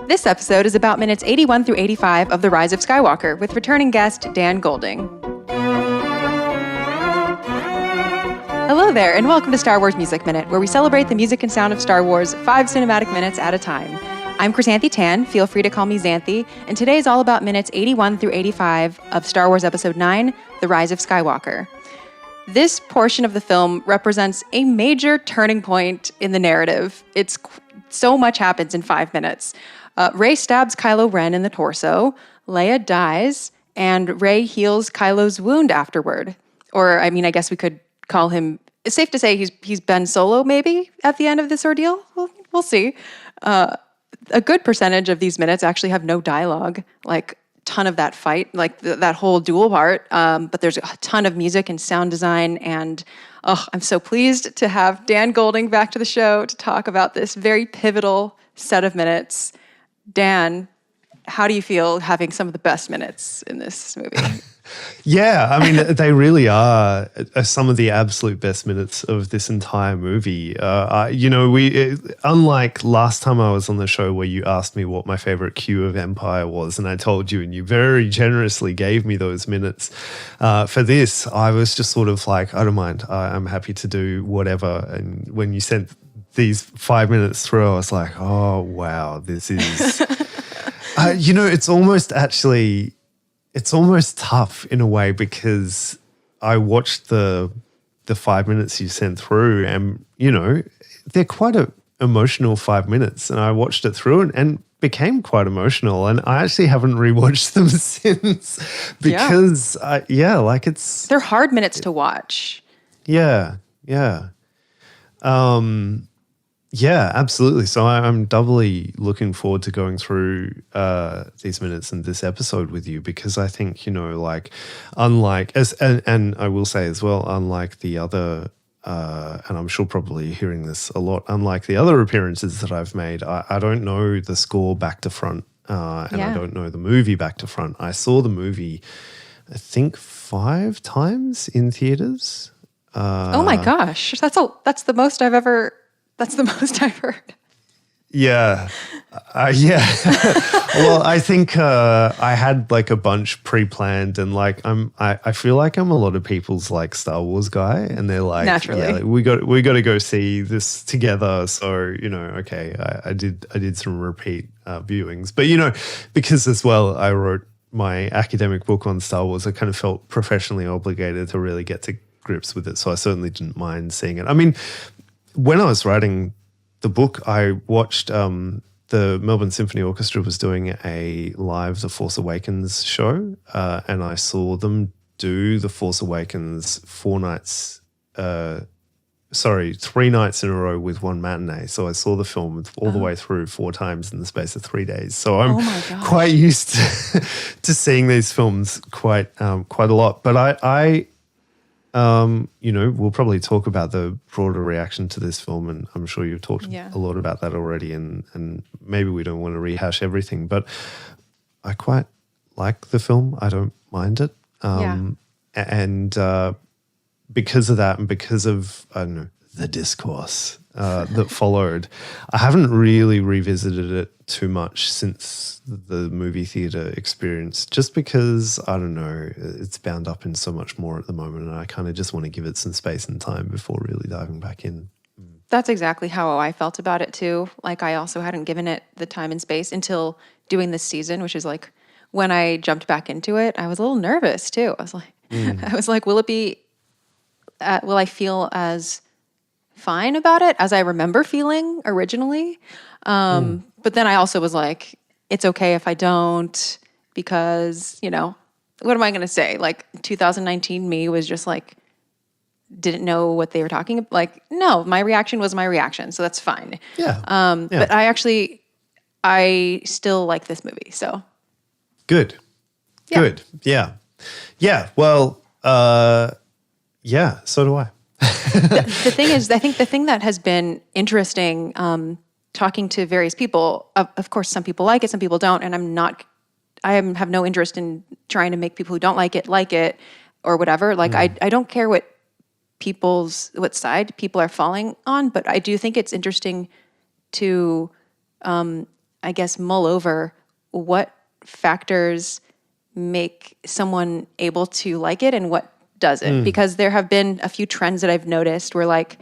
This episode is about minutes 81 through 85 of The Rise of Skywalker with returning guest Dan Golding. Hello there, and welcome to Star Wars Music Minute, where we celebrate the music and sound of Star Wars 5 cinematic minutes at a time. I'm Chrysanthi Tan, feel free to call me Xanthi, and today is all about minutes 81 through 85 of Star Wars Episode 9, The Rise of Skywalker. This portion of the film represents a major turning point in the narrative. So much happens in 5 minutes. Rey stabs Kylo Ren in the torso, Leia dies, and Rey heals Kylo's wound afterward. Or, I guess we could call him, it's safe to say he's Ben Solo maybe at the end of this ordeal. We'll see. A good percentage of these minutes actually have no dialogue, like ton of that fight, like that whole duel part. But there's a ton of music and sound design, and I'm so pleased to have Dan Golding back to the show to talk about this very pivotal set of minutes. Dan, how do you feel having some of the best minutes in this movie? Yeah, they really are some of the absolute best minutes of this entire movie. Unlike last time I was on the show where you asked me what my favorite cue of Empire was, and I told you, and you very generously gave me those minutes. For this, I was just sort of like, I don't mind. I'm happy to do whatever. And when you sent these 5 minutes through, I was like, oh, wow, this is, it's almost tough in a way, because I watched the 5 minutes you sent through, and, they're quite an emotional 5 minutes, and I watched it through and became quite emotional, and I actually haven't rewatched them since because, They're hard minutes to watch. Yeah. Yeah, absolutely. So I'm doubly looking forward to going through these minutes in this episode with you, because I think, unlike and I will say as well, unlike the other, and I'm sure probably hearing this a lot, unlike the other appearances that I've made, I don't know the score back to front, and I don't know the movie back to front. I saw the movie, I think, 5 times in theaters. Oh my gosh, that's the most I've heard. Yeah. Well, I think I had like a bunch pre-planned, and like I feel like I'm a lot of people's like Star Wars guy, and they're like, naturally, yeah, we got to go see this together. So okay, I did some repeat viewings, but because as well I wrote my academic book on Star Wars, I kind of felt professionally obligated to really get to grips with it. So I certainly didn't mind seeing it. When I was writing the book, I watched the Melbourne Symphony Orchestra was doing a live The Force Awakens show, and I saw them do The Force Awakens 3 nights in a row with one matinee. So I saw the film all the way through 4 times in the space of 3 days. So I'm quite used to seeing these films quite a lot. But we'll probably talk about the broader reaction to this film, and I'm sure you've talked a lot about that already, and maybe we don't want to rehash everything, but I quite like the film. I don't mind it. And because of that, and because of, the discourse that followed, I haven't really revisited it too much since the movie theater experience, just because, I don't know, it's bound up in so much more at the moment, and I kind of just want to give it some space and time before really diving back in. That's exactly how I felt about it too. Like, I also hadn't given it the time and space until doing this season, which is like when I jumped back into it, I was a little nervous too. I was like, will I feel as fine about it as I remember feeling originally? But then I also was like, it's okay if I don't, because, what am I going to say? Like, 2019 me was just like, didn't know what they were talking about. Like, no, my reaction was my reaction, so that's fine. Yeah. But I still like this movie, so. Good. Yeah. Good. Yeah. Yeah. Well, so do I. The thing is, I think the thing that has been interesting, talking to various people, of course, some people like it, some people don't, and I have no interest in trying to make people who don't like it or whatever. Like, I don't care what side people are falling on, but I do think it's interesting to I guess, mull over what factors make someone able to like it and what doesn't. Because there have been a few trends that I've noticed where like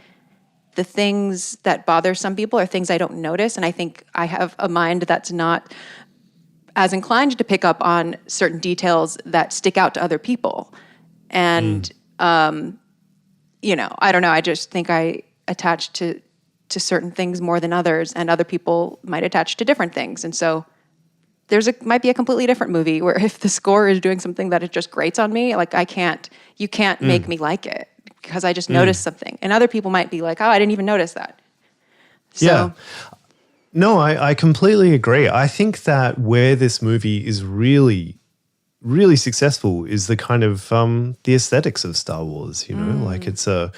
the things that bother some people are things I don't notice. And I think I have a mind that's not as inclined to pick up on certain details that stick out to other people. And, you know, I don't know. I just think I attach to certain things more than others, and other people might attach to different things. And so might be a completely different movie where if the score is doing something that it just grates on me, like you can't make me like it because I just noticed something. And other people might be like, oh, I didn't even notice that. So, yeah. No, I completely agree. I think that where this movie is really, really successful is the kind of the aesthetics of Star Wars, you know, like it's a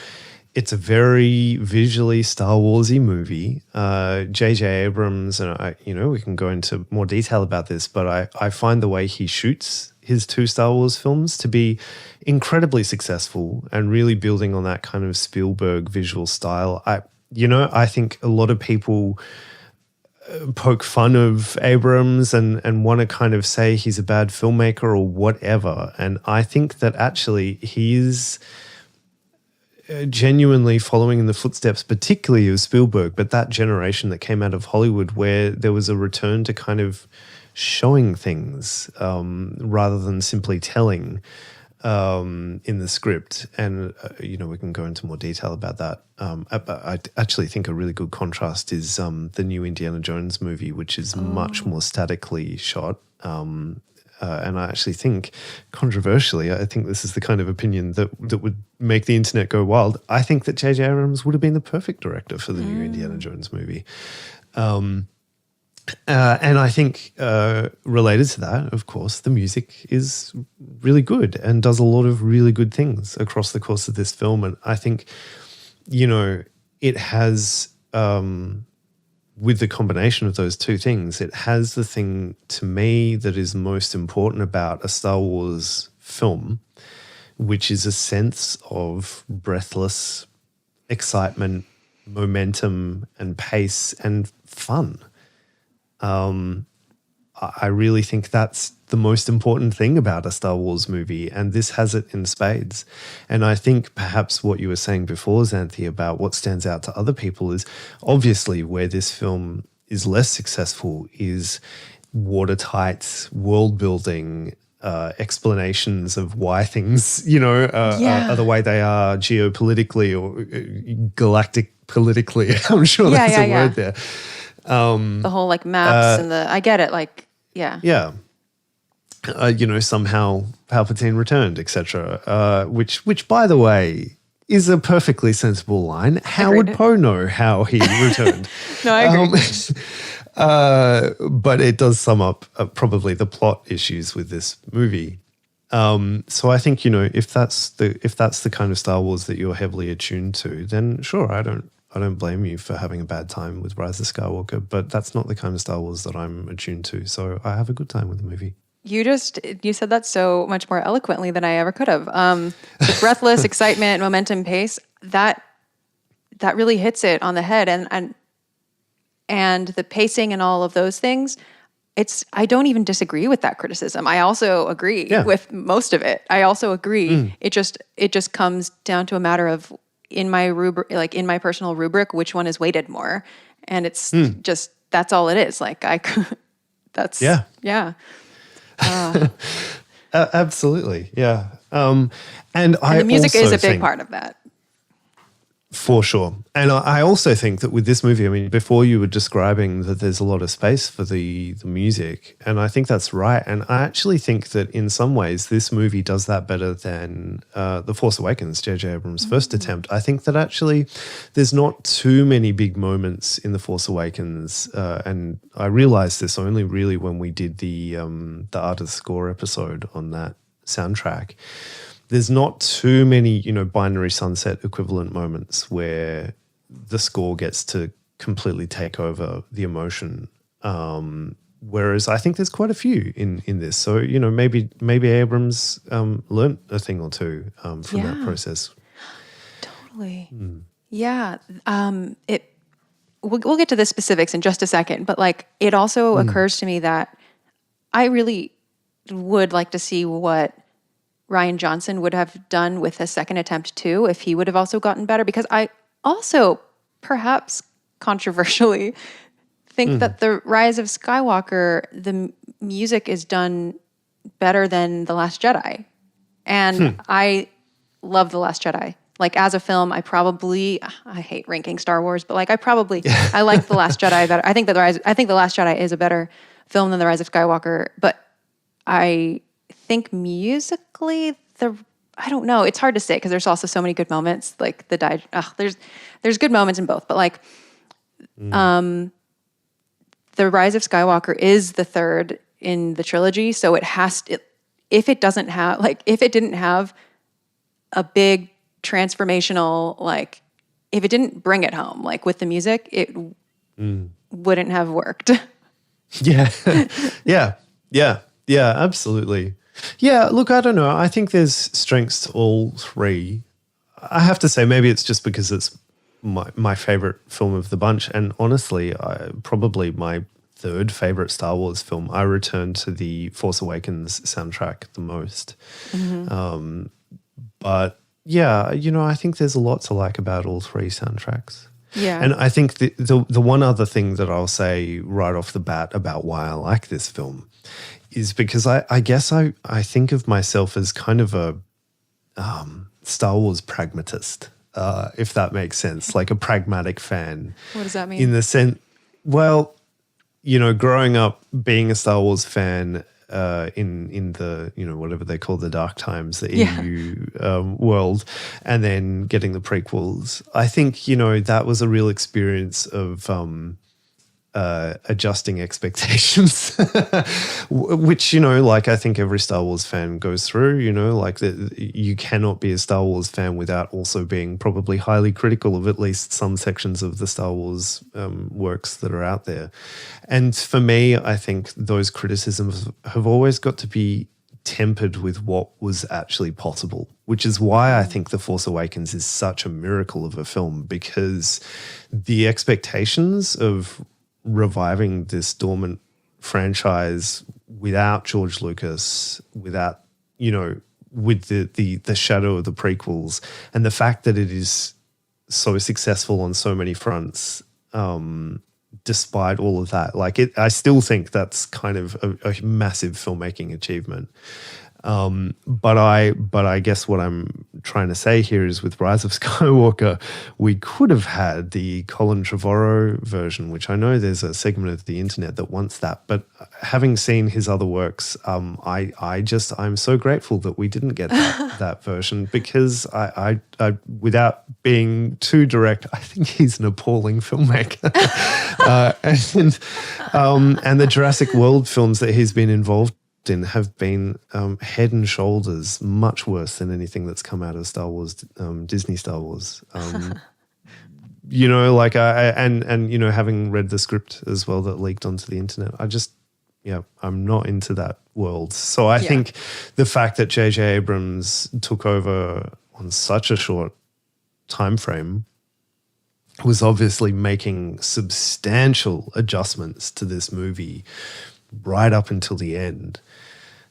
very visually Star Warsy movie. J.J. Abrams, and we can go into more detail about this, but I find the way he shoots his 2 Star Wars films to be incredibly successful and really building on that kind of Spielberg visual style. I think a lot of people poke fun of Abrams and want to kind of say he's a bad filmmaker or whatever. And I think that actually he's genuinely following in the footsteps, particularly of Spielberg, but that generation that came out of Hollywood where there was a return to kind of showing things rather than simply telling in the script. And, we can go into more detail about that. I actually think a really good contrast is the new Indiana Jones movie, which is much more statically shot. And I actually think, controversially, I think this is the kind of opinion that would make the internet go wild. I think that J.J. Abrams would have been the perfect director for the new Indiana Jones movie. And I think related to that, of course, the music is really good and does a lot of really good things across the course of this film. And I think, it has... with the combination of those 2 things, it has the thing to me that is most important about a Star Wars film, which is a sense of breathless excitement, momentum, and pace and fun. I really think that's the most important thing about a Star Wars movie, and this has it in spades. And I think perhaps what you were saying before, Xanthi, about what stands out to other people is obviously where this film is less successful is watertight world building, explanations of why things, are the way they are geopolitically or galactic politically. I'm sure there's a word there. The whole like maps and I get it. Like, yeah. Yeah. Somehow Palpatine returned, etc. Which, by the way, is a perfectly sensible line. How would Poe know how he returned? No, I agree. But it does sum up probably the plot issues with this movie. So I think if that's the kind of Star Wars that you're heavily attuned to, then sure, I don't blame you for having a bad time with Rise of Skywalker, but that's not the kind of Star Wars that I'm attuned to. So I have a good time with the movie. You said that so much more eloquently than I ever could have. The breathless excitement, momentum, pace, that really hits it on the head. And the pacing and all of those things, I don't even disagree with that criticism. I also agree with most of it. I also agree. It just comes down to a matter of in my personal rubric, which one is weighted more. And it's just, that's all it is. Like yeah. Absolutely. Yeah. And the music also is a big part of that. For sure. And I also think that with this movie, I mean, before you were describing that there's a lot of space for the music, and I think that's right. And I actually think that in some ways this movie does that better than The Force Awakens, J.J. Abrams' first attempt. I think that actually there's not too many big moments in The Force Awakens, and I realized this only really when we did the Art of the Score episode on that soundtrack. There's not too many, binary sunset equivalent moments where the score gets to completely take over the emotion. Whereas I think there's quite a few in this. So, maybe Abrams learned a thing or two from that process. Totally. Yeah. we'll get to the specifics in just a second, but like it also occurs to me that I really would like to see what Rian Johnson would have done with a second attempt too, if he would have also gotten better, because I also, perhaps controversially, think that the Rise of Skywalker, the music is done better than The Last Jedi. And I love The Last Jedi. Like as a film, I hate ranking Star Wars, but like I like The Last Jedi better. I think The Last Jedi is a better film than The Rise of Skywalker, but I think musically I don't know. It's hard to say because there's also so many good moments. Like there's good moments in both, but like The Rise of Skywalker is the third in the trilogy, so if it didn't have a big transformational, like if it didn't bring it home, like with the music, it wouldn't have worked. Yeah. Yeah, absolutely. Yeah, look, I don't know. I think there's strengths to all three. I have to say, maybe it's just because it's my favorite film of the bunch. And honestly, probably my third favorite Star Wars film. I return to the Force Awakens soundtrack the most. But yeah, I think there's a lot to like about all three soundtracks. Yeah. And I think the one other thing that I'll say right off the bat about why I like this film is because I guess I think of myself as kind of a Star Wars pragmatist, if that makes sense, like a pragmatic fan. What does that mean? In the sense, well, growing up being a Star Wars fan in the, whatever they call the dark times, the EU world, and then getting the prequels, I think, that was a real experience of adjusting expectations, which, like I think every Star Wars fan goes through, like you cannot be a Star Wars fan without also being probably highly critical of at least some sections of the Star Wars works that are out there. And for me, I think those criticisms have always got to be tempered with what was actually possible, which is why I think The Force Awakens is such a miracle of a film, because the expectations of reviving this dormant franchise without George Lucas, without, with the shadow of the prequels, and the fact that it is so successful on so many fronts, despite all of that, I still think that's kind of a massive filmmaking achievement. But I guess what I'm trying to say here is with Rise of Skywalker, we could have had the Colin Trevorrow version, which I know there's a segment of the internet that wants that. But having seen his other works, I'm so grateful that we didn't get that version, because I without being too direct, I think he's an appalling filmmaker. And the Jurassic World films that he's been involved in have been head and shoulders much worse than anything that's come out of Star Wars, Disney Star Wars. Having read the script as well that leaked onto the internet, I'm not into that world. So I think the fact that J.J. Abrams took over on such a short time frame was obviously making substantial adjustments to this movie right up until the end.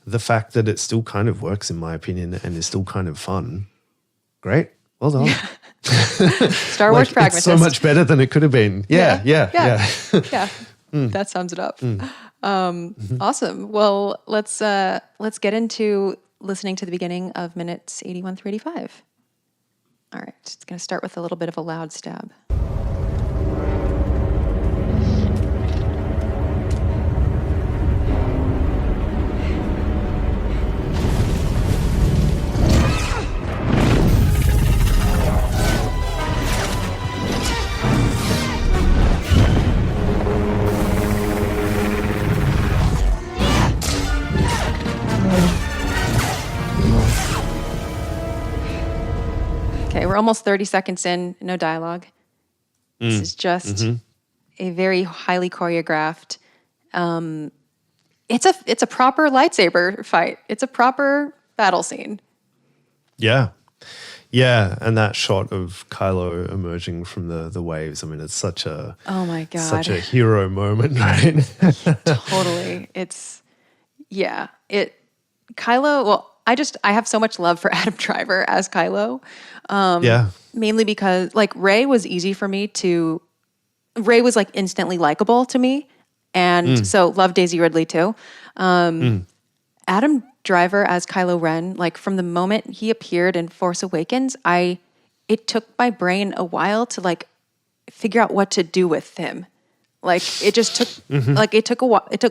The fact that it still kind of works, in my opinion, and is still kind of fun, great. Well done. Star Wars pragmatist. It's so much better than it could have been. Yeah. Yeah. That sums it up. Awesome. Well, let's get into listening to the beginning of minutes 81 through 85. All right. It's going to start with a little bit of a loud stab. Okay, we're almost 30 seconds in, no dialogue. This is just a very highly choreographed. It's a proper lightsaber fight. It's a proper battle scene. Yeah. Yeah, and that shot of Kylo emerging from the waves. I mean, it's such a Oh my God. such a hero moment, right? Totally. Kylo, well, I have so much love for Adam Driver as Kylo. Yeah. Mainly because like Rey was like instantly likable to me. And so love Daisy Ridley too. Adam Driver as Kylo Ren, like from the moment he appeared in Force Awakens, it took my brain a while to like figure out what to do with him. Like it just took like it took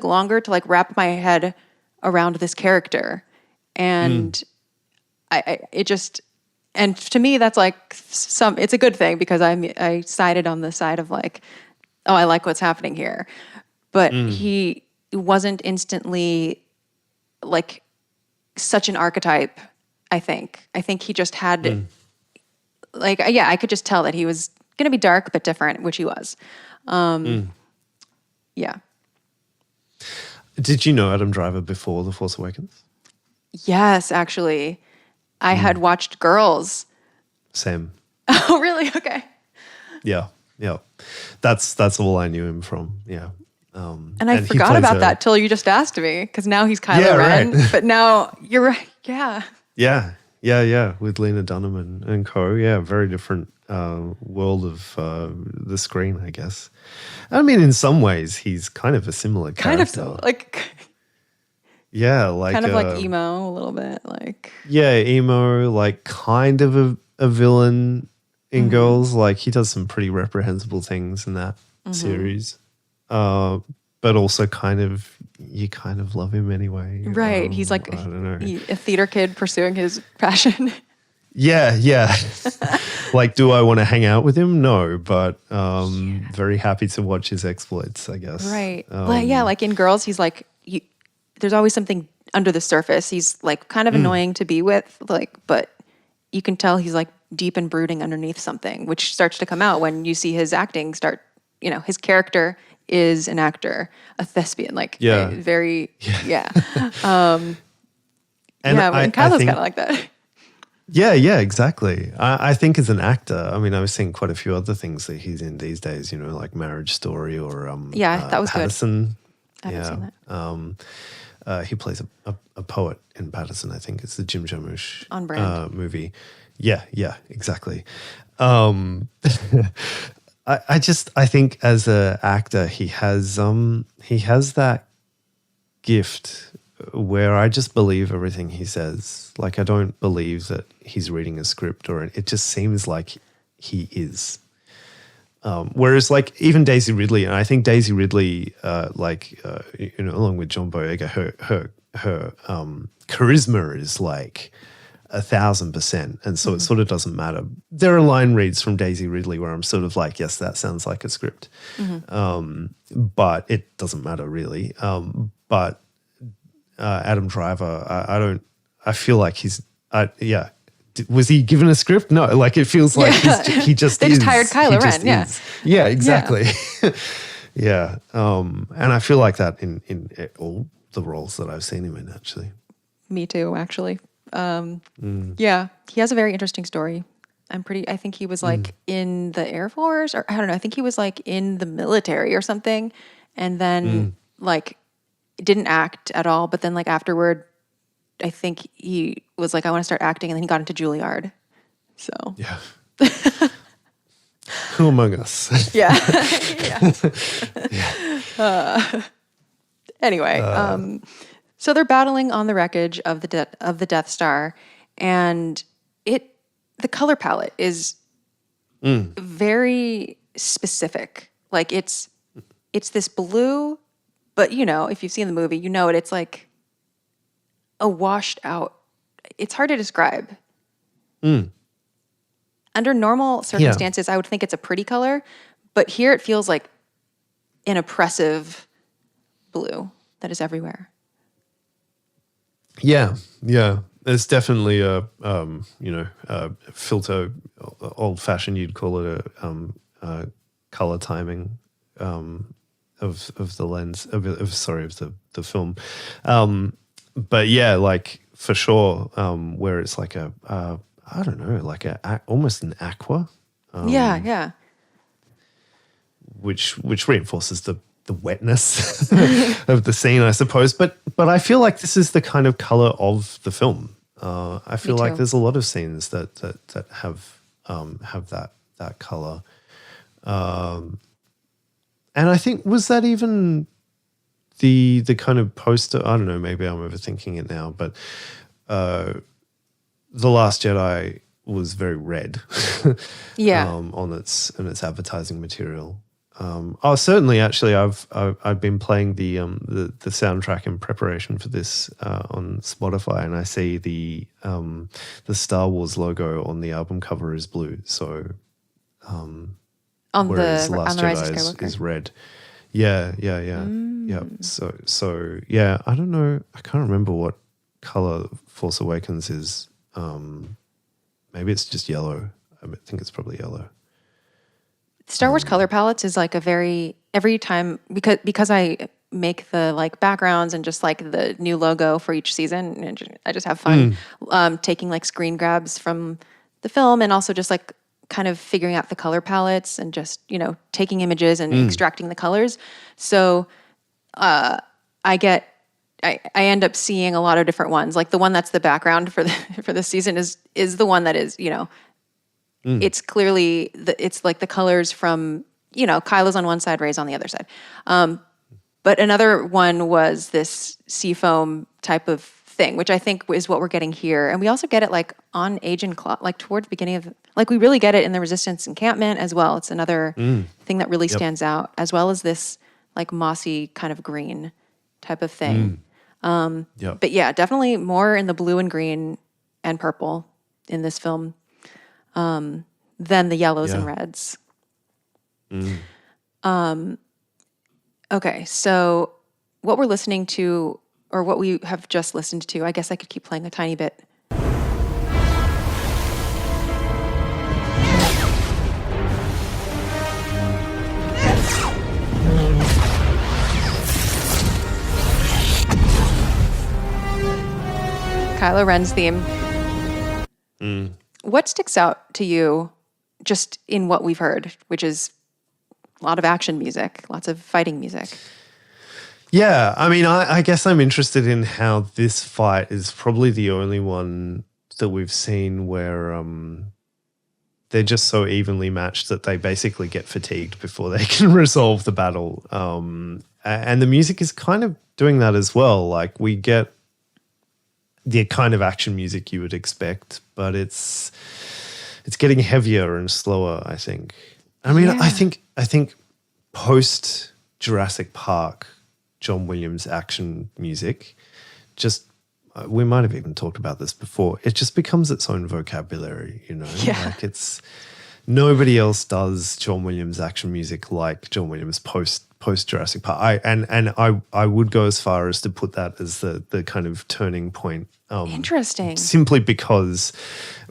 longer to like wrap my head around this character. And and to me that's like it's a good thing because I sided on the side of like, oh, I like what's happening here. But he wasn't instantly like such an archetype, I think. I think he just had like, yeah, I could just tell that he was going to be dark but different, which he was. Yeah. Did you know Adam Driver before The Force Awakens? Yes, actually. I had watched Girls. Same. Oh, really? Okay. Yeah. Yeah. That's all I knew him from. Yeah. And I forgot about that till you just asked me, because now he's Kylo Ren. Right. But now you're right. Yeah. Yeah. With Lena Dunham and co. Yeah, very different world of the screen, I guess. I mean, in some ways, he's kind of a similar character. Kind of so, like. Yeah, like kind of like emo a little bit, like. Yeah, emo, like kind of a villain in Girls. Like he does some pretty reprehensible things in that series. But also you kind of love him anyway. Right. He's like, I don't know. A theater kid pursuing his passion. Yeah. Like, do I want to hang out with him? No, but very happy to watch his exploits, I guess. Right. Like in Girls, he's like, there's always something under the surface. He's like kind of annoying to be with, like, but you can tell he's like deep and brooding underneath something, which starts to come out when you see his acting start, his character is an actor, a thespian, like very. And Kylo's kind of like that. Yeah, exactly. I think as an actor, I mean, I was seeing quite a few other things that he's in these days, like Marriage Story or that was Patterson. Good. I haven't seen that. He plays a poet in Patterson, I think. It's the Jim Jarmusch on brand movie. Yeah, exactly. I think as an actor, he has that gift where I just believe everything he says. Like I don't believe that he's reading a script it just seems like he is. Whereas like even Daisy Ridley, and I think Daisy Ridley, along with John Boyega, her charisma is like 1,000%. And so it sort of doesn't matter. There are line reads from Daisy Ridley where I'm sort of like, yes, that sounds like a script. But it doesn't matter really. But Adam Driver, I feel like was he given a script? No, like it feels like he just they just hired Kylo Ren, Yeah, exactly. Yeah. And I feel like that in all the roles that I've seen him in, actually. Me too, actually. Yeah, he has a very interesting story. I think he was like in the Air Force, or I don't know, I think he was like in the military or something, and then like didn't act at all, but then like afterward, I think he was like, I want to start acting, and then he got into Juilliard. So yeah. Who among us? Yeah. Yeah. Anyway, so they're battling on the wreckage of the Death Star, and the color palette is very specific. Like it's this blue, but if you've seen the movie, it's like a washed out. It's hard to describe. Under normal circumstances, I would think it's a pretty color, but here it feels like an oppressive blue that is everywhere. Yeah. There's definitely a filter, old fashioned. You'd call it a color timing of the lens of the film. But yeah, like for sure, where it's like a I don't know, like almost an aqua. Yeah. Which reinforces the wetness of the scene, I suppose. But I feel like this is the kind of color of the film. I feel like there's a lot of scenes that have that color. And I think, was that even the kind of poster? I don't know, maybe I'm overthinking it now, but The Last Jedi was very red on its advertising material. Certainly, actually, I've been playing the soundtrack in preparation for this on Spotify, and I see the Star Wars logo on the album cover is blue. So, whereas The Last Jedi is red. Yeah. So yeah. I don't know. I can't remember what color Force Awakens is. Maybe it's just yellow. I think it's probably yellow. Star Wars color palettes is like every time because I make the like backgrounds and just like the new logo for each season, and I just have fun taking like screen grabs from the film, and also just like kind of figuring out the color palettes and just, taking images and extracting the colors. So I end up seeing a lot of different ones. Like the one that's the background for the season is the one that is, it's clearly it's like the colors from, Kylo's on one side, Rey's on the other side. But another one was this seafoam type of thing, which I think is what we're getting here. And we also get it like on Agent Claw, like towards the beginning of, like we really get it in the Resistance encampment as well. It's another thing that really stands out, as well as this like mossy kind of green type of thing. But yeah, definitely more in the blue and green and purple in this film than the yellows and reds. Okay, so what we're listening to, or what we have just listened to, I guess I could keep playing a tiny bit. Kylo Ren's theme. What sticks out to you just in what we've heard, which is a lot of action music, lots of fighting music? Yeah, I mean, I guess I'm interested in how this fight is probably the only one that we've seen where they're just so evenly matched that they basically get fatigued before they can resolve the battle. And the music is kind of doing that as well. Like we get the kind of action music you would expect, but it's getting heavier and slower, I think. I mean, I think post-Jurassic Park, John Williams action music, we might have even talked about this before, it just becomes its own vocabulary, like it's, nobody else does John Williams action music like John Williams post-Jurassic Park. I would go as far as to put that as the kind of turning point. Interesting. Simply because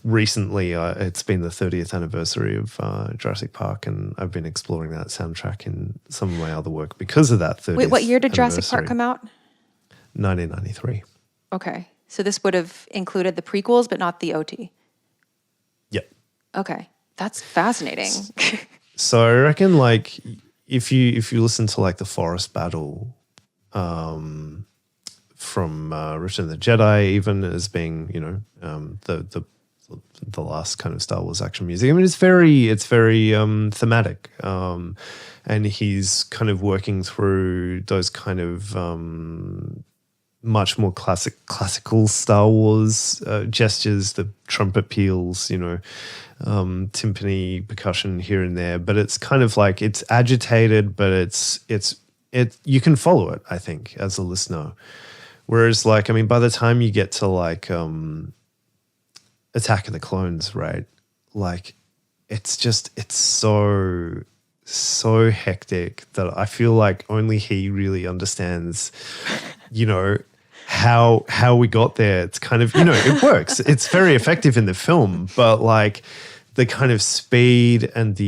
recently it's been the 30th anniversary of Jurassic Park, and I've been exploring that soundtrack in some of my other work because of that 30th. Wait, what year did Jurassic Park come out? 1993. Okay. So this would have included the prequels, but not the OT. Yep. Okay. That's fascinating. So I reckon, like, if you listen to like the forest battle from Return of the Jedi, even as being the last kind of Star Wars action music, I mean, it's very thematic, and he's kind of working through those kind of much more classical Star Wars gestures, the trumpet peals, timpani percussion here and there, but it's kind of like it's agitated, but it's you can follow it, I think, as a listener. Whereas, like, I mean, by the time you get to like Attack of the Clones, right? Like, it's so hectic that I feel like only he really understands, how we got there. It's kind of, it works. It's very effective in the film, but like the kind of speed and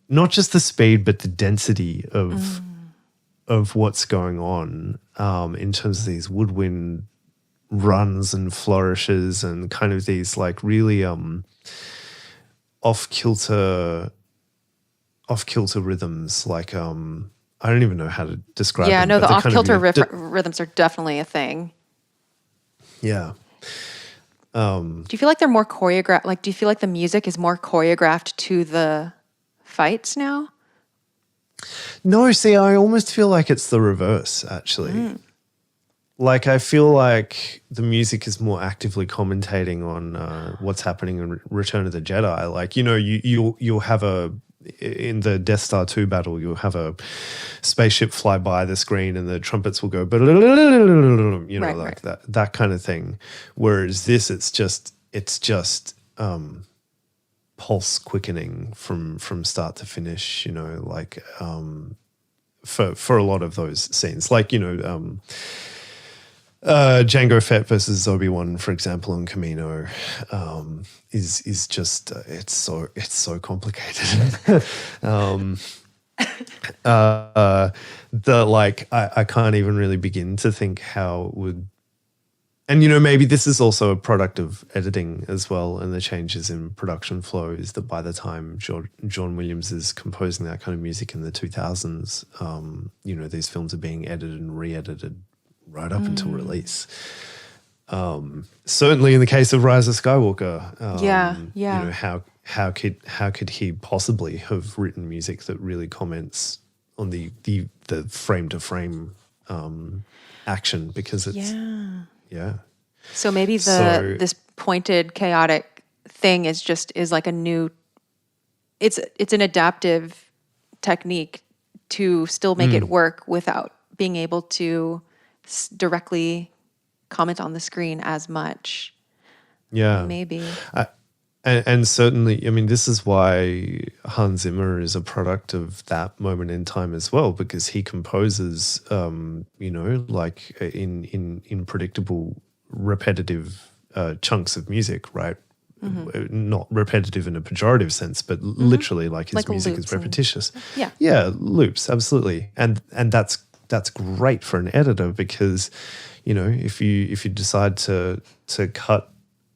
not just the speed, but the density of what's going on in terms of these woodwind runs and flourishes and kind of these like really off kilter rhythms. Like I don't even know how to describe them. Yeah, no, but the they're kind of, off-kilter rhythms are definitely a thing. yeah. Do you feel like they're more choreographed? Like, do you feel like the music is more choreographed to the fights now? No, see, I almost feel like it's the reverse, actually. Like, I feel like the music is more actively commentating on what's happening in Return of the Jedi. Like, you know, you'll have in the Death Star 2 battle, you'll have a spaceship fly by the screen and the trumpets will go, you know, Right. that kind of thing. Whereas this, it's just pulse quickening from start to finish, you know, like for a lot of those scenes. Like, you know, Jango Fett versus Obi-Wan, for example, on Camino, is just it's so complicated. I can't even really begin to think how it would. And, you know, maybe this is also a product of editing as well, and the changes in production flow is that by the time John Williams is composing that kind of music in the 2000s, you know, these films are being edited and re-edited right up until release. Certainly in the case of Rise of Skywalker, you know, how could he possibly have written music that really comments on the frame to frame action, because it's So maybe this pointed chaotic thing is like a new. It's an adaptive technique to still make it work without being able to directly comment on the screen as much. Yeah, maybe. And certainly, I mean, this is why Hans Zimmer is a product of that moment in time as well, because he composes, you know, like in predictable, repetitive chunks of music, right? Not repetitive in a pejorative sense, but literally, like his like music is repetitious. Yeah, loops, absolutely, and that's great for an editor, because, you know, if you decide to cut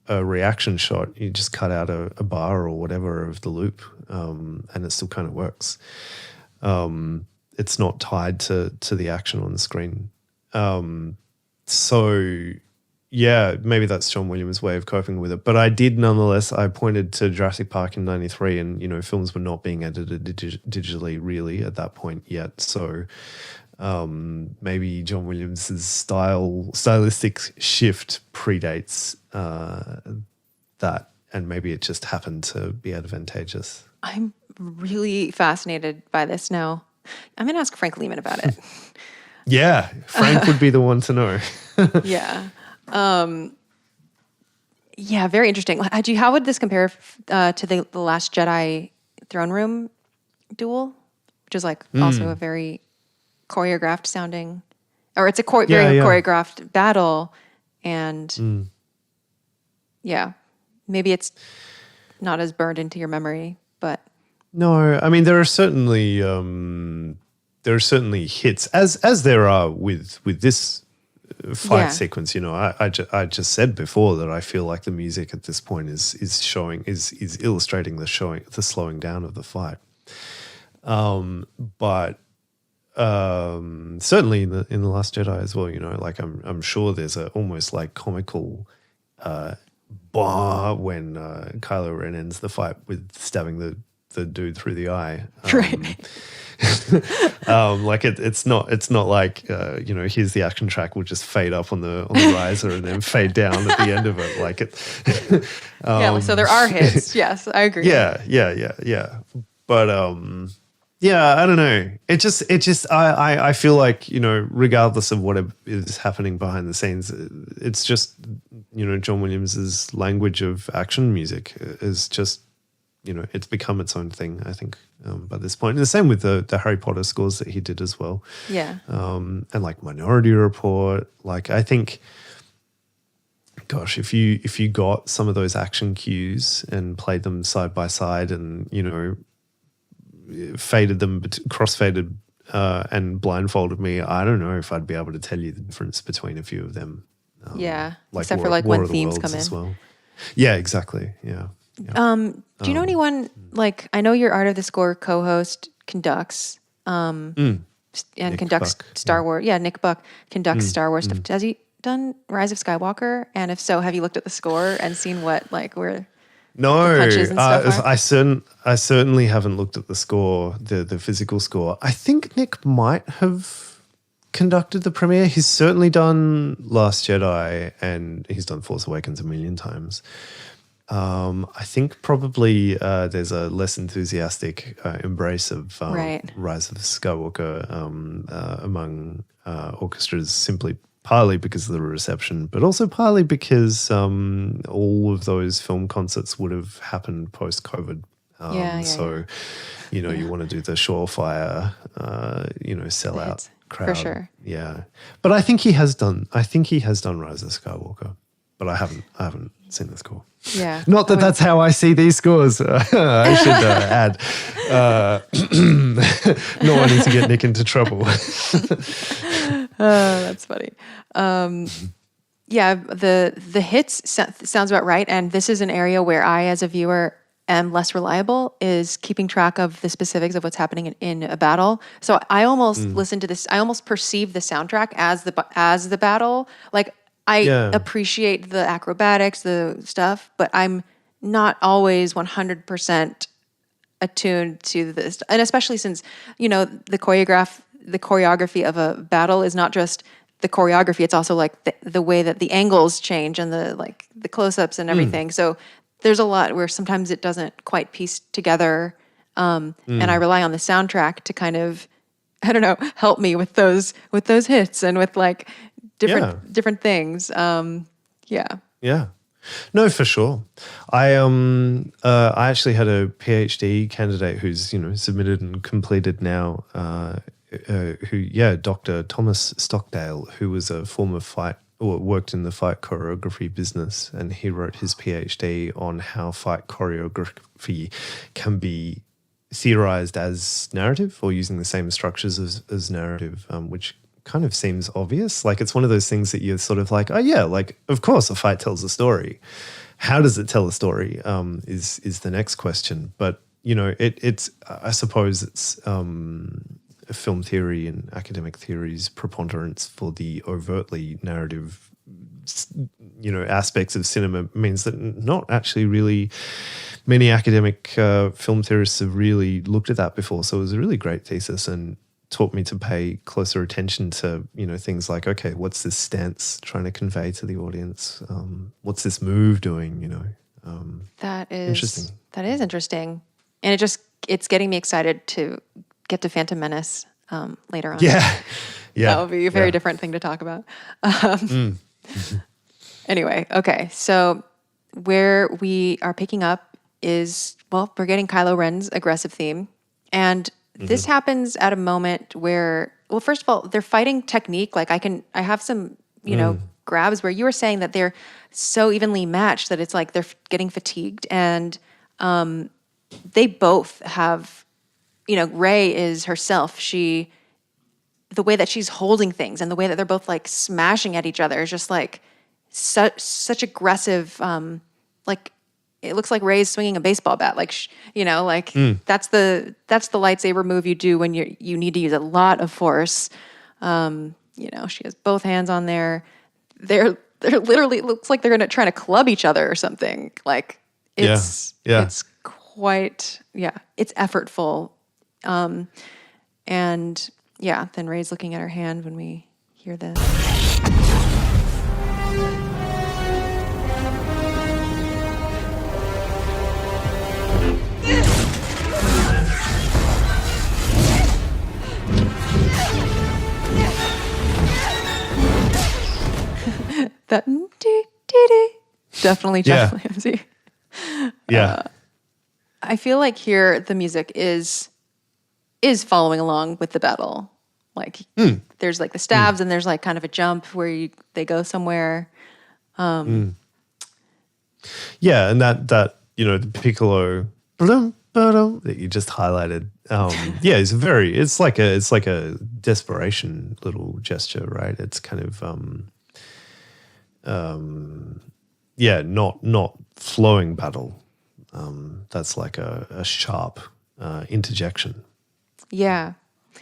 a reaction shot, you just cut out a bar or whatever of the loop, and it still kind of works. It's not tied to the action on the screen. So yeah, maybe that's John Williams' way of coping with it. But I did nonetheless, I pointed to Jurassic Park in 93, and, you know, films were not being edited digitally really at that point yet. So maybe John Williams' stylistic shift predates that, and maybe it just happened to be advantageous. I'm really fascinated by this now. I'm going to ask Frank Lehman about it. Yeah, Frank would be the one to know. Yeah. Yeah, very interesting. How would this compare to the Last Jedi throne room duel, which is like also a very choreographed sounding, or it's a very choreographed battle, and maybe it's not as burned into your memory, but no, I mean, there are certainly hits, as there are with this fight sequence. You know, I just said before that I feel like the music at this point is illustrating the slowing down of the fight. But certainly in the Last Jedi as well, you know, like I'm sure there's a almost like comical bah when Kylo Ren ends the fight with stabbing the dude through the eye. right. Like it's not like you know, here's the action track, will just fade up on the riser and then fade down at the end of it. Like it. So there are hits. Yes, I agree. Yeah. But I don't know. It just I feel like, you know, regardless of what is happening behind the scenes, it's just, you know, John Williams's language of action music is just, you know, it's become its own thing, I think, by this point. And the same with the Harry Potter scores that he did as well. Yeah. And like Minority Report, like I think, gosh, if you got some of those action cues and played them side by side and, you know, faded them, crossfaded and blindfolded me, I don't know if I'd be able to tell you the difference between a few of them. Yeah, like except for War, like War when of the themes Worlds come as in. well. Yeah, exactly. Yeah. Do you know anyone like I know your Art of the Score co-host conducts and Nick conducts Buck. Star Wars. Yeah, Nick Buck conducts Star Wars Mm. stuff. Has he done Rise of Skywalker? And if so, have you looked at the score and seen what like where the No, punches and stuff are? I certainly haven't looked at the score, the physical score. I think Nick might have conducted the premiere. He's certainly done Last Jedi and he's done Force Awakens a million times. I think probably there's a less enthusiastic embrace of Right. Rise of Skywalker among orchestras, simply partly because of the reception, but also partly because all of those film concerts would have happened post-COVID. So, you want to do the surefire, sell out hits, crowd. for sure. Yeah. But I think he has done Rise of Skywalker, but I haven't seen the score. Yeah. Not that that's how I see these scores. I should add. Not wanting to get Nick into trouble. That's funny. Yeah, the hits sounds about right. And this is an area where I, as a viewer, am less reliable, is keeping track of the specifics of what's happening in a battle. So I almost listen to this. I almost perceive the soundtrack as the battle. Like I appreciate the acrobatics, the stuff, but I'm not always 100% attuned to this, and especially since the choreography of a battle is not just the choreography; it's also like the way that the angles change and the close-ups and everything. So there's a lot where sometimes it doesn't quite piece together, and I rely on the soundtrack to kind of, I don't know, help me with those hits and with like different things. Yeah. No, for sure. I actually had a PhD candidate who's submitted and completed now. Dr. Thomas Stockdale, who was a former fight or worked in the fight choreography business, and he wrote his PhD on how fight choreography can be theorized as narrative or using the same structures as narrative, which kind of seems obvious. Like it's one of those things that you're sort of like, oh yeah, like of course a fight tells a story. How does it tell a story? Is the next question. But it's I suppose it's film theory and academic theory's preponderance for the overtly narrative aspects of cinema means that not actually really many academic film theorists have really looked at that before. So it was a really great thesis and taught me to pay closer attention to, things like, okay, what's this stance trying to convey to the audience? What's this move doing, That is interesting. That is interesting. And it's getting me excited to get to Phantom Menace later on. Yeah. That will be a very different thing to talk about. Anyway, okay. So where we are picking up is, we're getting Kylo Ren's aggressive theme. And this happens at a moment where, first of all, they're fighting technique. Like I have some, grabs where you were saying that they're so evenly matched that it's like they're getting fatigued. And they both have, Rey is herself. The way that she's holding things and the way that they're both like smashing at each other is just like such aggressive, like it looks like Rey's swinging a baseball bat. Like, that's the lightsaber move you do when you need to use a lot of force. She has both hands on there. They're literally, it looks like they're trying to club each other or something. Like it's quite, it's effortful. And then Rey's looking at her hand when we hear this. That definitely MC. Yeah. I feel like here the music is following along with the battle. Like there's like the stabs and there's like kind of a jump where they go somewhere. Yeah, and that the piccolo that you just highlighted, it's like a desperation little gesture, right? It's kind of not flowing battle. That's like a sharp interjection. Yeah.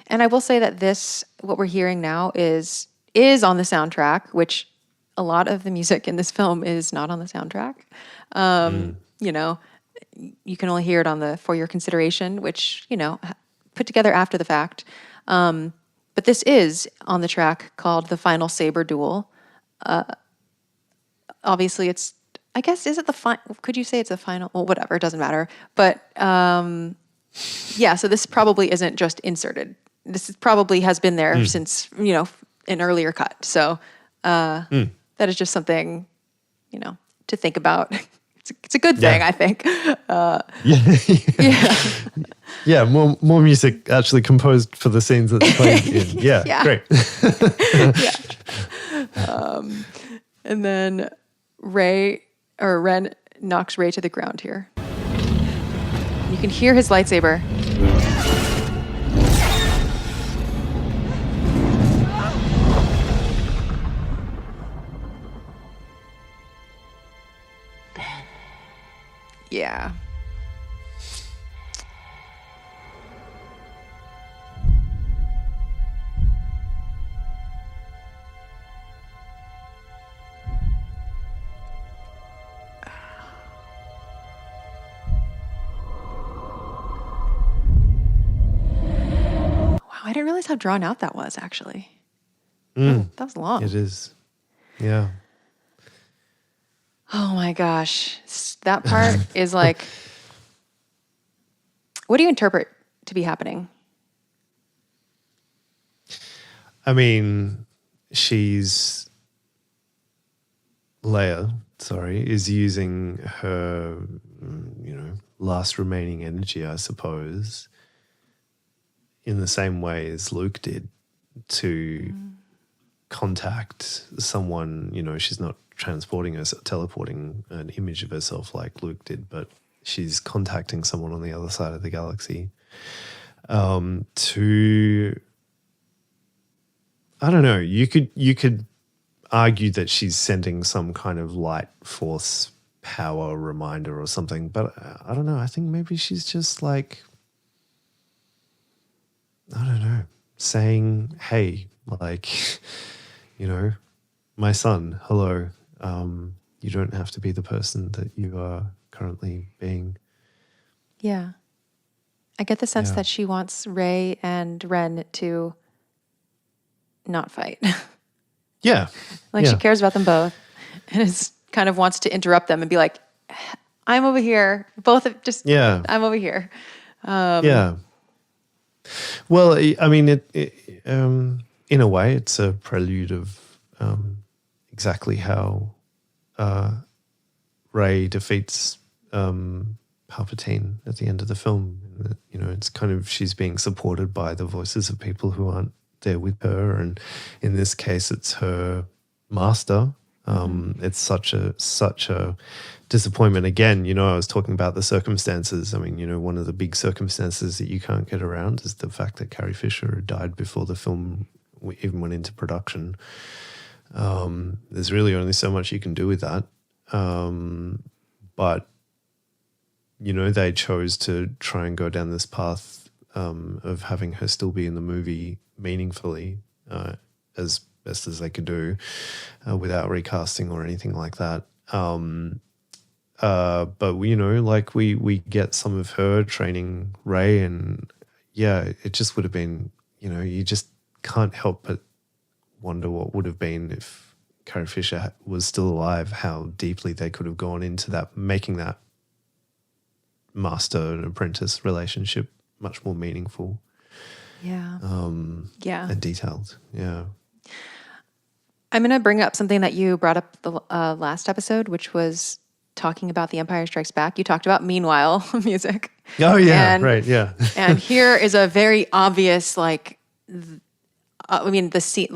And I will say that what we're hearing now is on the soundtrack, which a lot of the music in this film is not on the soundtrack. You know, you can only hear it on the For Your Consideration, which, put together after the fact. But this is on the track called The Final Saber Duel. Obviously, is it could you say it's the final? Well, whatever, it doesn't matter. But so this probably isn't just inserted. This probably has been there since, an earlier cut. So that is just something, to think about. It's a good thing, I think. Yeah, more music actually composed for the scenes that's played in. Yeah, great. And then Ren knocks Rey to the ground here. You can hear his lightsaber. Yeah. I didn't realize how drawn out that was, actually. That was long. It is. Yeah. Oh my gosh. That part is like, what do you interpret to be happening? I mean, Leia, is using her, last remaining energy, I suppose, in the same way as Luke did to contact someone. She's not teleporting an image of herself like Luke did, but she's contacting someone on the other side of the galaxy to, I don't know, you could argue that she's sending some kind of light force power reminder or something, but I don't know. I think maybe she's just like, I don't know, saying, hey, like, my son, hello. You don't have to be the person that you are currently being. Yeah. I get the sense that she wants Rey and Ren to not fight. Yeah. She cares about them both and kind of wants to interrupt them and be like, I'm over here. I'm over here. Yeah. Well, I mean, in a way, it's a prelude of exactly how Rey defeats Palpatine at the end of the film. It's kind of, she's being supported by the voices of people who aren't there with her, and in this case, it's her master. It's such a disappointment. Again, I was talking about the circumstances. I mean, one of the big circumstances that you can't get around is the fact that Carrie Fisher died before the film even went into production. There's really only so much you can do with that. But, they chose to try and go down this path of having her still be in the movie meaningfully as best as they could do without recasting or anything like that. But, we get some of her training Rey, and, it just would have been, you just can't help but wonder what would have been if Carrie Fisher was still alive, how deeply they could have gone into that, making that master and apprentice relationship much more meaningful. Yeah. And detailed. Yeah. I'm going to bring up something that you brought up the last episode, which was talking about The Empire Strikes Back. You talked about Meanwhile music. Oh, yeah, right, yeah. And here is a very obvious, the scene,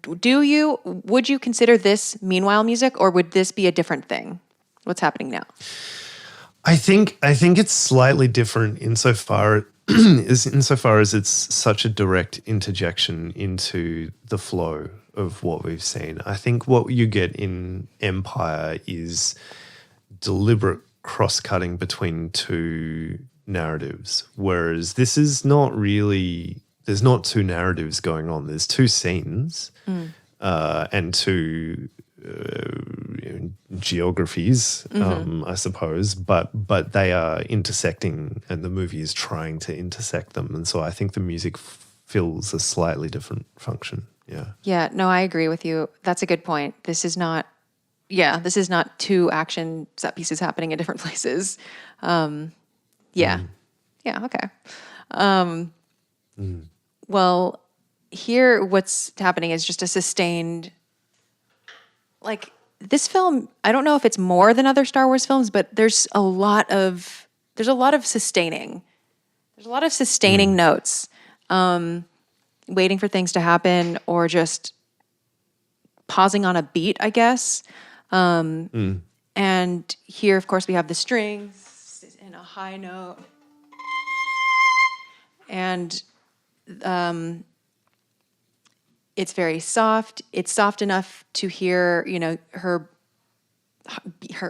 would you consider this Meanwhile music, or would this be a different thing? What's happening now? I think it's slightly different insofar as it's such a direct interjection into the flow of what we've seen. I think what you get in Empire is deliberate cross-cutting between two narratives, whereas this is not really, there's not two narratives going on. There's two scenes and two geographies, I suppose, but they are intersecting, and the movie is trying to intersect them. And so I think the music fills a slightly different function. Yeah, no, I agree with you. That's a good point. This is not two action set pieces happening in different places. Yeah, okay. Well, here what's happening is just a sustained, like, this film, I don't know if it's more than other Star Wars films, but there's a lot of sustaining. There's a lot of sustaining notes, waiting for things to happen, or just pausing on a beat, I guess. And here, of course, we have the strings in a high note. And it's very soft. It's soft enough to hear, her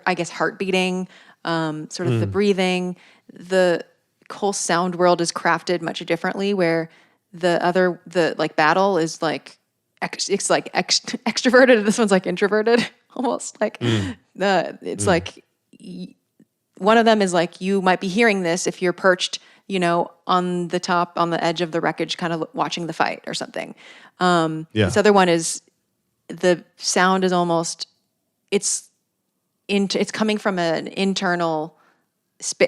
I guess, heart beating, sort of the breathing. The whole sound world is crafted much differently, where the battle is like, it's like extroverted. This one's like introverted, almost like it's like one of them is like, you might be hearing this if you're perched, on the edge of the wreckage, kind of watching the fight or something. This other one is, the sound is almost, it's coming from an internal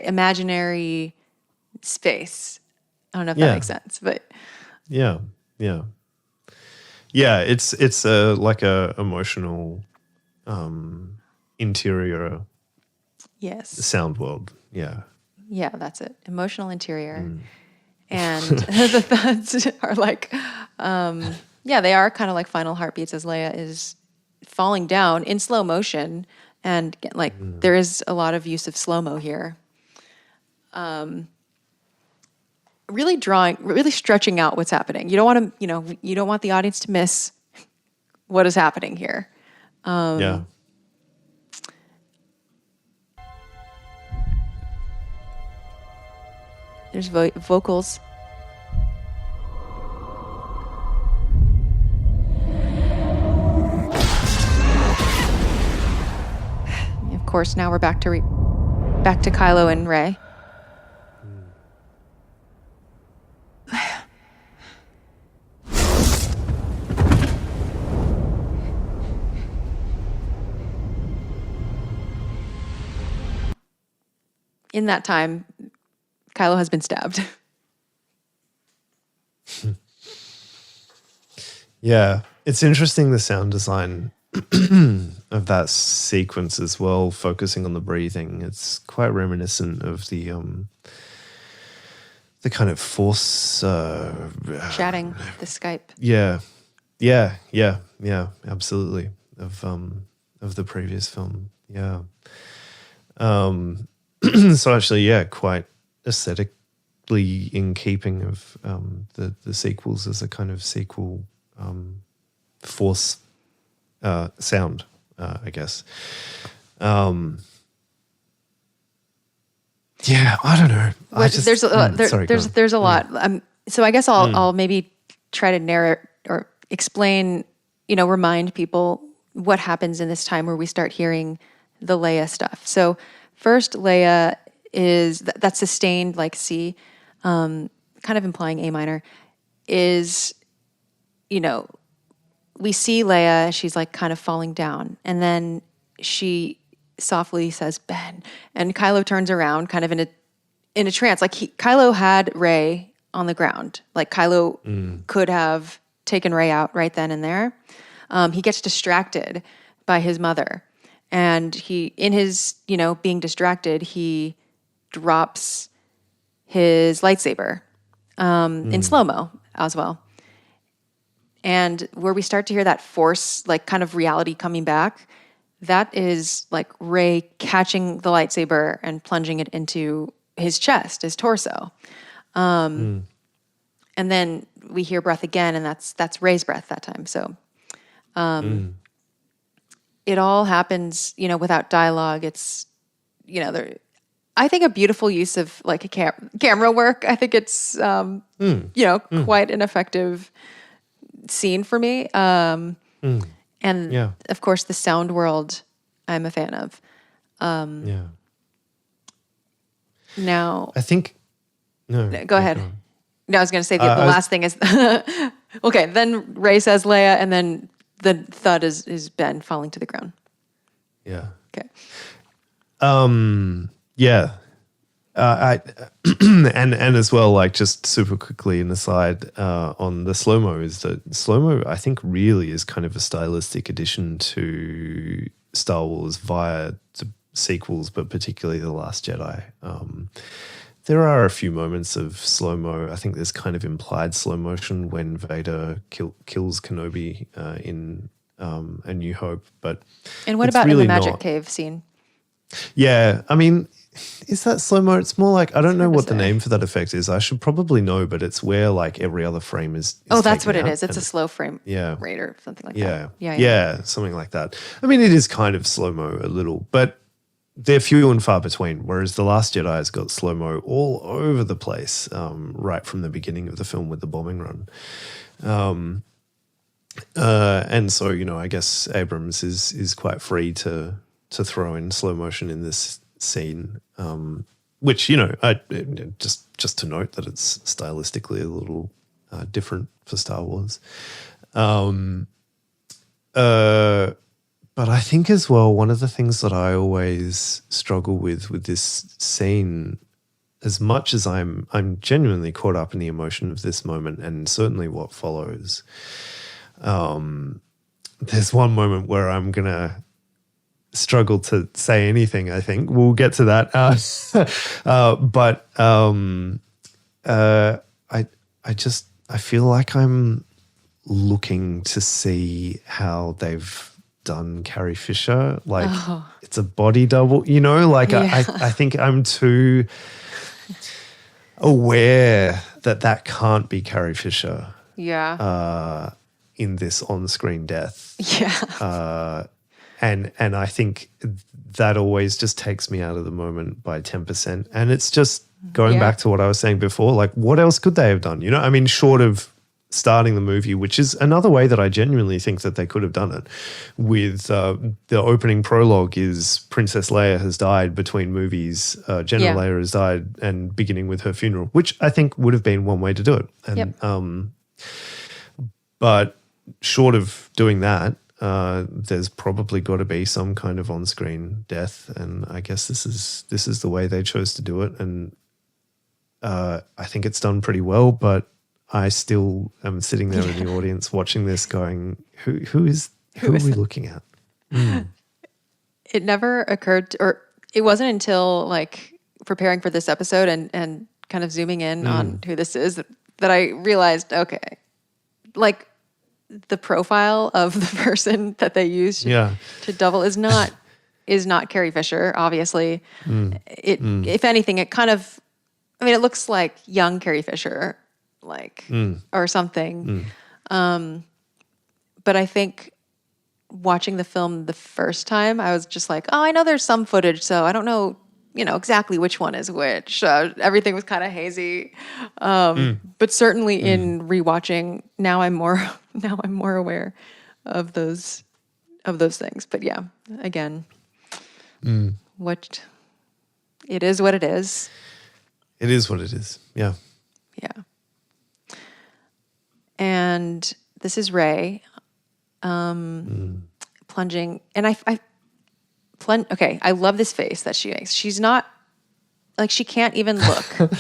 imaginary space. I don't know if that makes sense, but yeah. It's like a emotional interior sound world. Yeah, that's it. Emotional interior. And the thuds are like, they are kind of like final heartbeats as Leia is falling down in slow motion. And like, there is a lot of use of slow-mo here. Really stretching out what's happening. You don't want to, you don't want the audience to miss what is happening here. There's vocals. Of course, now we're back to Kylo and Rey. In that time, Kylo has been stabbed. Yeah, it's interesting, the sound design of that sequence as well, focusing on the breathing. It's quite reminiscent of the kind of force chatting, the Skype. Yeah, absolutely. Of the previous film. Yeah. So actually, quite aesthetically in keeping of the sequels as a kind of sequel force sound, I guess. I don't know. There's a lot. So I guess I'll maybe try to narrate or explain, remind people what happens in this time where we start hearing the Leia stuff. So first, Leia is that sustained like C, kind of implying A minor, is, we see Leia, she's like kind of falling down, and then she softly says, "Ben," and Kylo turns around kind of in a trance. Like Kylo had Rey on the ground. Like Kylo could have taken Rey out right then and there. He gets distracted by his mother. And he, in his, being distracted, he drops his lightsaber in slow-mo as well. And where we start to hear that force, like kind of reality coming back, that is like Rey catching the lightsaber and plunging it into his chest, his torso. And then we hear breath again, and that's Rey's breath that time. So It all happens, without dialogue. It's, there. I think a beautiful use of like a camera work. I think it's, quite an effective scene for me. And of course, the sound world, I'm a fan of. Now, I think. No, go ahead. No, I was going to say the last thing is, okay. Then Rey says Leia, and then the thud is Ben falling to the ground. Yeah. Okay. Yeah. I and as well, like just super quickly an aside on the slow-mo is that slow-mo I think really is kind of a stylistic addition to Star Wars via the sequels, but particularly The Last Jedi. There are a few moments of slow-mo. I think there's kind of implied slow motion when Vader kills Kenobi in A New Hope. And what about really in the Magic not. Cave scene? Yeah, I mean, is that slow-mo? It's more like, I don't know what the name for that effect is. I should probably know, but it's where like every other frame is that's what taken it out is. It's a slow frame rate or something like that. Yeah, something like that. I mean, it is kind of slow-mo a little, but they're few and far between, whereas The Last Jedi has got slow-mo all over the place, right from the beginning of the film with the bombing run. And so, I guess Abrams is quite free to throw in slow motion in this scene, which, I just to note that it's stylistically a little different for Star Wars. But I think as well, one of the things that I always struggle with this scene, as much as I'm genuinely caught up in the emotion of this moment and certainly what follows, there's one moment where I'm going to struggle to say anything, I think. We'll get to that. I feel like I'm looking to see how they've done Carrie Fisher. Like it's a body double, I think I'm too aware that can't be Carrie Fisher. Yeah. In this on-screen death. Yeah. And I think that always just takes me out of the moment by 10%. And it's just going back to what I was saying before, like what else could they have done? I mean, short of starting the movie, which is another way that I genuinely think that they could have done it, with the opening prologue is Princess Leia has died between movies, General Leia has died, and beginning with her funeral, which I think would have been one way to do it. And, but short of doing that, there's probably got to be some kind of on-screen death, and I guess this is the way they chose to do it, and I think it's done pretty well, but I still am sitting there in the audience watching this going, who are we looking at? It never occurred or it wasn't until like preparing for this episode and kind of zooming in on who this is that I realized, okay, like the profile of the person that they used to double is not Carrie Fisher, obviously. If anything, it kind of, it looks like young Carrie Fisher, or something. But I think watching the film the first time, I was just like, oh, I know there's some footage, so I don't know, exactly which one is which. Everything was kind of hazy. But certainly in rewatching, now I'm more aware of those things. But yeah, again, it is what it is. It is what it is. Yeah. Yeah. And this is Rey plunging. And I love this face that she makes. She's not, she can't even look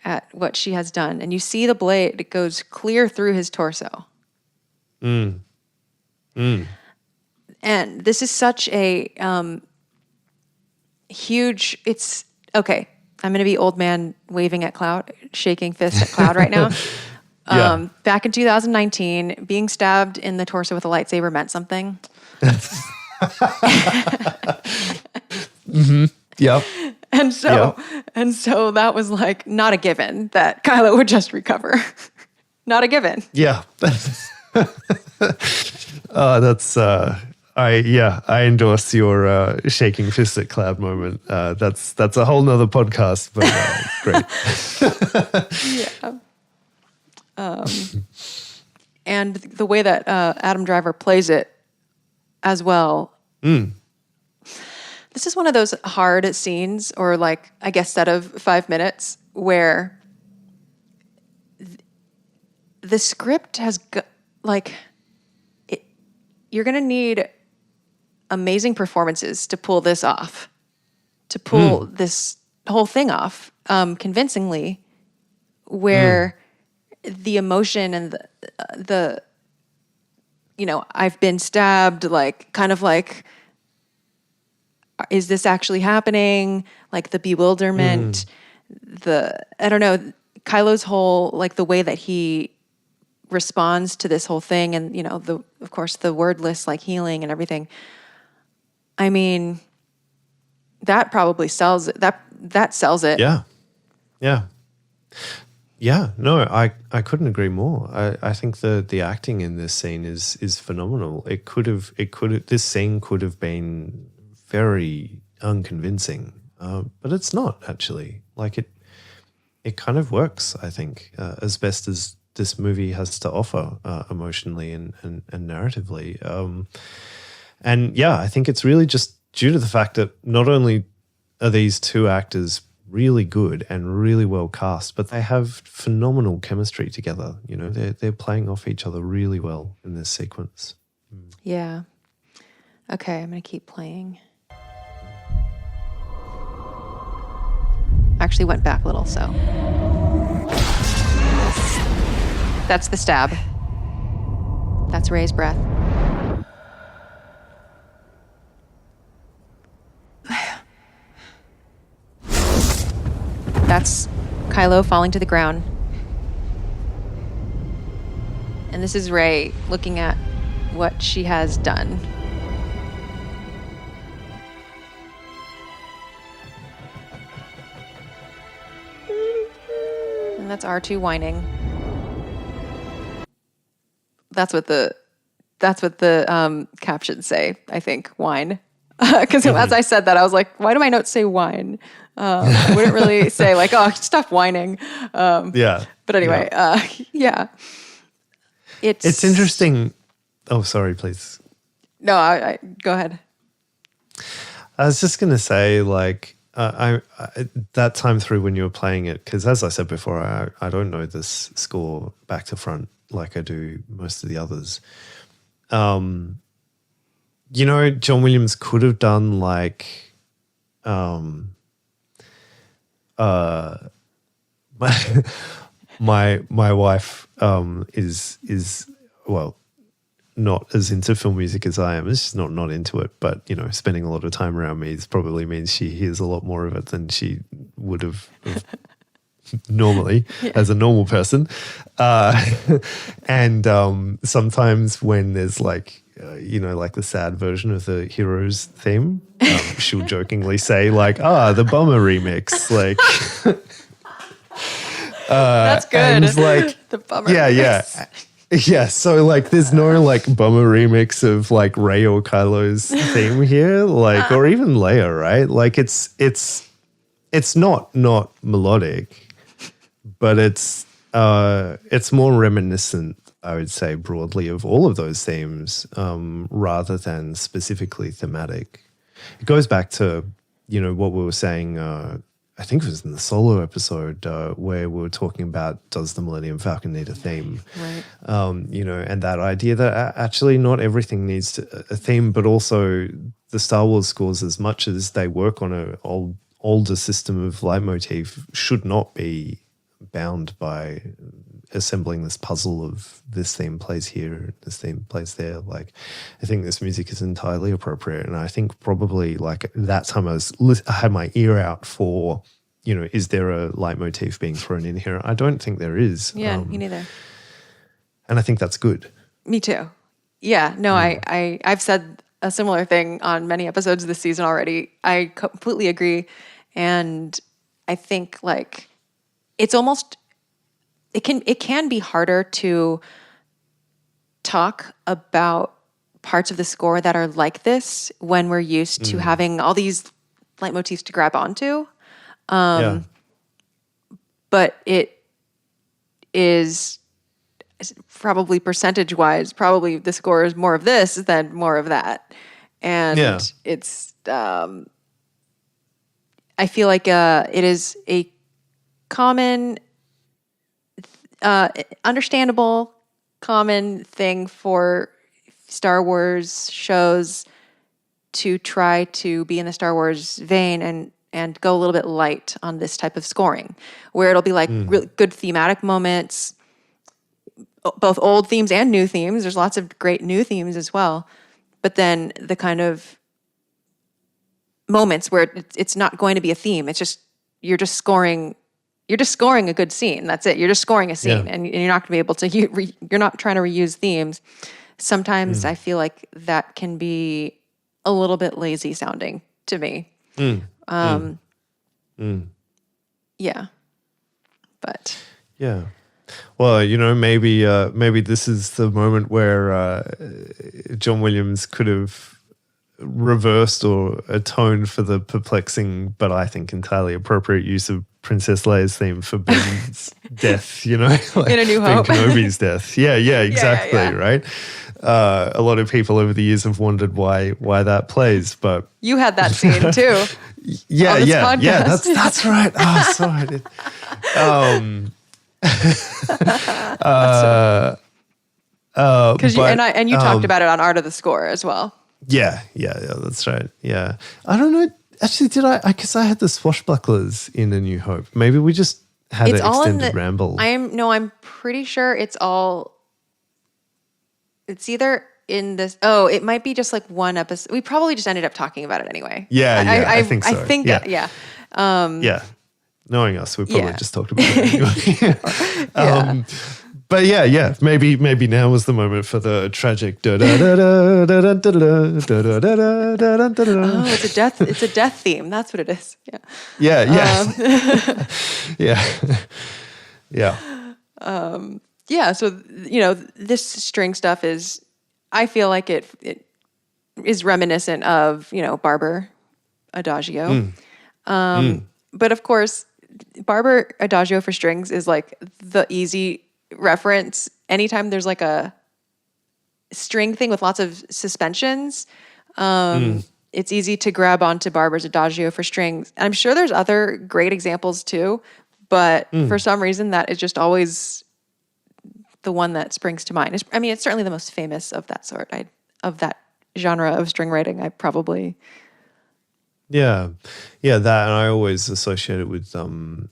at what she has done. And you see the blade, it goes clear through his torso. And this is such a huge, okay, I'm going to be old man waving at cloud, shaking fist at cloud right now. Back in 2019, being stabbed in the torso with a lightsaber meant something. Yep. And so that was not a given that Kylo would just recover. Not a given. Yeah. That's I endorse your shaking fist at cloud moment. That's a whole nother podcast, but great. And the way that Adam Driver plays it as well. This is one of those hard scenes, or like, I guess, set of 5 minutes where the script has you're going to need amazing performances to pull this off, to pull this whole thing off convincingly, where the emotion and the I've been stabbed, like, kind of like, is this actually happening? Like the bewilderment, I don't know, Kylo's whole, like, the way that he responds to this whole thing, and of course the wordless, like, healing and everything. I mean, that probably sells it. That sells it. Yeah, no, I couldn't agree more. I think the acting in this scene is phenomenal. This scene could have been very unconvincing, but it's not actually. Like, it kind of works, I think, as best as this movie has to offer emotionally and narratively. And yeah, I think it's really just due to the fact that not only are these two actors really good and really well cast, but they have phenomenal chemistry together. They're playing off each other really well in this sequence. Yeah. Okay, I'm going to keep playing. Actually went back a little, so. That's the stab. That's Rey's breath. That's Kylo falling to the ground. And this is Rey looking at what she has done. And that's R2 whining. That's what the captions say, I think, whine. Because as I said that, I was like, why do my notes say whine? I wouldn't really say, like, oh, stop whining. Yeah. But anyway, yeah. It's interesting. Oh, sorry, please. No, I go ahead. I was just going to say, like, I that time through when you were playing it, because as I said before, I don't know this score back to front like I do most of the others. John Williams could have done, like, my wife is well, not as into film music as I am. She's not into it, but spending a lot of time around me probably means she hears a lot more of it than she would have normally as a normal person. And sometimes when there's like the sad version of the hero's theme, she'll jokingly say, like, the bummer remix, like. That's good. And like, the bummer remix. Yeah, so like there's no like bummer remix of like Rey or Kylo's theme here, like, or even Leia, right? Like it's not melodic, but it's more reminiscent, I would say, broadly of all of those themes, rather than specifically thematic. It goes back to, what we were saying, I think it was in the Solo episode where we were talking about, does the Millennium Falcon need a theme? Right. And that idea that actually not everything needs a theme, but also the Star Wars scores, as much as they work on an older system of leitmotif, should not be bound by assembling this puzzle of this theme plays here, this theme plays there. Like, I think this music is entirely appropriate. And I think probably like that time I had my ear out for, is there a leitmotif being thrown in here? I don't think there is. Yeah, me neither. And I think that's good. Me too. Yeah, no, I've said a similar thing on many episodes this season already. I completely agree. And I think like it can be harder to talk about parts of the score that are like this when we're used to having all these leitmotifs to grab onto. But it is probably percentage-wise, probably the score is more of this than more of that. And it's, I feel like it is a common, understandable, common thing for Star Wars shows to try to be in the Star Wars vein and go a little bit light on this type of scoring, where it'll be like really good thematic moments, both old themes and new themes. There's lots of great new themes as well. But then the kind of moments where it's not going to be a theme. It's just, you're just scoring a good scene. That's it. You're just scoring a scene and you're not going to be able to, you're not trying to reuse themes. Sometimes I feel like that can be a little bit lazy sounding to me. Yeah. But. Yeah. Well, maybe this is the moment where John Williams could have reversed or atoned for the perplexing, but I think entirely appropriate use of Princess Leia's theme for Ben's death, like in A New Hope. Ben Kenobi's death. Yeah, exactly, right? A lot of people over the years have wondered why that plays, but... You had that scene too. Yeah, that's right. Oh, sorry. Because you talked about it on Art of the Score as well. Yeah, that's right. Yeah, I don't know. Actually, did I? Because I had the swashbucklers in A New Hope. Maybe we just had an extended ramble. I'm pretty sure it's either in this. Oh, it might be just like one episode. We probably just ended up talking about it anyway. Yeah, I think so. I think, yeah. Knowing us, we probably just talked about it anyway. But maybe now was the moment for the tragic. Oh, it's a death theme. That's what it is. So this string stuff is, I feel like it is reminiscent of Barber Adagio, but of course, Barber Adagio for strings is like the easy reference. Anytime there's like a string thing with lots of suspensions, it's easy to grab onto Barber's Adagio for strings. I'm sure there's other great examples too, but for some reason that is just always the one that springs to mind. It's certainly the most famous of that sort, of that genre of string writing. I probably... Yeah, that, and I always associate it with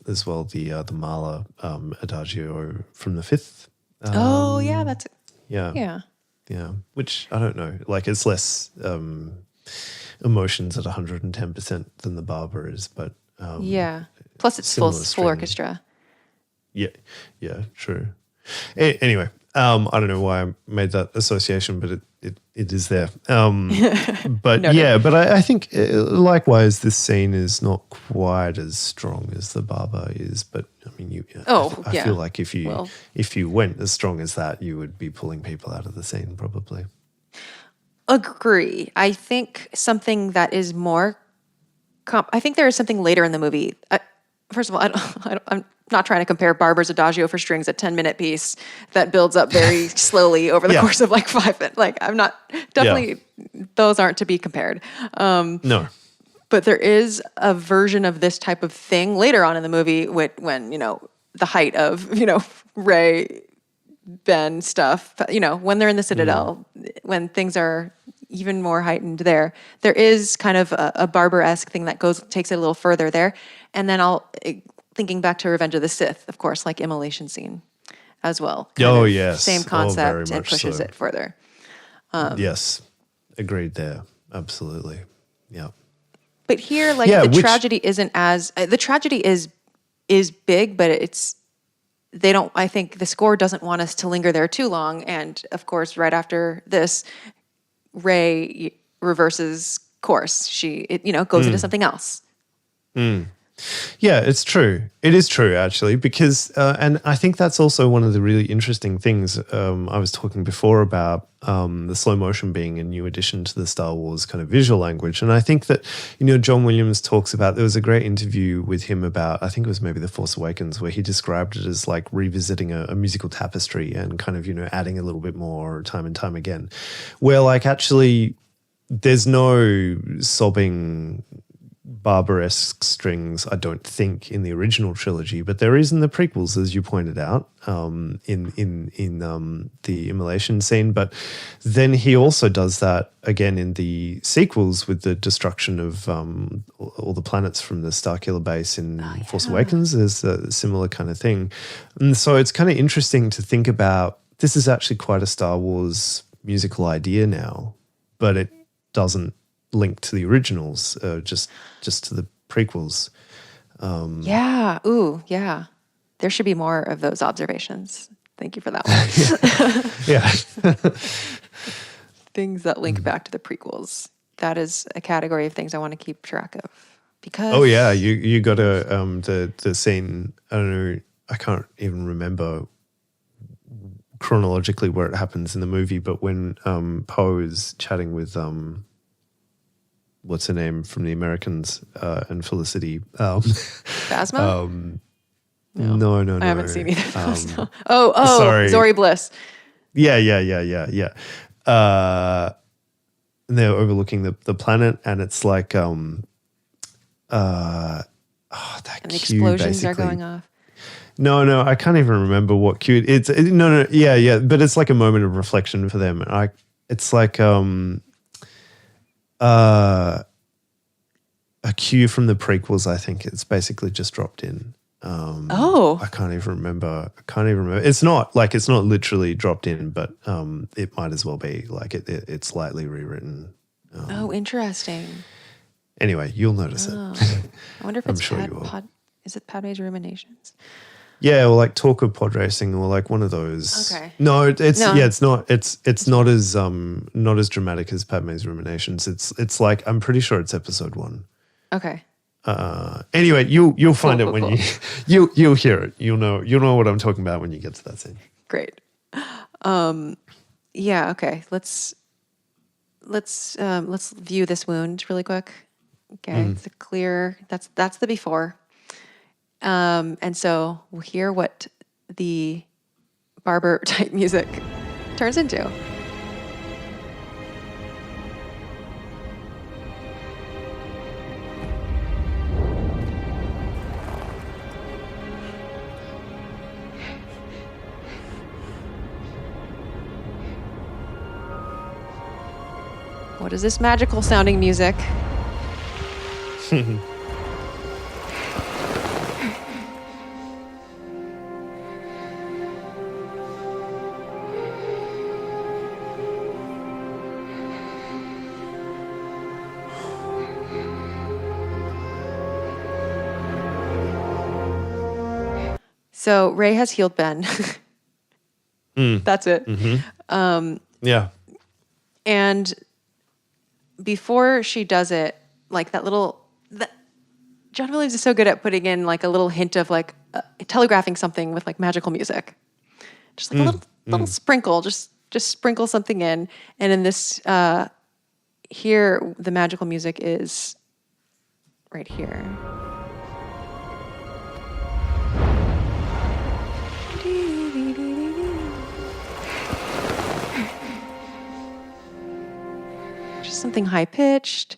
as well the Mahler Adagio from the Fifth. That's it. Yeah, which I don't know, like it's less emotions at 110% than the Barber is, but plus it's full orchestra. Yeah, true. Anyway, I don't know why I made that association, but it is there. But but I think likewise this scene is not quite as strong as the Barber is. But I mean, I feel like if you went as strong as that, you would be pulling people out of the scene probably. Agree. I think something that is more. I think there is something later in the movie. First of all, I'm not trying to compare Barber's Adagio for strings, a 10-minute piece that builds up very slowly over the course of like 5 minutes. Like I'm not, definitely those aren't to be compared. No. But there is a version of this type of thing later on in the movie when the height of, Rey, Ben stuff, when they're in the Citadel, when things are even more heightened there is kind of a Barber-esque thing that takes it a little further there. And then thinking back to Revenge of the Sith, of course, like immolation scene as well. Yes. Same concept and pushes it further. Yes. Agreed there. Absolutely. Yeah. But here, the tragedy isn't as... the tragedy is big, but I think the score doesn't want us to linger there too long. And, of course, right after this, Rey reverses course. She goes into something else. Yeah, it's true. It is true, actually, because, and I think that's also one of the really interesting things. I was talking before about the slow motion being a new addition to the Star Wars kind of visual language. And I think that, John Williams talks about, there was a great interview with him about, I think it was maybe The Force Awakens, where he described it as like revisiting a musical tapestry and kind of, adding a little bit more time and time again, where like actually there's no sobbing Barber-esque strings, I don't think, in the original trilogy, but there is in the prequels, as you pointed out, in the immolation scene. But then he also does that again in the sequels with the destruction of all the planets from the Starkiller base in Force Awakens. There's a similar kind of thing. And so it's kind of interesting to think about, this is actually quite a Star Wars musical idea now, but it doesn't link to the originals, just to the prequels. Yeah. Ooh, yeah. There should be more of those observations. Thank you for that one. Yeah. Things that link back to the prequels. That is a category of things I want to keep track of. Because oh yeah, you got the scene. I don't know. I can't even remember chronologically where it happens in the movie, but when Poe is chatting with what's her name from the Americans and Felicity. Phasma? No. I haven't seen either of those. Oh, sorry. Zori Bliss. Yeah. And they're overlooking the planet, and it's like that And the cue explosions basically. are going off. No, I can't even remember what cue no, yeah, but it's like a moment of reflection for them. It's like a cue from the prequels. I think it's basically just dropped in. I can't even remember. It's not literally dropped in, but it might as well be. Like it's slightly rewritten. Interesting. Anyway, you'll notice it. I wonder if I'm it's sure you will. Is it Padme's ruminations? Yeah, or like talk of pod racing, or like one of those. Okay. No, it's not. It's not as dramatic as Padme's ruminations. It's like, I'm pretty sure it's episode 1. Okay. Anyway, you'll find it when cool. you'll hear it. You'll know what I'm talking about when you get to that scene. Great. Yeah. Okay. Let's view this wound really quick. Okay. It's a clear. That's the before. And so we'll hear what the barber type music turns into. What is this magical sounding music? So Rey has healed Ben. That's it. Yeah. And before she does it, like John Williams is so good at putting in like a little hint of like telegraphing something with like magical music, just like a little sprinkle, just sprinkle something in. And in this, here the magical music is right here. Just something high pitched.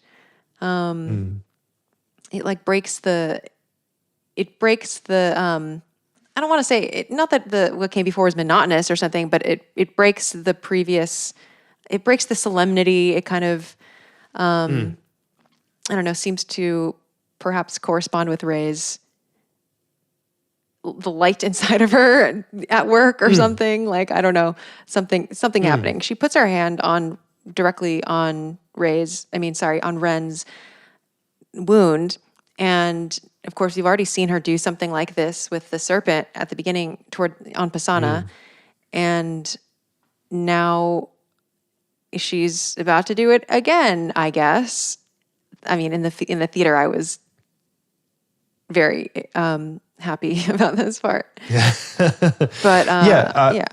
It like breaks the. I don't want to say it, not that what came before was monotonous or something, but it breaks the previous. It breaks the solemnity. It kind of, I don't know, seems to perhaps correspond with Rey's the light inside of her at work or something. Like, I don't know, something happening. She puts her hand directly on on Ren's wound. And of course, you've already seen her do something like this with the serpent at the beginning on Pisana. And now she's about to do it again, I guess. I mean, in the theater, I was very happy about this part. Yeah. But Yeah.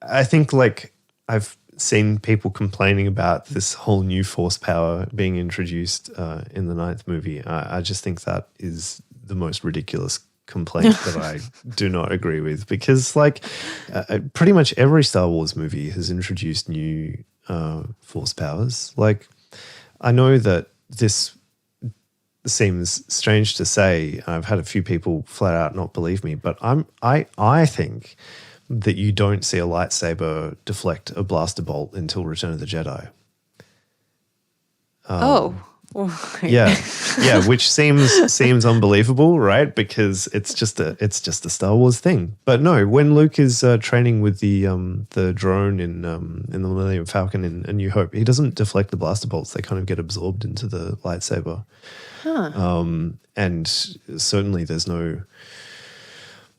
I think like I've seen people complaining about this whole new force power being introduced in the ninth movie. I just think that is the most ridiculous complaint that I do not agree with, because like pretty much every Star Wars movie has introduced new force powers. Like I know that this seems strange to say. I've had a few people flat out not believe me, but I think that you don't see a lightsaber deflect a blaster bolt until Return of the Jedi. Yeah, which seems unbelievable, right? Because it's just a Star Wars thing. But no, when Luke is training with the drone in the Millennium Falcon in A New Hope, he doesn't deflect the blaster bolts; they kind of get absorbed into the lightsaber. And certainly, there's no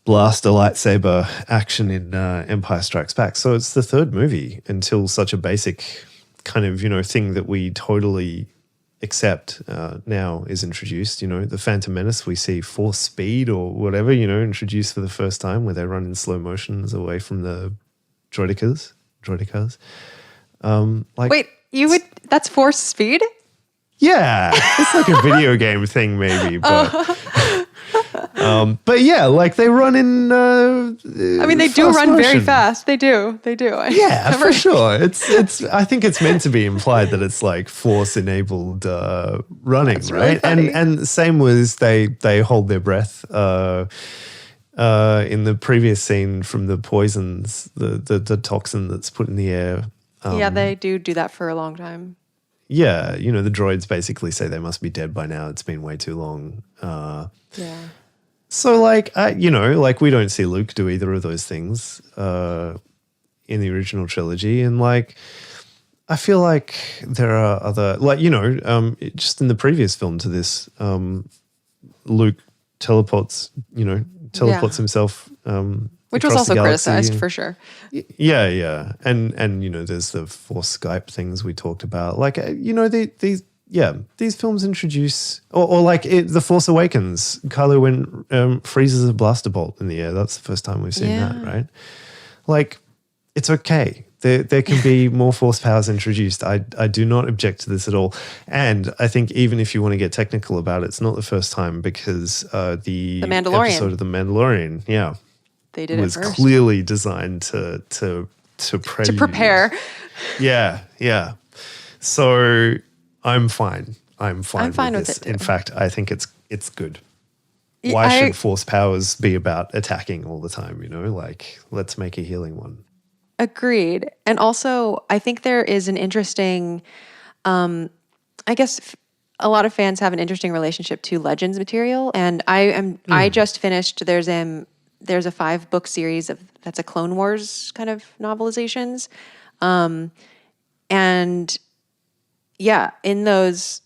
blaster lightsaber action in Empire Strikes Back. So it's the third movie until such a basic kind of thing that we totally accept now is introduced. The Phantom Menace, we see Force Speed or whatever, introduced for the first time, where they run in slow motions away from the droidicas. Wait, that's Force Speed? Yeah, it's like a video game thing maybe, but yeah, like they run in. I mean, they do run motion very fast. They do. Yeah, for sure. It's. I think it's meant to be implied that it's like force enabled running, that's right? Really and same was they hold their breath. In the previous scene from the poisons, the toxin that's put in the air. Yeah, they do that for a long time. Yeah, the droids basically say they must be dead by now. It's been way too long. Yeah. So, like, like we don't see Luke do either of those things in the original trilogy. And, like, I feel like there are other, like, just in the previous film to this, Luke teleports himself which was also criticized for sure. Yeah. And there's the Force Skype things we talked about. Like, these films introduce, or like The Force Awakens, Kylo freezes a blaster bolt in the air. That's the first time we've seen that, right? Like, it's okay. There can be more force powers introduced. I do not object to this at all. And I think even if you want to get technical about it, it's not the first time, because the Mandalorian episode of The Mandalorian, they did was it first. Clearly designed to prepare. Yeah. So I'm fine. I'm fine with this. It too. In fact, I think it's good. Why should force powers be about attacking all the time? Like, let's make a healing one. Agreed. And also, I think there is an interesting, I guess a lot of fans have an interesting relationship to Legends material. And I just finished, there's a 5-book series that's a Clone Wars kind of novelizations. And yeah, in those,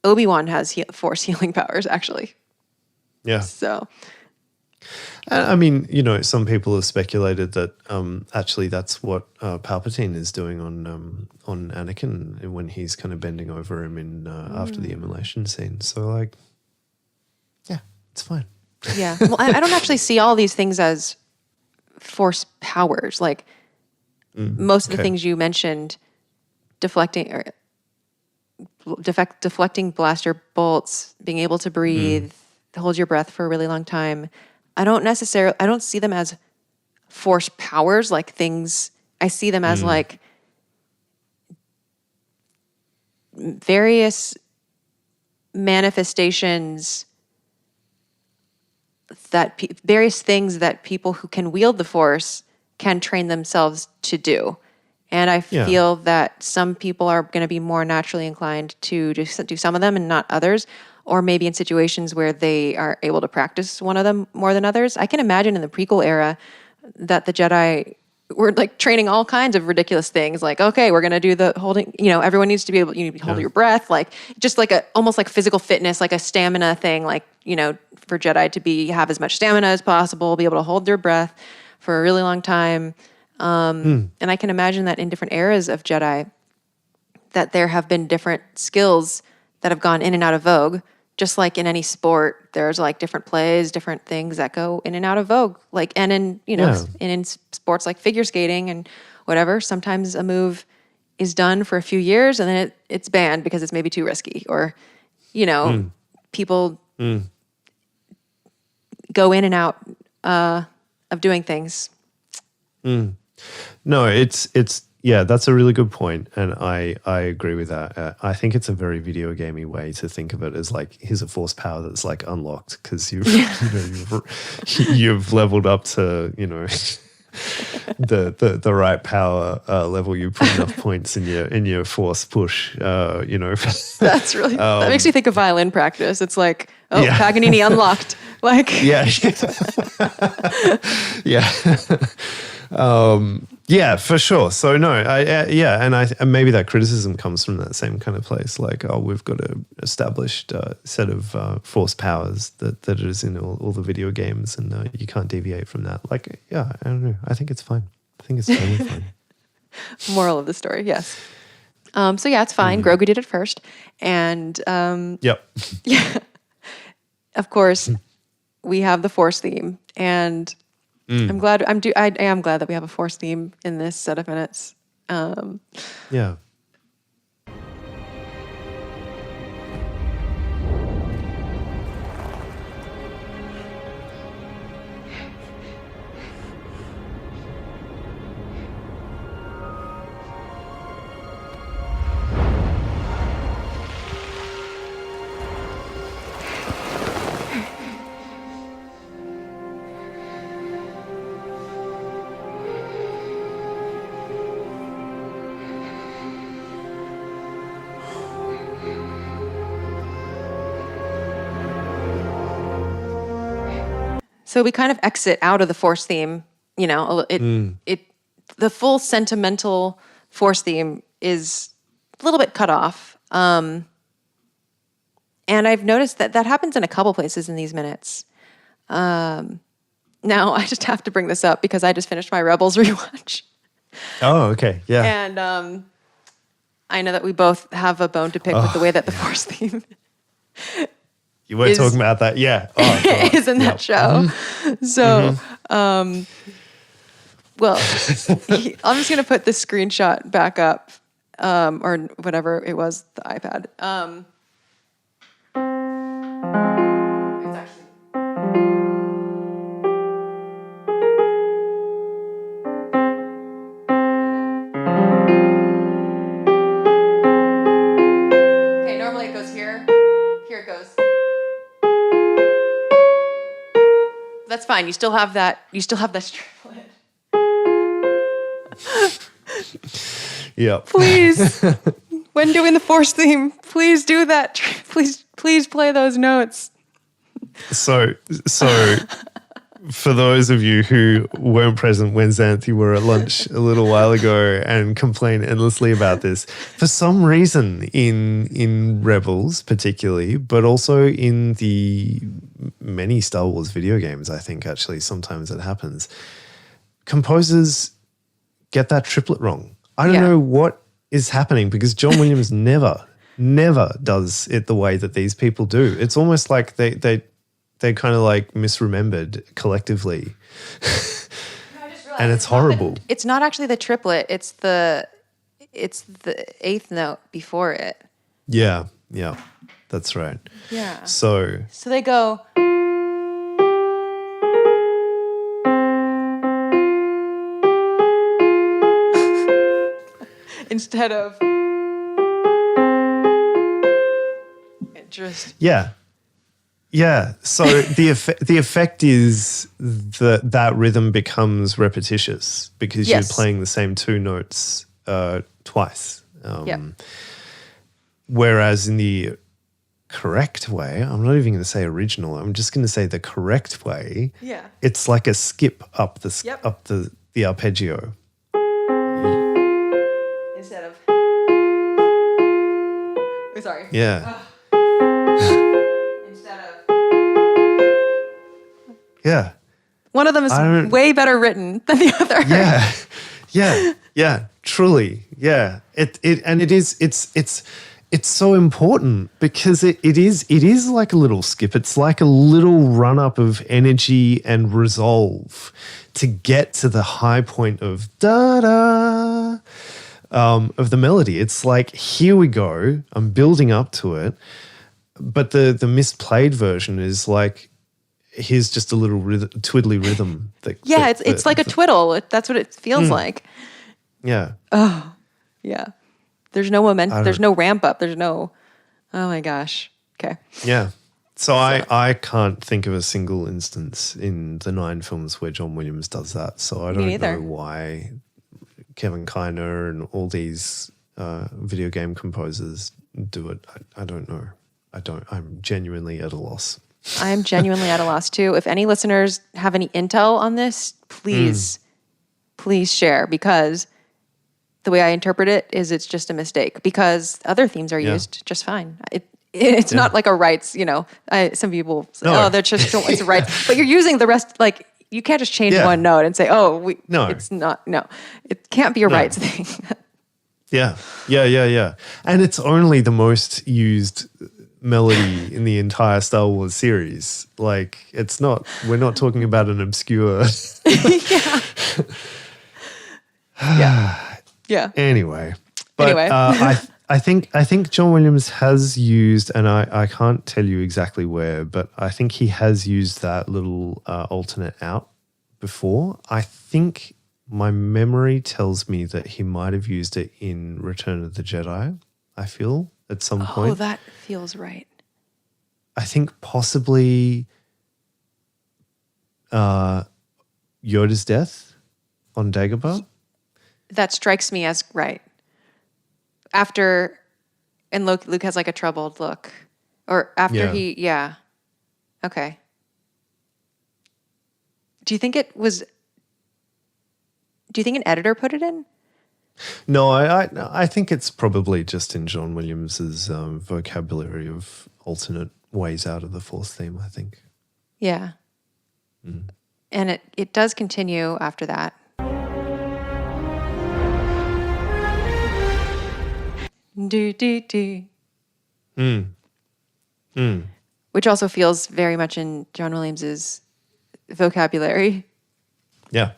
Obi-Wan has force healing powers, actually. Yeah. So, I mean, some people have speculated that actually that's what Palpatine is doing on Anakin when he's kind of bending over him in after the immolation scene. So, like, yeah, it's fine. Yeah. Well, I don't actually see all these things as force powers. Like, most of the things you mentioned, deflecting blaster bolts, being able to breathe, hold your breath for a really long time. I don't see them as force powers, like things. I see them as like various manifestations various things that people who can wield the force can train themselves to do. And I feel that some people are going to be more naturally inclined to just do some of them and not others, or maybe in situations where they are able to practice one of them more than others. I can imagine in the prequel era that the Jedi were like training all kinds of ridiculous things. Like, okay, we're going to do the holding, everyone needs to be able to hold your breath, like just like almost like physical fitness, like a stamina thing, like, for Jedi to have as much stamina as possible, be able to hold their breath for a really long time. And I can imagine that in different eras of Jedi, that there have been different skills that have gone in and out of vogue just like in any sport, there's like different plays, different things that go in and out of vogue. Like, and in, you know, and in sports like figure skating and whatever, sometimes a move is done for a few years and then it's banned because it's maybe too risky, or, you know, people go in and out of doing things. No, it's yeah, that's a really good point, and I agree with that. I think it's a very video gamey way to think of it, as like, here's a force power that's like unlocked because you've leveled up to, you know, the right power level. You put enough points in your force push. You know, that's really that makes me think of violin practice. It's like, Paganini unlocked. Like, yeah. Yeah, for sure. So no, and maybe that criticism comes from that same kind of place. Like, oh, we've got an established set of force powers that is in all the video games, and you can't deviate from that. Like, yeah, I don't know. I think it's fine. I think it's totally fine. Moral of the story, yes. So yeah, it's fine. Grogu did it first, and yep. Yeah, of course, we have the Force theme, and I am glad that we have a Force theme in this set of minutes. Yeah. So we kind of exit out of the Force theme, you know, the full sentimental Force theme is a little bit cut off. And I've noticed that happens in a couple places in these minutes. Now I just have to bring this up because I just finished my Rebels rewatch. Oh, okay. Yeah. And I know that we both have a bone to pick with the way that the Force theme you were talking about that, yeah. Oh, is in that show. So, well, I'm just going to put this screenshot back up, or whatever it was, the iPad. It's actually... Okay, normally it goes here. Here it goes. That's fine. You still have that. You still have this triplet. Yeah. Please, when doing the Force theme, please do that. Please play those notes. So for those of you who weren't present when Xanthi were at lunch a little while ago and complained endlessly about this, for some reason in Rebels particularly, but also in the many Star Wars video games, I think actually sometimes it happens, composers get that triplet wrong. I don't know what is happening, because John Williams never does it the way that these people do. It's almost like they kind of like misremembered collectively. And it's horrible. It's not actually the triplet. It's the eighth note before it. Yeah, that's right. Yeah. So they go. Instead of just yeah. So the effect is that rhythm becomes repetitious because you're playing the same two notes twice. Whereas in the correct way, I'm not even going to say original. I'm just going to say the correct way. Yeah. It's like a skip up the arpeggio. Instead of. Oh, sorry. Yeah. Instead of. Yeah. One of them is way better written than the other. Yeah. Truly. Yeah. It's It's so important because it is like a little skip. It's like a little run up of energy and resolve to get to the high point of da da of the melody. It's like, here we go. I'm building up to it, but the misplayed version is like, here's just a little twiddly rhythm. It's like a twiddle. That's what it feels like. Yeah. Oh, yeah. There's no momentum. There's no ramp up. There's no, oh my gosh. Okay. Yeah. So I can't think of a single instance in the 9 films where John Williams does that. So I don't know why Kevin Kiner and all these video game composers do it. I don't know. I'm genuinely at a loss. I'm genuinely at a loss too. If any listeners have any intel on this, please share, because the way I interpret it is it's just a mistake, because other themes are used just fine. It's not like a rights, some people say, they're just it's rights. But you're using the rest, like, you can't just change one note and say, it's not, it can't be a rights thing. Yeah. And it's only the most used melody in the entire Star Wars series. Like, we're not talking about an obscure. Yeah. Anyway. I think John Williams has used, and I can't tell you exactly where, but I think he has used that little alternate out before. I think my memory tells me that he might have used it in Return of the Jedi, I feel, at some point. Oh, that feels right. I think possibly Yoda's death on Dagobah. That strikes me as right. After, and Luke has like a troubled look. Or after okay. Do you think an editor put it in? No, I think it's probably just in John Williams's vocabulary of alternate ways out of the Force theme, I think. Yeah. And it does continue after that. Do. Which also feels very much in John Williams's vocabulary. Yeah.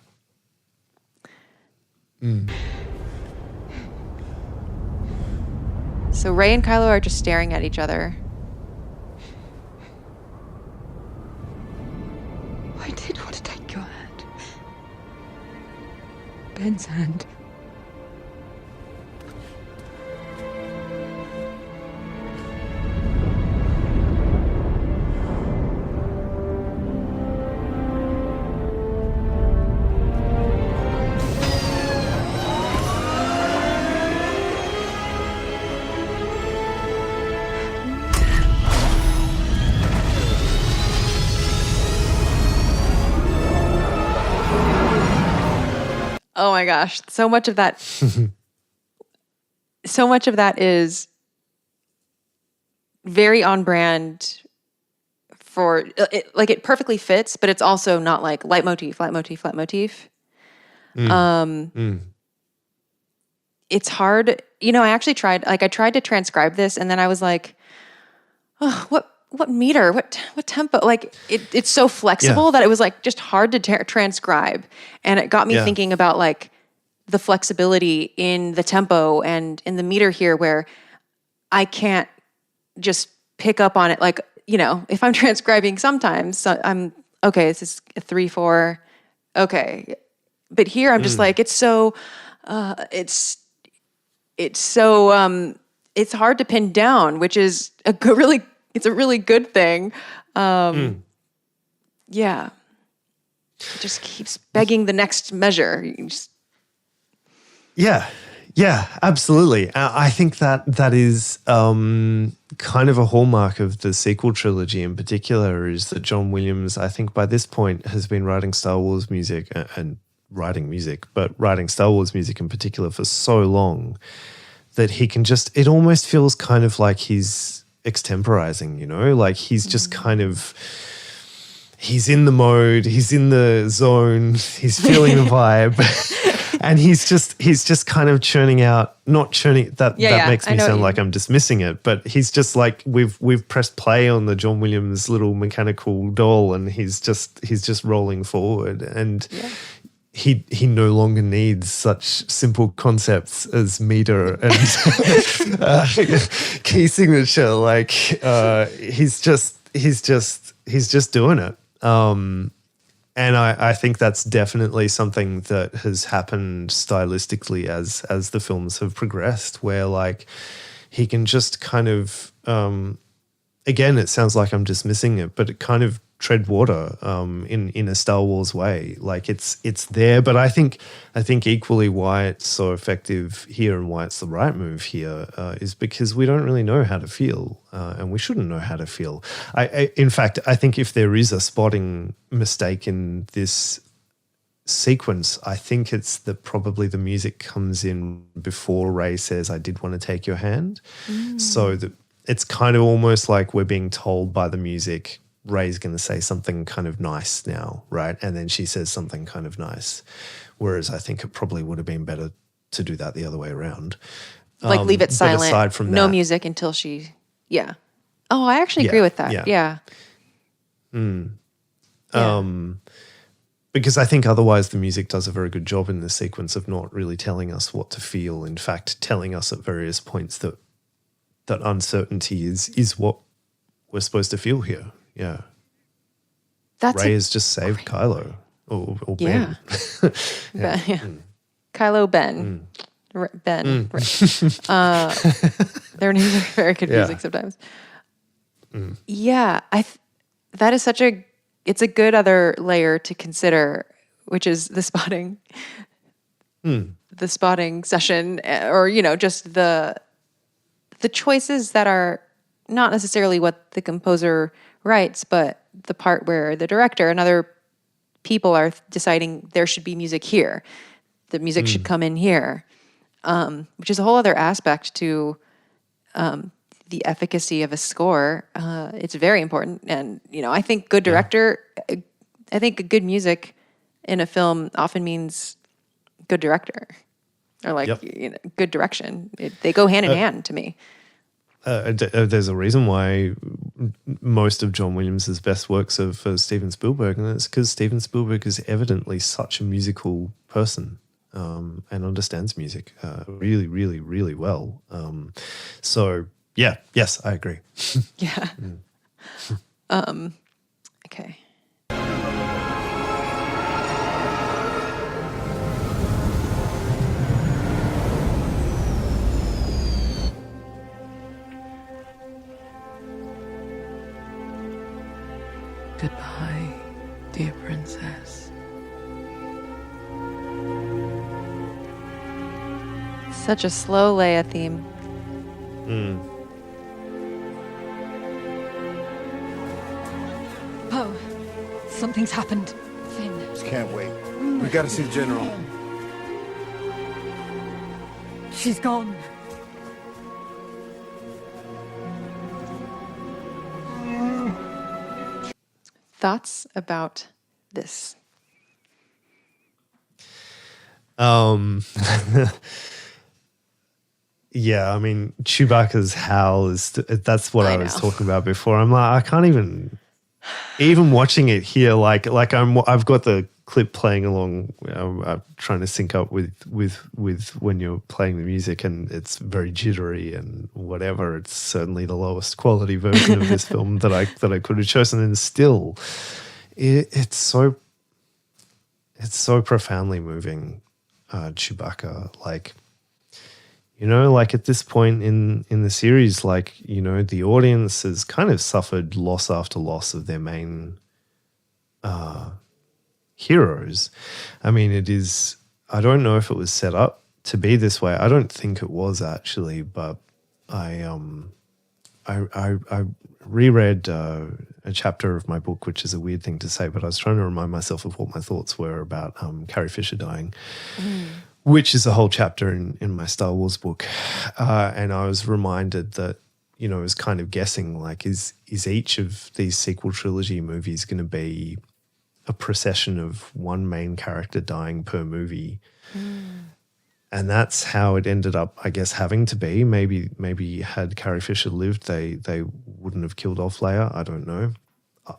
So Rey and Kylo are just staring at each other. I did want to take your hand. Ben's hand. Oh my gosh, so much of that is very on brand for it, like it perfectly fits, but it's also not like leitmotif. It's hard. I actually tried to transcribe this, and then I was like, oh, what meter, what tempo? Like it's so flexible that it was like just hard to transcribe. And it got me thinking about like the flexibility in the tempo and in the meter here, where I can't just pick up on it. Like, if I'm transcribing sometimes, I'm, okay, this is a 3/4. Okay. But here I'm just like, it's so, it's hard to pin down, which is it's a really good thing. Yeah. It just keeps begging the next measure. Yeah, absolutely. I think that is kind of a hallmark of the sequel trilogy in particular, is that John Williams, I think by this point, has been writing Star Wars music and writing Star Wars music in particular for so long that he can it almost feels kind of like he's extemporizing, like he's just kind of, he's in the mode, he's in the zone, he's feeling the vibe. and he's just kind of churning out, not churning that makes me sound like I'm dismissing it, but he's just like we've pressed play on the John Williams little mechanical doll, and he's just rolling forward, and he no longer needs such simple concepts as meter and key signature. Like he's just doing it. And I think that's definitely something that has happened stylistically as the films have progressed, where like he can just kind of again, it sounds like I'm dismissing it, but it kind of tread water in a Star Wars way. Like it's there, but I think equally why it's so effective here and why it's the right move here is because we don't really know how to feel, and we shouldn't know how to feel. In fact, I think if there is a spotting mistake in this sequence, I think it's that probably the music comes in before Rey says, "I did want to take your hand," so that it's kind of almost like we're being told by the music, Rey's going to say something kind of nice now, right? And then she says something kind of nice. Whereas I think it probably would have been better to do that the other way around. Like leave it silent, aside from no that, music until she, Oh, I actually agree with that. Yeah. Because I think otherwise the music does a very good job in this sequence of not really telling us what to feel. In fact, telling us at various points that uncertainty is what we're supposed to feel here. Yeah. Rey has just saved Kylo or Ben. Ben, Kylo, Ben. Ben. Their names are very confusing sometimes. Yeah. That is it's a good other layer to consider, which is the spotting. The spotting session, or, just the choices that are not necessarily what the composer writes, but the part where the director and other people are deciding there should be music here. The music should come in here, which is a whole other aspect to the efficacy of a score. It's very important. And, I think good director, I think good music in a film often means good director or good direction. They go hand in hand to me. There's a reason why most of John Williams' best works are for Steven Spielberg, and it's because Steven Spielberg is evidently such a musical person and understands music really, really, really well. Yes, I agree. Yeah. Okay. Goodbye, dear princess. Such a slow Leia theme. Oh, something's happened. Finn. Just can't wait. We gotta see the general. She's gone. Thoughts about this? Yeah, I mean, Chewbacca's howl that's what I was talking about before. I'm like, I can't even watching it here. Like I've got the clip playing along. I'm trying to sync up with when you're playing the music, and it's very jittery and whatever. It's certainly the lowest quality version of this film that I could have chosen, and still, it's so profoundly moving. Chewbacca, like, like at this point in the series, like, the audience has kind of suffered loss after loss of their main heroes. I mean, I don't know if it was set up to be this way. I don't think it was actually, but I reread a chapter of my book, which is a weird thing to say, but I was trying to remind myself of what my thoughts were about Carrie Fisher dying, which is a whole chapter in my Star Wars book. And I was reminded that, I was kind of guessing, like, is each of these sequel trilogy movies going to be a procession of one main character dying per movie. And that's how it ended up, I guess, having to be. Maybe had Carrie Fisher lived, they wouldn't have killed off Leia. I don't know.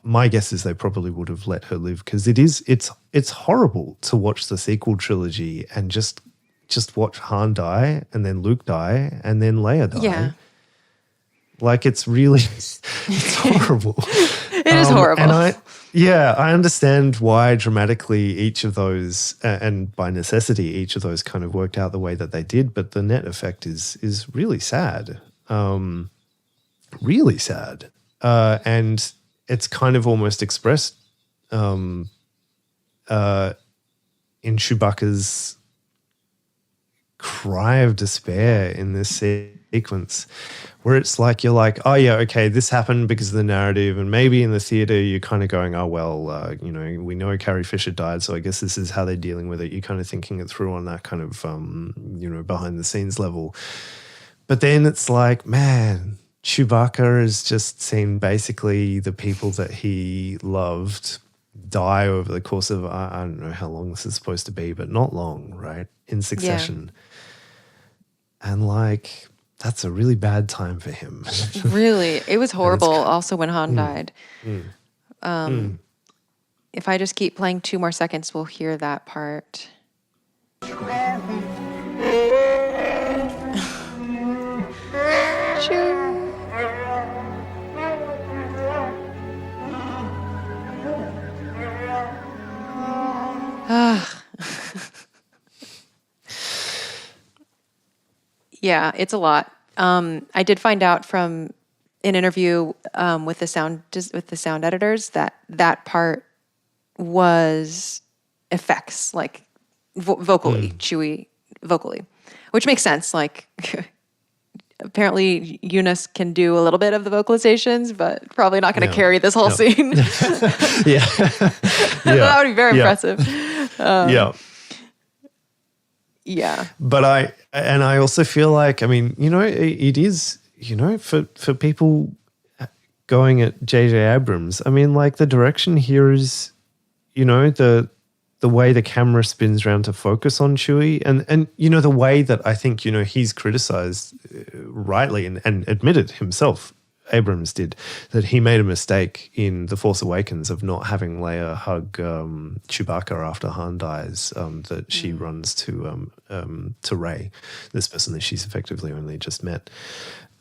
My guess is they probably would have let her live, because it's horrible to watch the sequel trilogy and just watch Han die and then Luke die and then Leia die. Yeah. Like, it's really it's horrible. It is horrible. And I understand why dramatically each of those, and by necessity, each of those kind of worked out the way that they did. But the net effect is really sad, really sad, and it's kind of almost expressed in Chewbacca's cry of despair in this sequence, where it's like, you're like, oh yeah, okay, this happened because of the narrative, and maybe in the theater you're kind of going, oh well, we know Carrie Fisher died, so I guess this is how they're dealing with it. You're kind of thinking it through on that kind of behind the scenes level. But then it's like, man, Chewbacca has just seen basically the people that he loved die over the course of, I don't know how long this is supposed to be, but not long, right? In succession. Yeah. And like, that's a really bad time for him. Really, it was horrible. Also, when Han died. If I just keep playing 2 more seconds, we'll hear that part. Yeah, it's a lot. I did find out from an interview with the sound editors that part was effects, like vocally, Chewie vocally, which makes sense. Like, apparently Eunice can do a little bit of the vocalizations, but probably not going to carry this whole scene. Yeah. That would be very impressive. Yeah. But I also feel like, I mean, it is, for people going at J.J. Abrams, I mean, like, the direction here is, the way the camera spins around to focus on Chewie, and the way that I think, he's criticized rightly and admitted himself, Abrams did, that he made a mistake in The Force Awakens of not having Leia hug Chewbacca after Han dies, that she runs to Rey, this person that she's effectively only just met.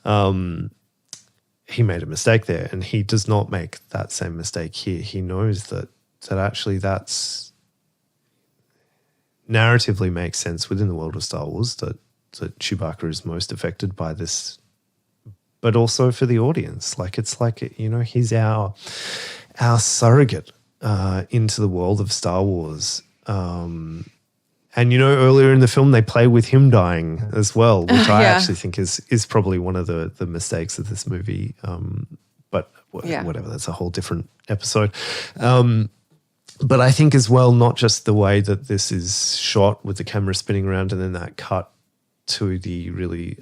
He made a mistake there, and he does not make that same mistake here. He knows that actually that's narratively makes sense within the world of Star Wars, that Chewbacca is most affected by this, but also for the audience. Like, it's like, he's our surrogate into the world of Star Wars. And, earlier in the film, they play with him dying as well, which I actually think is probably one of the mistakes of this movie. But whatever, that's a whole different episode. But I think as well, not just the way that this is shot with the camera spinning around and then that cut to the really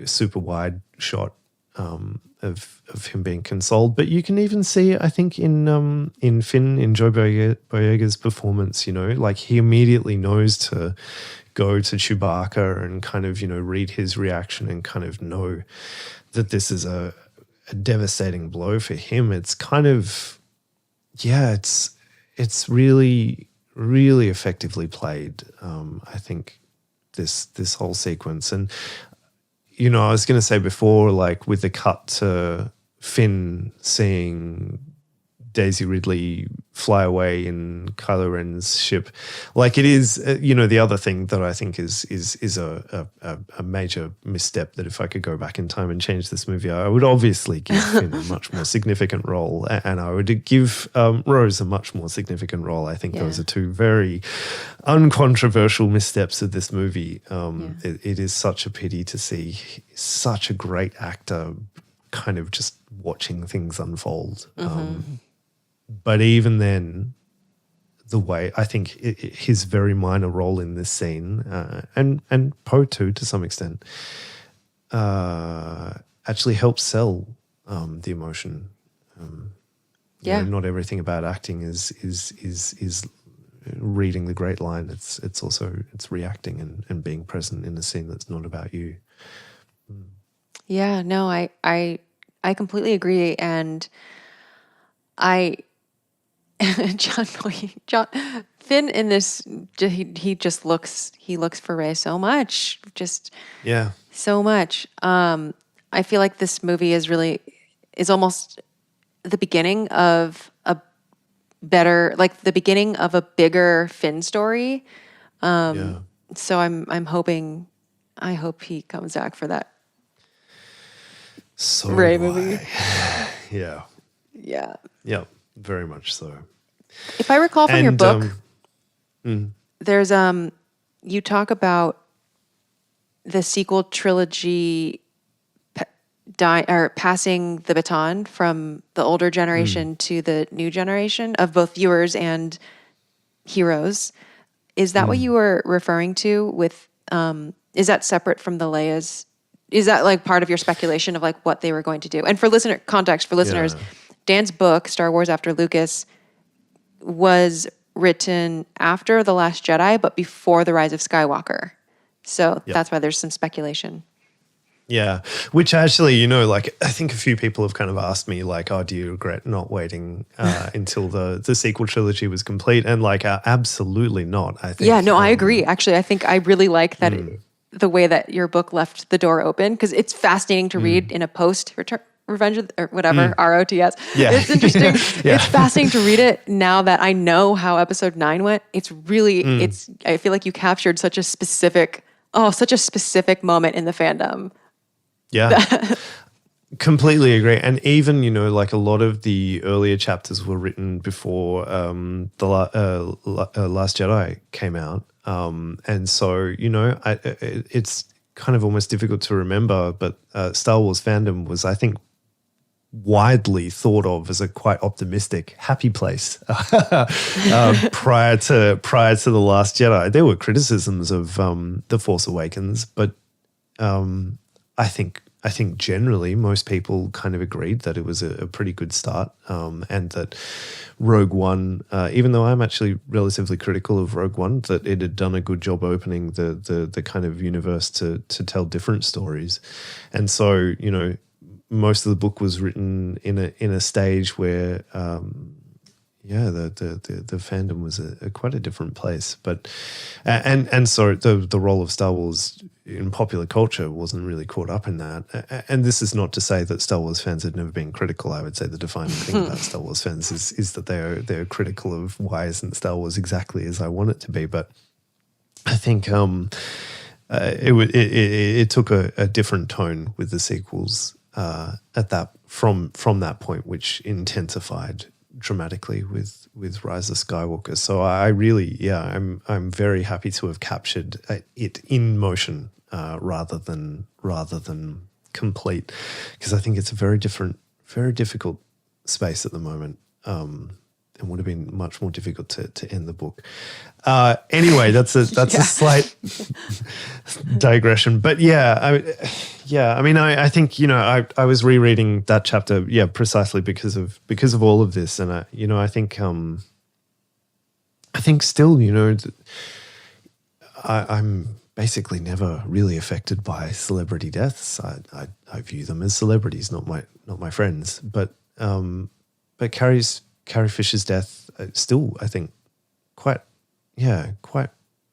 super wide shot of him being consoled, but you can even see, I think, in Joe Boyega's performance, like, he immediately knows to go to Chewbacca and kind of, read his reaction and kind of know that this is a devastating blow for him. It's kind of, it's really, really effectively played, I think, this whole sequence. And, I was going to say before, like, with the cut to Finn seeing Daisy Ridley fly away in Kylo Ren's ship, like, it is, the other thing that I think is a major misstep, that if I could go back in time and change this movie, I would obviously give Finn a much more significant role, and I would give Rose a much more significant role. I think those are two very uncontroversial missteps of this movie. It is such a pity to see such a great actor kind of just watching things unfold. But even then, the way, I think his very minor role in this scene, and Poe too, to some extent, actually helps sell the emotion. Yeah. not everything about acting is reading the great line. It's also reacting and being present in a scene that's not about you. Yeah, no, I completely agree, and I John Finn in this, he just looks for Ray so much, just Yeah. so much. I feel like this movie is almost the beginning of a bigger Finn story. Yeah. So I hope he comes back for that So Ray do movie. I. Yeah. Yeah. Yep. Very much so. If I recall from your And, book, there's you talk about the sequel trilogy passing the baton from the older generation to the new generation of both viewers and heroes. Is that what you were referring to with is that separate from the Leia's? Is that like part of your speculation of like what they were going to do? And for listeners, Yeah. Dan's book, Star Wars After Lucas, was written after The Last Jedi, but before The Rise of Skywalker. So that's why there's some speculation. Yeah, which actually, like I think a few people have kind of asked me, like, "Oh, do you regret not waiting until the sequel trilogy was complete?" And like, absolutely not. I think. Yeah, no, I agree. Actually, I think I really like that the way that your book left the door open, because it's fascinating to read in a Revenge of, or whatever, ROTS. Yeah. It's interesting. Yeah. It's fascinating to read it now that I know how episode 9 went. It's really, I feel like you captured such a specific moment in the fandom. Yeah. Completely agree. And even, like a lot of the earlier chapters were written before the Last Jedi came out. And so, it's kind of almost difficult to remember, but Star Wars fandom was, I think, widely thought of as a quite optimistic, happy place prior to The Last Jedi. There were criticisms of The Force Awakens, but I think generally most people kind of agreed that it was a pretty good start, and that Rogue One, even though I'm actually relatively critical of Rogue One, that it had done a good job opening the kind of universe to tell different stories. And so, most of the book was written in a stage where the fandom was quite a different place, but and so the role of Star Wars in popular culture wasn't really caught up in that. And this is not to say that Star Wars fans had never been critical. I would say the defining thing about Star Wars fans is that they're critical of why isn't Star Wars exactly as I want it to be. But I think it took a different tone with the sequels from that point, which intensified dramatically with Rise of Skywalker. So I really, I'm very happy to have captured it in motion rather than complete, because I think it's a very difficult space at the moment. It would have been much more difficult to end the book. Anyway, that's a slight digression, but I think I was rereading that chapter, precisely because of all of this, and I think still, I'm basically never really affected by celebrity deaths. I view them as celebrities, not my friends, but Carrie Fisher's death still, I think, quite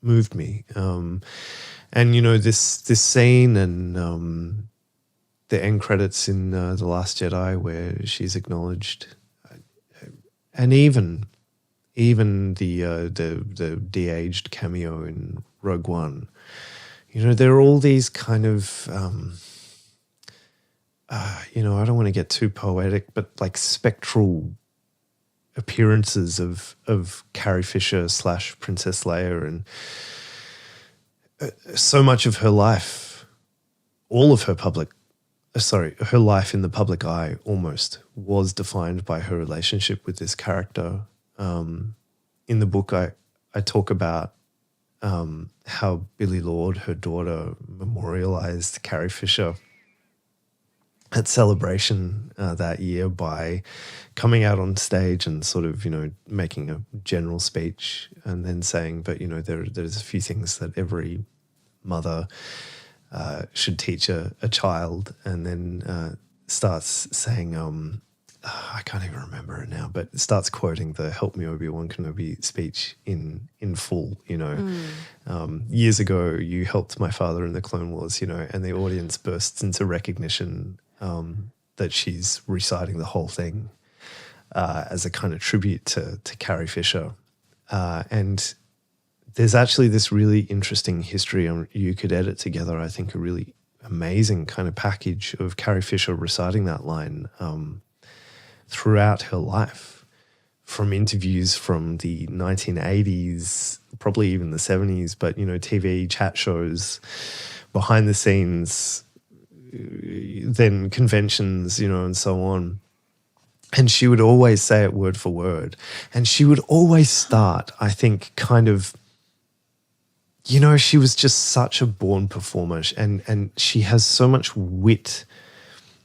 moved me. And this scene and the end credits in The Last Jedi where she's acknowledged, and even the de-aged cameo in Rogue One. There are all these kind of I don't want to get too poetic, but like spectral appearances of Carrie Fisher / Princess Leia, and so much of her life, all of her her life in the public eye almost was defined by her relationship with this character. In the book, I talk about how Billie Lourd, her daughter, memorialized Carrie Fisher at Celebration that year by coming out on stage and sort of, making a general speech and then saying, but, there's a few things that every mother should teach a child, and then starts saying, I can't even remember it now, but starts quoting the "Help Me Obi-Wan Kenobi" speech in full. Years ago, you helped my father in the Clone Wars, and the audience bursts into recognition that she's reciting the whole thing as a kind of tribute to Carrie Fisher. And there's actually this really interesting history, and you could edit together, I think, a really amazing kind of package of Carrie Fisher reciting that line throughout her life, from interviews from the 1980s, probably even the 70s, but, TV, chat shows, behind the scenes, then conventions, and so on. And she would always say it word for word. And she would always start, I think, kind of, she was just such a born performer, and she has so much wit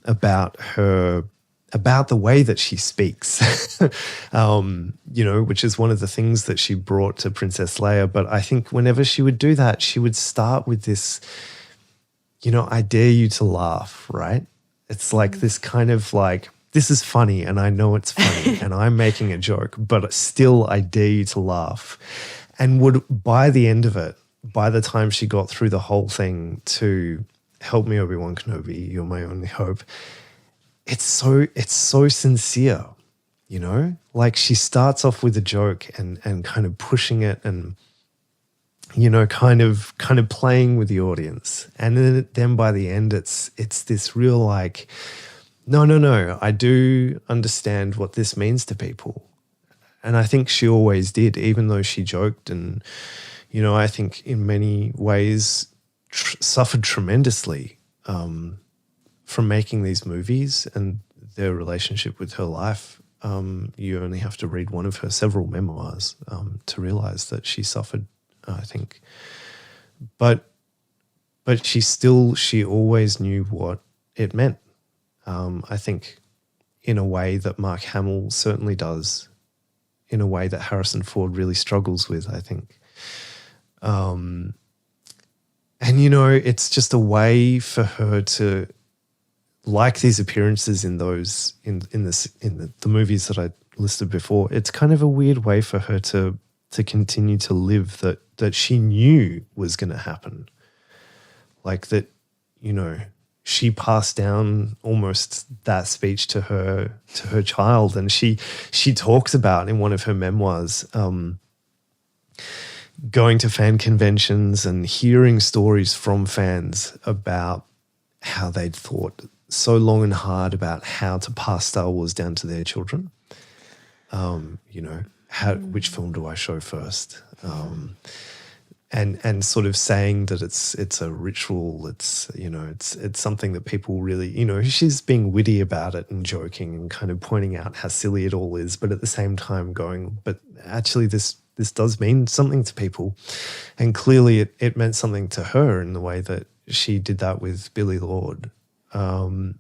about the way that she speaks, which is one of the things that she brought to Princess Leia. But I think whenever she would do that, she would start with this, I dare you to laugh, right? It's like this kind of like, this is funny and I know it's funny and I'm making a joke, but still I dare you to laugh. And would, by the end of it, by the time she got through the whole thing to "Help Me Obi-Wan Kenobi, You're My Only Hope," it's so sincere, like she starts off with a joke and kind of pushing it and, kind of playing with the audience. And then by the end, it's this real like, no, I do understand what this means to people. And I think she always did, even though she joked and, I think in many ways suffered tremendously from making these movies and their relationship with her life. You only have to read one of her several memoirs to realize that she suffered, I think. But she always knew what it meant. I think in a way that Mark Hamill certainly does, in a way that Harrison Ford really struggles with, I think. And, it's just a way for her to, like these appearances in those in the movies that I listed before, it's kind of a weird way for her to continue to live that she knew was going to happen. Like that, she passed down almost that speech to her child, and she talks about in one of her memoirs going to fan conventions and hearing stories from fans about how they'd thought so long and hard about how to pass Star Wars down to their children. Which film do I show first? And sort of saying that it's a ritual. It's it's something that people really, she's being witty about it and joking and kind of pointing out how silly it all is, but at the same time going, but actually this does mean something to people. And clearly it meant something to her in the way that she did that with Billy Lord. And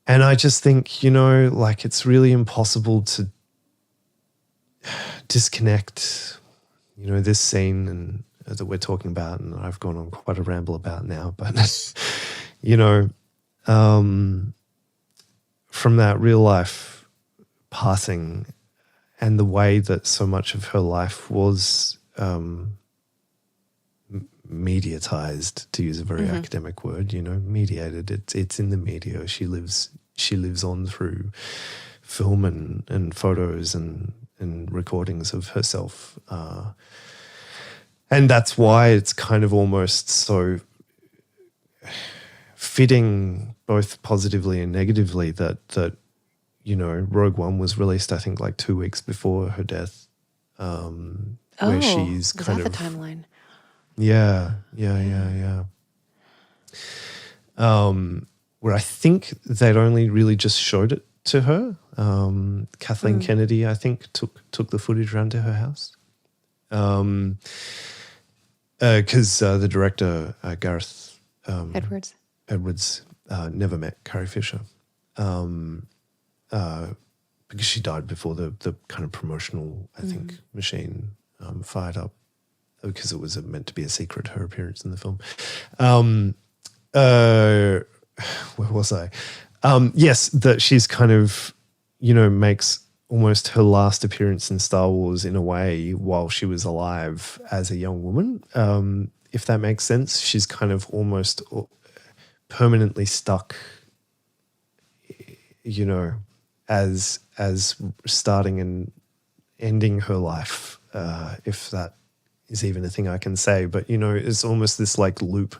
I just think, like it's really impossible to disconnect, this scene and that we're talking about, and I've gone on quite a ramble about now, but, from that real life passing and the way that so much of her life was mediatized, to use a very academic word, mediated. It's in the media. She lives on through film and photos and recordings of herself. And that's why it's kind of almost so fitting, both positively and negatively, that Rogue One was released, I think, like 2 weeks before her death. Where she's was kind that of the timeline? Yeah. Where I think they'd only really just showed it to her. Kathleen Kennedy, I think, took the footage around to her house. Because the director, Gareth Edwards, never met Carrie Fisher because she died before the kind of promotional, I think, machine fired up, because it was meant to be a secret, her appearance in the film. Where was I? Yes, that she's kind of, makes almost her last appearance in Star Wars in a way while she was alive as a young woman, if that makes sense. She's kind of almost permanently stuck, as starting and ending her life, if that is even a thing I can say. But, it's almost this like loop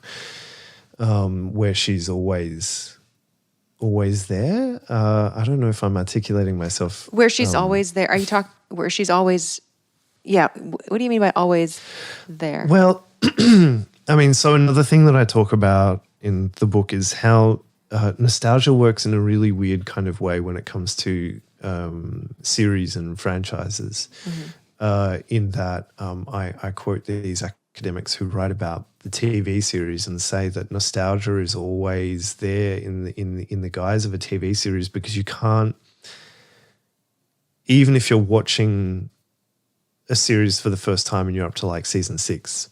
where she's always there. I don't know if I'm articulating myself. Where she's always there. Are you talking where she's always? Yeah. What do you mean by always there? Well, I mean, so another thing that I talk about in the book is how nostalgia works in a really weird kind of way when it comes to series and franchises. In that I quote these academics who write about the TV series and say that nostalgia is always there in the guise of a TV series, because you can't, even if you're watching a series for the first time and you're up to like season 6,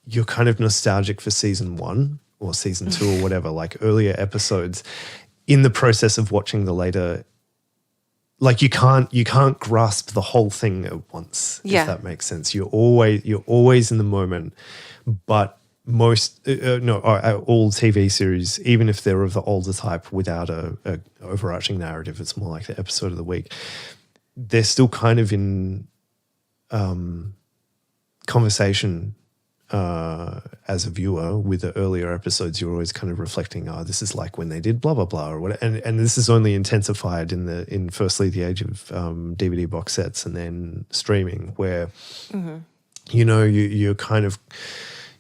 you're kind of nostalgic for season 1 or season 2 or whatever, like earlier episodes, in the process of watching the later. Like you can't grasp the whole thing at once, if that makes sense. You're always in the moment, but all TV series, even if they're of the older type without a overarching narrative, it's more like the episode of the week, they're still kind of in conversation as a viewer with the earlier episodes. You're always kind of reflecting, this is like when they did blah blah blah or whatever, and this is only intensified in firstly the age of DVD box sets and then streaming, where you're kind of,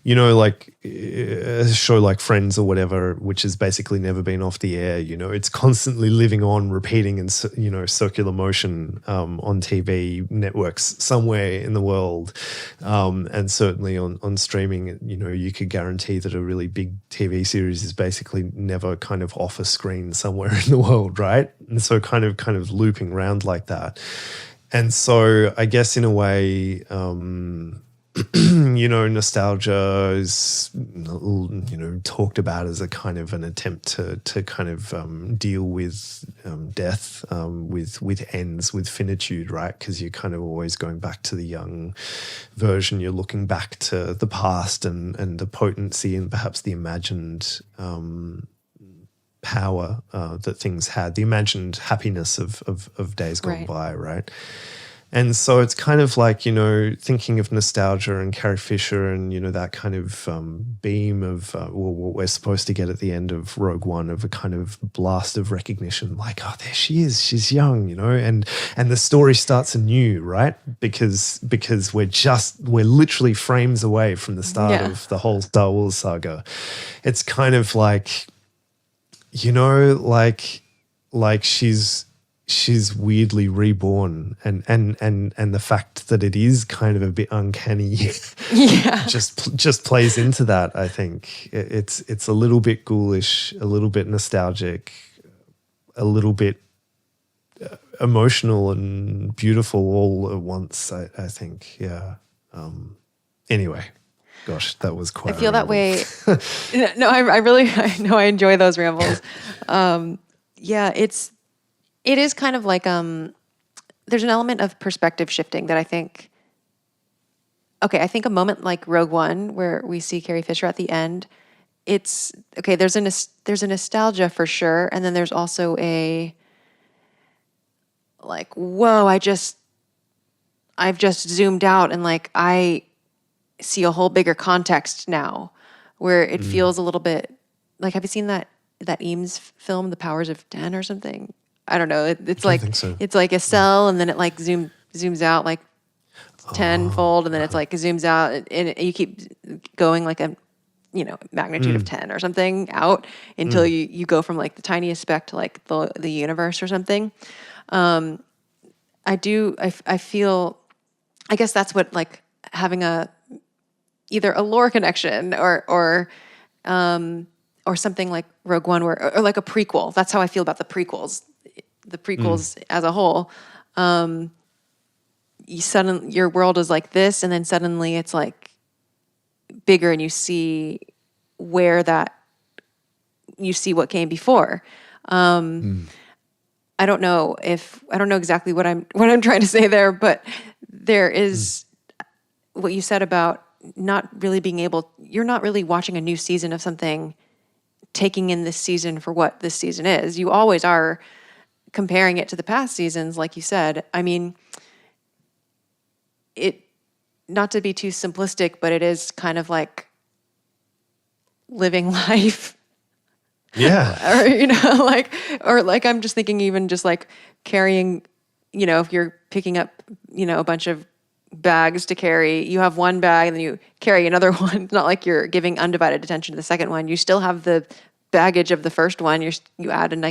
like a show like Friends or whatever, which has basically never been off the air. It's constantly living on, repeating in circular motion on TV networks somewhere in the world, and certainly on streaming. You could guarantee that a really big TV series is basically never kind of off a screen somewhere in the world, right? And so kind of looping around like that. And so I guess in a way, nostalgia is, talked about as a kind of an attempt to kind of deal with death, with ends, with finitude, right? Because you're kind of always going back to the young version. You're looking back to the past and the potency and perhaps the imagined power that things had, the imagined happiness of days gone by, right? And so it's kind of like, thinking of nostalgia and Carrie Fisher and, that kind of beam of what we're supposed to get at the end of Rogue One, of a kind of blast of recognition, like, oh, there she is, she's young, and the story starts anew, right? Because we're literally frames away from the start of the whole Star Wars saga. It's kind of like, like she's weirdly reborn, and the fact that it is kind of a bit uncanny just plays into that. I think it's a little bit ghoulish, a little bit nostalgic, a little bit emotional and beautiful all at once, I think. Anyway, gosh, that was quite I feel that way. No, I know I enjoy those rambles. It is kind of like there's an element of perspective shifting that I think a moment like Rogue One, where we see Carrie Fisher at the end, it's okay. There's a nostalgia for sure, and then there's also a like, whoa! I've just zoomed out, and like I see a whole bigger context now, where it feels a little bit like, have you seen that Eames film, The Powers of 10 or something? I don't know. It's like so. It's like a cell, and then it like zooms out like tenfold, and then it's like it zooms out, and you keep going like a magnitude of 10 or something out until you go from like the tiniest speck to like the universe or something. I feel, I guess that's what like having either a lore connection or or something like Rogue One, or like a prequel. That's how I feel about the prequels. The prequels as a whole. Your world is like this, and then suddenly it's like bigger, and you see what came before. I don't know exactly what I'm trying to say there, but there is what you said about not really being able. You're not really watching a new season of something, taking in this season for what this season is. You always are comparing it to the past seasons, like you said. I mean, not to be too simplistic, but it is kind of like living life. Yeah. or I'm just thinking, even just like carrying, if you're picking up, a bunch of bags to carry, you have one bag and then you carry another one. It's not like you're giving undivided attention to the second one. You still have the baggage of the first one. You add and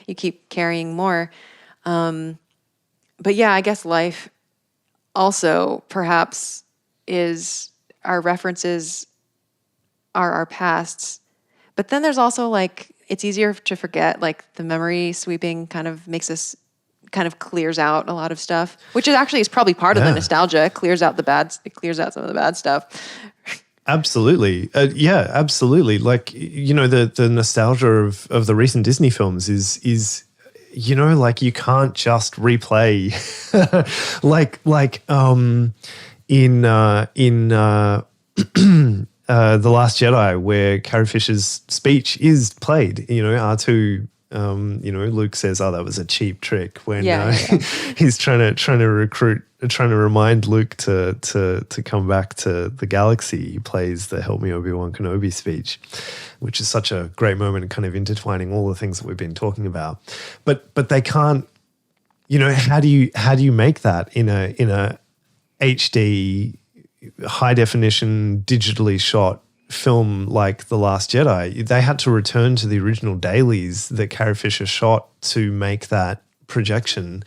you keep carrying more. But yeah, I guess life also perhaps is our references are our pasts. But then there's also like, it's easier to forget, like the memory sweeping kind of clears out a lot of stuff, which is probably part of the nostalgia. It clears out some of the bad stuff. Absolutely. Absolutely. Like, the nostalgia of the recent Disney films is like you can't just replay in The Last Jedi, where Carrie Fisher's speech is played. R2, Luke says, "Oh, that was a cheap trick." When he's trying to remind Luke to come back to the galaxy, he plays the "Help Me, Obi-Wan Kenobi" speech, which is such a great moment, kind of intertwining all the things that we've been talking about. But they can't. How do you make that in a HD, high definition, digitally shot film like The Last Jedi? They had to return to the original dailies that Carrie Fisher shot to make that projection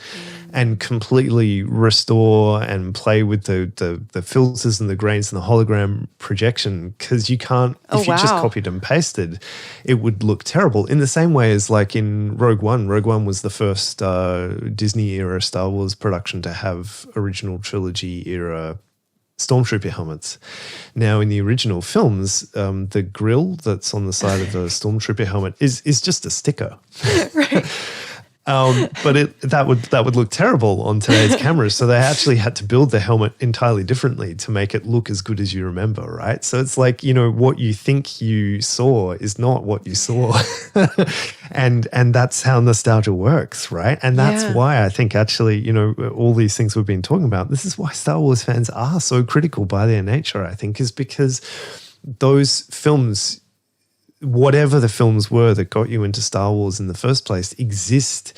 and completely restore and play with the filters and the grains and the hologram projection, because you can't, if you just copied and pasted, it would look terrible. In the same way as like in Rogue One. Rogue One was the first Disney era Star Wars production to have original trilogy era Stormtrooper helmets. Now, in the original films, the grill that's on the side of the Stormtrooper helmet is just a sticker. Right. But that would look terrible on today's cameras. So they actually had to build the helmet entirely differently to make it look as good as you remember, right? So it's like, what you think you saw is not what you saw. and that's how nostalgia works, right? And that's why I think actually, all these things we've been talking about, this is why Star Wars fans are so critical by their nature, I think, is because those films, whatever the films were that got you into Star Wars in the first place, exist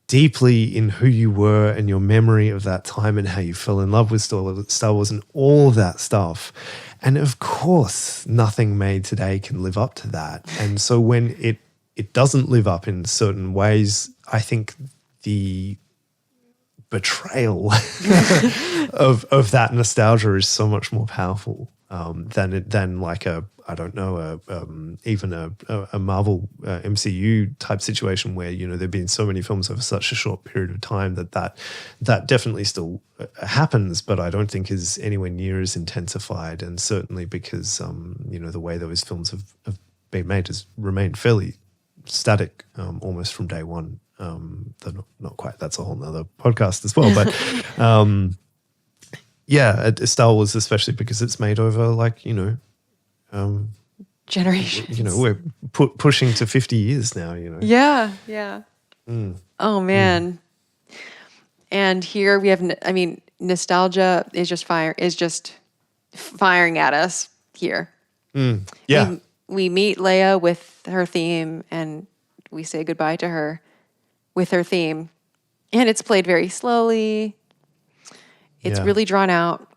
deeply in who you were and your memory of that time and how you fell in love with Star Wars and all of that stuff. And of course, nothing made today can live up to that. And so when it doesn't live up in certain ways, I think the betrayal of that nostalgia is so much more powerful than like even a Marvel MCU type situation where there've been so many films over such a short period of time that definitely still happens, but I don't think is anywhere near as intensified, and certainly because the way those films have been made has remained fairly static almost from day one. They're not quite. That's a whole nother podcast as well, but. Star Wars, especially because it's made over generations. We're pushing to 50 years now. Yeah. Oh man. And here we have. Nostalgia is just firing at us here. Yeah. We meet Leia with her theme, and we say goodbye to her with her theme, and it's played very slowly. It's really drawn out.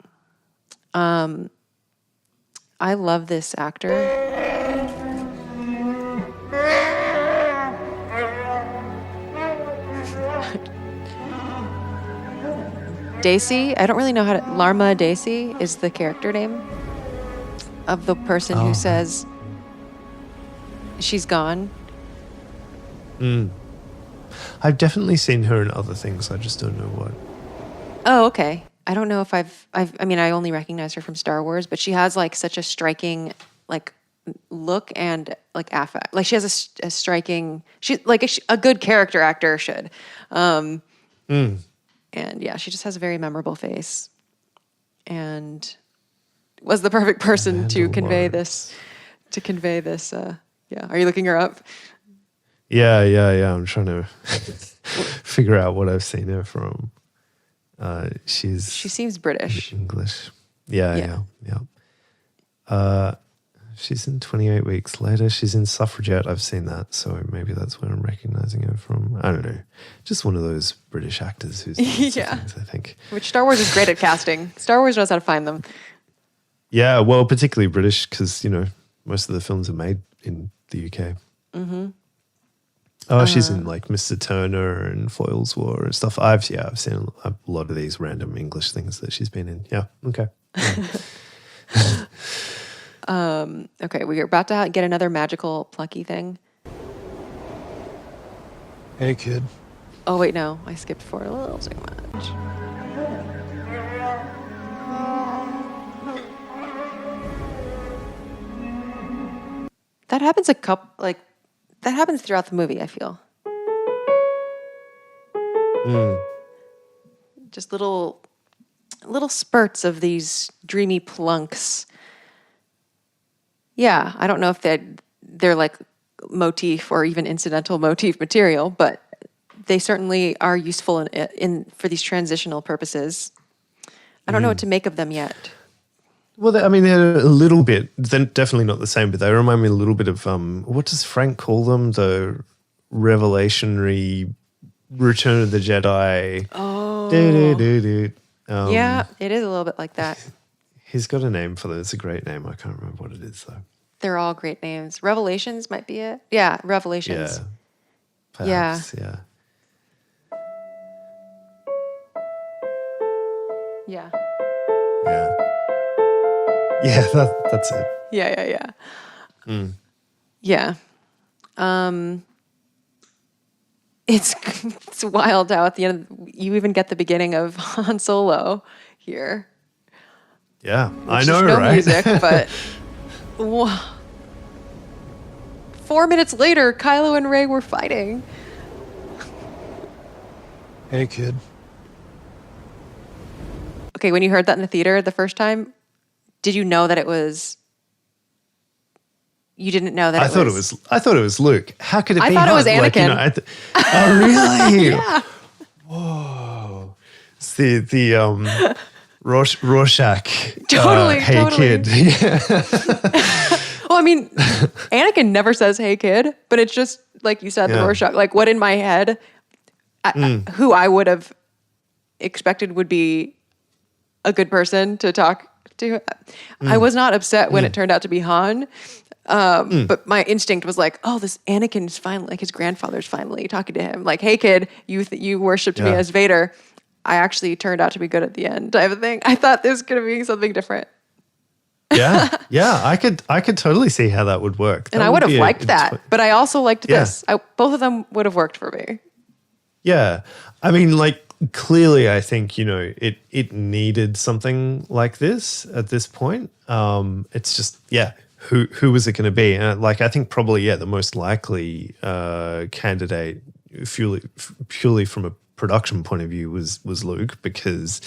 I love this actor. Daisy, I don't really know how to... Larma Daisy is the character name of the person who says, She's gone. I've definitely seen her in other things. I just don't know what. Oh, okay. I don't know if I mean, I only recognize her from Star Wars, but she has like such a striking like look and like affect. Like she has a striking, she like a good character actor should. And yeah, she just has a very memorable face, and was the perfect person to convey this. Yeah, are you looking her up? Yeah. I'm trying to figure out what I've seen her from. She seems British. English. Yeah. She's in 28 Weeks Later. She's in Suffragette. I've seen that, so maybe that's where I'm recognizing her from. I don't know. Just one of those British actors who's yeah. things, I think. Which Star Wars is great at casting. Star Wars knows how to find them. Yeah, well, particularly British because, most of the films are made in the UK. Mm-hmm. Oh, she's in like Mr. Turner and Foyle's War and stuff. I've seen a lot of these random English things that she's been in. Yeah, okay. Okay, we're about to get another magical plucky thing. Hey, kid. Oh, wait, no. I skipped forward a little too much. That happens that happens throughout the movie, I feel. Just little spurts of these dreamy plunks. Yeah, I don't know if they're like motif or even incidental motif material, but they certainly are useful in for these transitional purposes. I don't know what to make of them yet. Well, they're a little bit. They're definitely not the same, but they remind me a little bit of what does Frank call them? The revelationary Return of the Jedi. Oh, Yeah, it is a little bit like that. He's got a name for them. It's a great name. I can't remember what it is though. They're all great names. Revelations might be it. Yeah, Revelations. Yeah. Perhaps, yeah. Yeah. Yeah. Yeah, that's it. Yeah. Yeah. It's wild how at the end you even get the beginning of Han Solo here. Yeah, I Which know, is no right? music, but 4 minutes later, Kylo and Rey were fighting. Hey, kid. Okay, when you heard that in the theater the first time, did you know that it was? You didn't know that I thought it was Luke. How could it be? I thought it was Anakin. Oh, really? Yeah. Whoa. It's the Rorschach. Totally. Hey, totally. kid. Yeah. Well, I mean, Anakin never says "Hey, kid," but it's just like you said, the Rorschach. Like what in my head, who I would have expected would be a good person to talk to. I was not upset when it turned out to be Han. But my instinct was like, oh, this Anakin's finally, like his grandfather's finally talking to him. Like, hey, kid, you worshipped me as Vader. I actually turned out to be good at the end type of thing. I thought this was going to be something different. Yeah. I could totally see how that would work. And I would have liked that. But I also liked this. Both of them would have worked for me. Yeah. I mean, like, clearly, I think, it needed something like this at this point. It's just, who was it going to be? And I think probably, the most likely candidate purely from a production point of view was Luke because,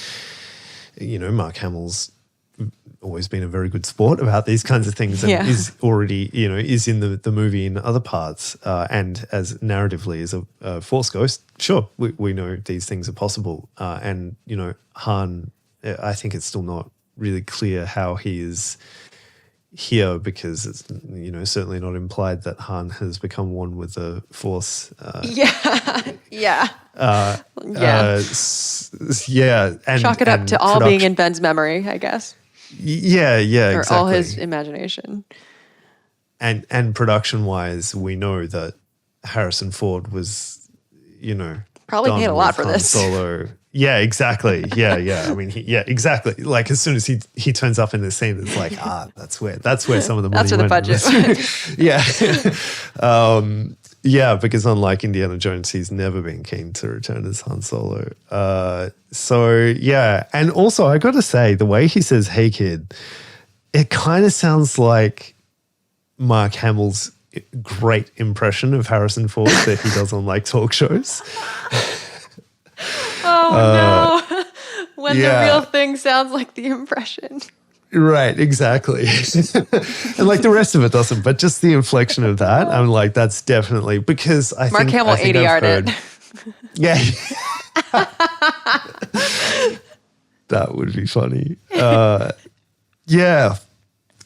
Mark Hamill's always been a very good sport about these kinds of things and is already, is in the movie in other parts and as narratively as a Force ghost. Sure, we know these things are possible. And, Han, I think it's still not really clear how he is here because it's, certainly not implied that Han has become one with the Force. And chalk it up to all being in Ben's memory, I guess. Yeah, or exactly. all his imagination. And production-wise, we know that Harrison Ford was, probably paid a lot for this. Solo. Yeah, exactly. Yeah. I mean, exactly. Like as soon as he turns up in the scene, it's like, that's where some of the money That's where the went. budget Yeah. Yeah, because unlike Indiana Jones, he's never been keen to return as Han Solo. So yeah, and also I got to say, the way he says "Hey kid," it kind of sounds like Mark Hamill's great impression of Harrison Ford that he does on like talk shows. Oh no. When the yeah. real thing sounds like the impression. Right, exactly. And like the rest of it doesn't, but just the inflection of that, I'm like, that's definitely because I Mark think Hamill I think 80 I've art heard, it. Yeah. That would be funny. Yeah.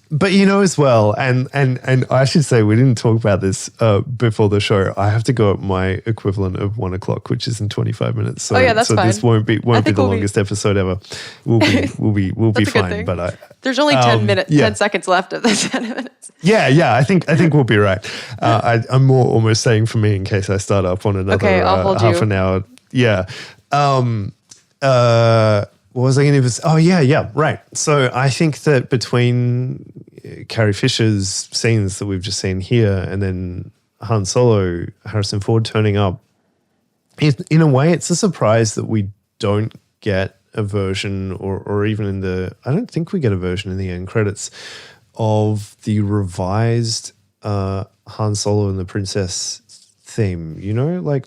But as well, and I should say we didn't talk about this before the show. I have to go at my equivalent of 1 o'clock, which is in 25 minutes. So, that's fine. This won't be the longest episode ever. We'll be fine. But there's only 10 seconds left of the 10 minutes. Yeah. I think we'll be right. I'm more almost saying for me in case I start up on another I'll hold half you. an hour. Yeah. What was I going to say? Oh, yeah, right. So I think that between Carrie Fisher's scenes that we've just seen here and then Han Solo, Harrison Ford turning up, in a way it's a surprise that we don't get a version or even I don't think we get a version in the end credits of the revised Han Solo and the Princess theme,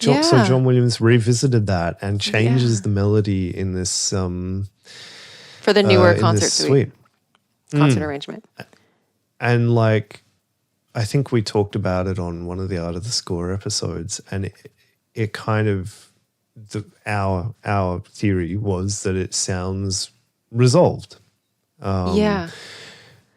so John Williams revisited that and changes the melody in this for the newer concert suite. Concert arrangement. And I think we talked about it on one of the Art of the Score episodes, and it kind of our theory was that it sounds resolved.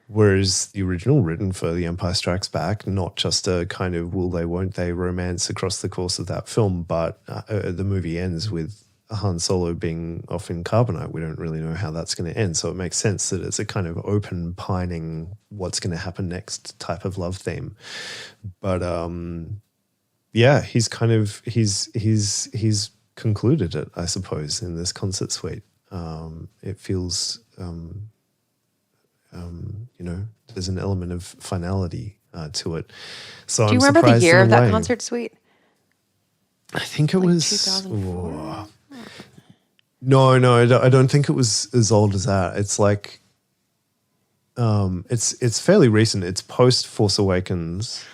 Whereas the original, written for The Empire Strikes Back, not just a kind of will they, won't they romance across the course of that film, but the movie ends with Han Solo being off in carbonite. We don't really know how that's going to end. So it makes sense that it's a kind of open, pining, what's going to happen next type of love theme. But he's kind of, he's concluded it, I suppose, in this concert suite. It feels... there's an element of finality to it. So do you remember the year of that concert suite? I think it was 2004. No, I don't think it was as old as that. It's like, it's fairly recent. It's post Force Awakens,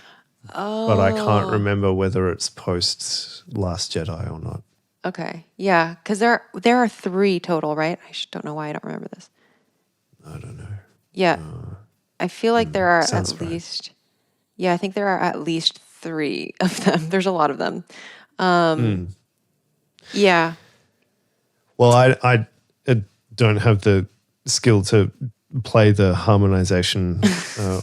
but I can't remember whether it's post Last Jedi or not. Okay, yeah, because there are 3 total, right? I don't know why I don't remember this. I don't know. Yeah. I feel like there are sounds at right. least, I think there are at least 3 of them. There's a lot of them. Yeah. Well, I don't have the skill to play the harmonization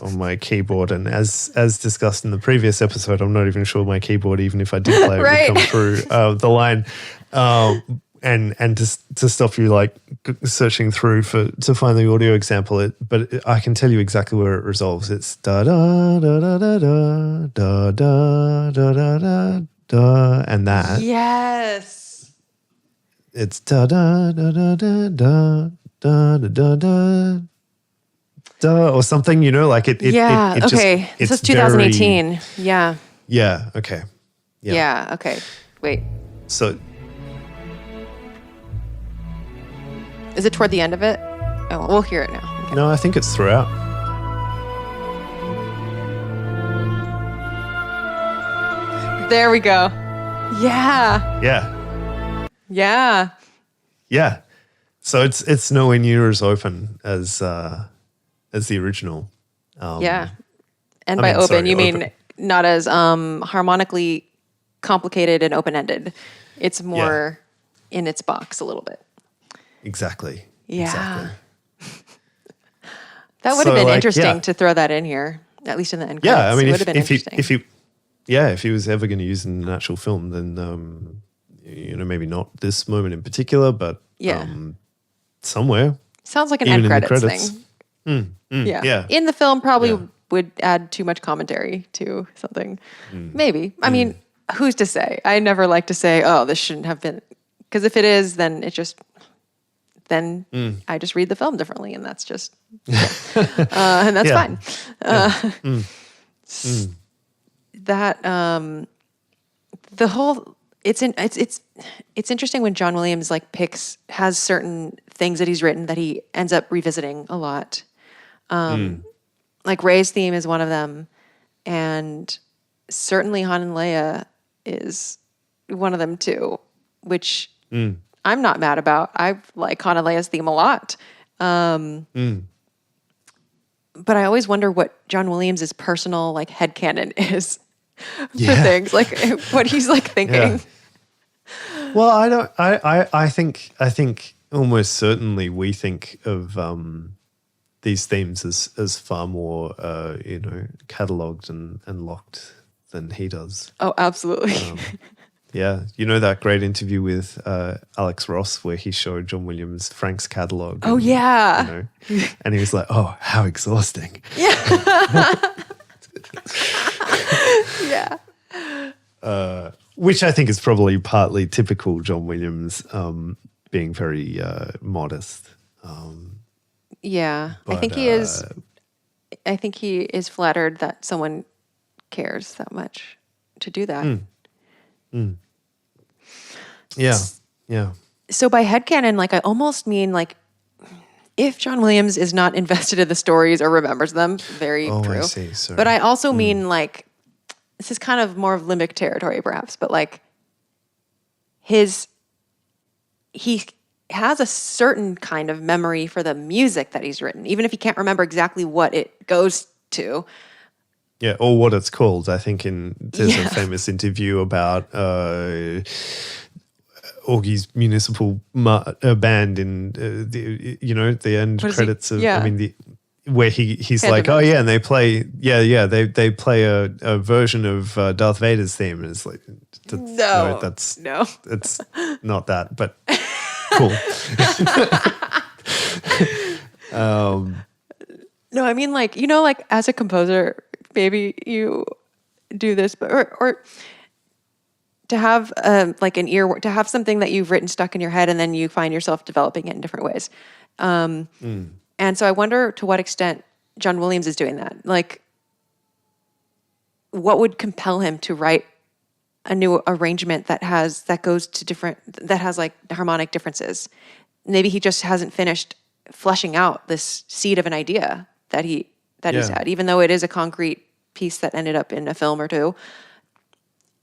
on my keyboard. And as discussed in the previous episode, I'm not even sure my keyboard, even if I did play it, Right. would come through the line. And to stop you searching through to find the audio example, but I can tell you exactly where it resolves. It's da da da da da da da da da da da da, and that. Yes. It's da da da da da da da da da da or something. It okay. This is 2018. Yeah. Yeah. Okay. Yeah. Okay. Wait. So. Is it toward the end of it? Oh, we'll hear it now. Okay. No, I think it's throughout. There we go. Yeah. Yeah. Yeah. Yeah. So it's nowhere near as open as the original. Yeah. And by open, you mean not as harmonically complicated and open-ended. It's more in its box a little bit. Exactly. Yeah. Exactly. That would have been interesting to throw that in here, at least in the end credits. Yeah, I mean, it would have been interesting. if he was ever going to use it in an actual film, then maybe not this moment in particular, but somewhere. Sounds like an even end in the credits thing. Yeah. In the film, probably would add too much commentary to something. Maybe. I mean, who's to say? I never like to say, oh, this shouldn't have been Because if it is, then I just read the film differently, and that's just, and that's fine. That the whole it's interesting when John Williams like has certain things that he's written that he ends up revisiting a lot. Like Rey's theme is one of them, and certainly Han and Leia is one of them too, which I'm not mad about. I like Han and Leia's theme a lot. But I always wonder what John Williams' personal like headcanon is for things, like what he's like thinking. Yeah. Well, I think almost certainly we think of these themes as far more catalogued and locked than he does. Oh, absolutely. Yeah, you know that great interview with Alex Ross where he showed John Williams Frank's catalog. Oh, yeah. And he was like, "Oh, how exhausting." Yeah. Yeah. Which I think is probably partly typical John Williams, being very modest. Yeah, but, I think he is. I think he is flattered that someone cares that much to do that. Yeah, yeah. So by headcanon, like I almost mean like if John Williams is not invested in the stories or remembers them, very true. I see. Sorry. But I also mean like this is kind of more of limbic territory, perhaps. But like he has a certain kind of memory for the music that he's written, even if he can't remember exactly what it goes to. Yeah, or what it's called. I think there's a famous interview about Augie's municipal band in the end credits of. Yeah. I mean where he's Fandom like, oh yeah, and they play they play a version of Darth Vader's theme, and it's like that's not that, but cool. No, I mean like like as a composer, maybe you do this, but or to have like an ear, to have something that you've written stuck in your head, and then you find yourself developing it in different ways. And so I wonder to what extent John Williams is doing that. Like, what would compel him to write a new arrangement that has like harmonic differences? Maybe he just hasn't finished fleshing out this seed of an idea that he's had, even though it is a concrete piece that ended up in a film or two.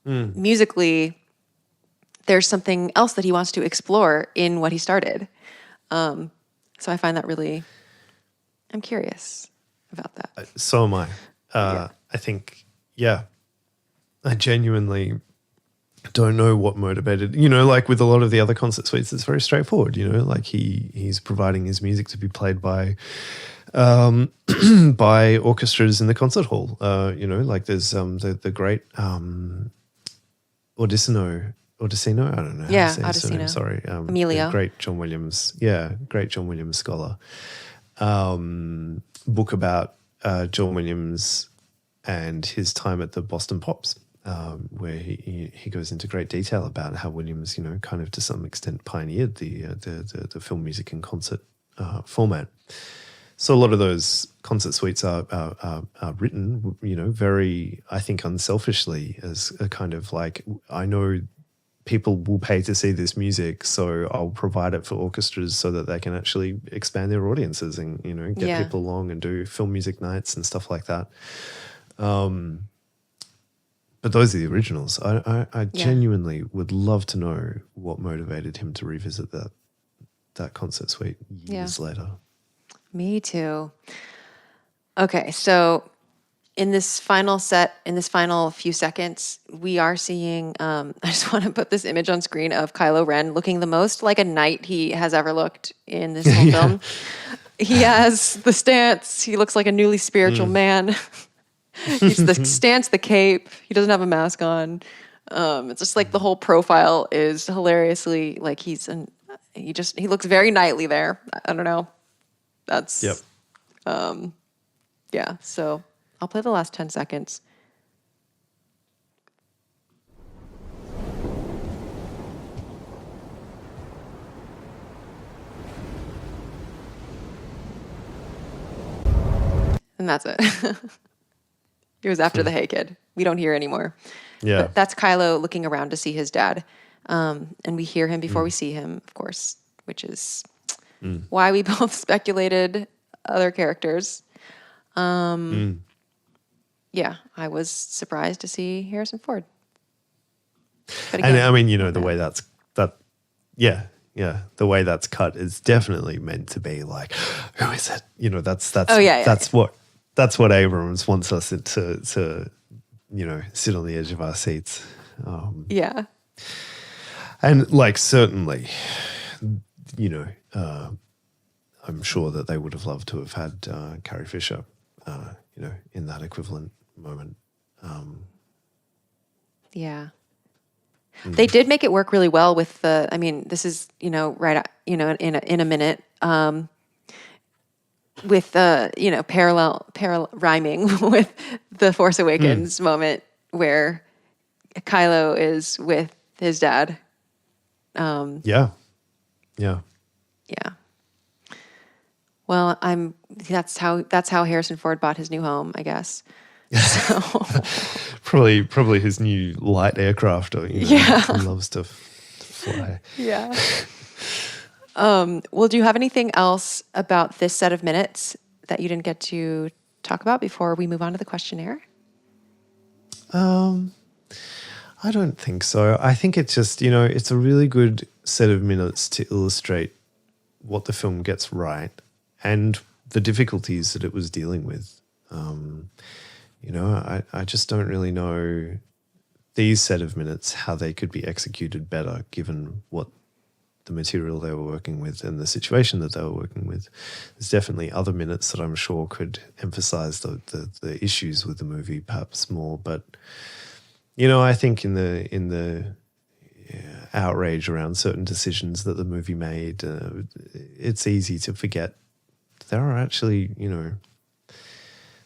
Musically, there's something else that he wants to explore in what he started. So I find that really, I'm curious about that. So am I. I think, I genuinely don't know what motivated, like with a lot of the other concert suites, it's very straightforward, like he's providing his music to be played by by orchestras in the concert hall. Like there's the great Odissino, I don't know. Yeah, how to say his Odissino. surname, sorry. Emilio. Great John Williams scholar. Book about John Williams and his time at the Boston Pops, where he goes into great detail about how Williams, kind of to some extent pioneered the film music and concert format. So a lot of those concert suites are written, very, I think, unselfishly as a kind of like, I know people will pay to see this music, so I'll provide it for orchestras so that they can actually expand their audiences and, get people along and do film music nights and stuff like that. But those are the originals. I genuinely would love to know what motivated him to revisit that concert suite years later. Me too. Okay, so in this final few seconds, we are seeing, I just want to put this image on screen of Kylo Ren looking the most like a knight he has ever looked in this whole film. He has the stance. He looks like a newly spiritual man. He's the stance, the cape. He doesn't have a mask on. It's just like the whole profile is hilariously like he looks very knightly there. I don't know. That's so I'll play the last 10 seconds. And that's it. It was after the Hey Kid. We don't hear anymore. Yeah. But that's Kylo looking around to see his dad. And we hear him before we see him, of course, which is why we both speculated other characters. Yeah, I was surprised to see Harrison Ford. But And again, I mean, the way the way that's cut is definitely meant to be like, who is it? That's what Abrams wants us to sit on the edge of our seats. yeah. And like certainly, I'm sure that they would have loved to have had Carrie Fisher, in that equivalent moment. Yeah. They did make it work really well with this is, in a minute, with parallel rhyming with the Force Awakens moment where Kylo is with his dad. Yeah. Well, that's how Harrison Ford bought his new home, I guess. So Probably his new light aircraft, or he loves to fly. yeah. Well, do you have anything else about this set of minutes that you didn't get to talk about before we move on to the questionnaire? I don't think so. I think it's just, it's a really good set of minutes to illustrate what the film gets right and the difficulties that it was dealing with. I just don't really know these set of minutes, how they could be executed better given what the material they were working with and the situation that they were working with. There's definitely other minutes that I'm sure could emphasize the issues with the movie perhaps more. But, I think in the outrage around certain decisions that the movie made, it's easy to forget there are actually,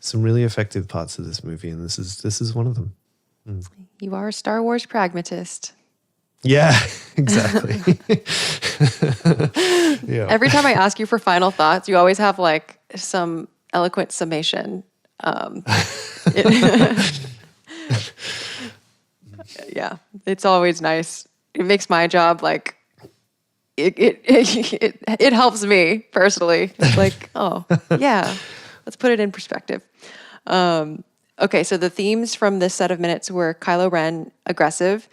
some really effective parts of this movie, and this is one of them. You are a Star Wars pragmatist. Yeah, exactly. Yeah. Every time I ask you for final thoughts, you always have like some eloquent summation. Yeah, it's always nice. It makes my job like it helps me personally. It's like, oh yeah, let's put it in perspective. Okay, so the themes from this set of minutes were Kylo Ren, aggressive,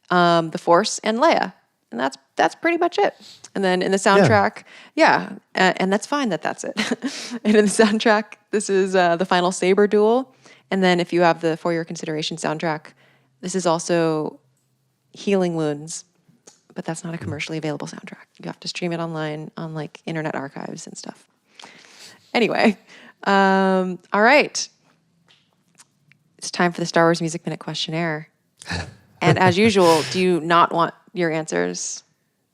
the Force, and Leia, and that's pretty much it. And then in the soundtrack, and that's fine that's it. And in the soundtrack, this is the final saber duel. And then if you have the For Your Consideration soundtrack, this is also Healing Wounds, but that's not a commercially available soundtrack. You have to stream it online on like Internet Archives and stuff. Anyway, all right. It's time for the Star Wars Music Minute Questionnaire. And as usual, do you not want your answers?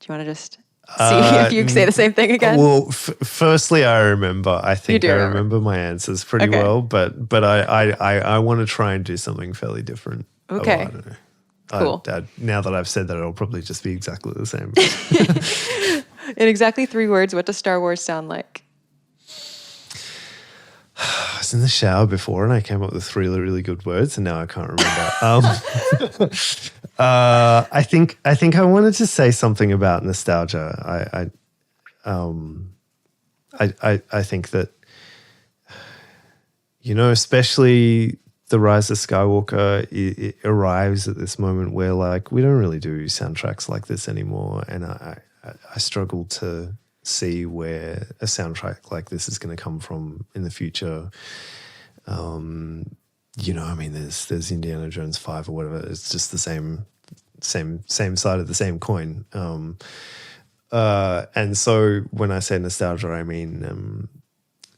Do you want to just see if you say the same thing again? Well, firstly, I remember. I think I remember my answers pretty well, but I want to try and do something fairly different. Okay. Well, I don't know. Cool. Now that I've said that, it'll probably just be exactly the same. In exactly 3 words, what does Star Wars sound like? I was in the shower before and I came up with 3 really good words and now I can't remember. I think I wanted to say something about nostalgia. I think that, especially The Rise of Skywalker, it arrives at this moment where like we don't really do soundtracks like this anymore, and I struggle to see where a soundtrack like this is going to come from in the future. There's Indiana Jones 5 or whatever. It's just the same side of the same coin. And so when I say nostalgia, I mean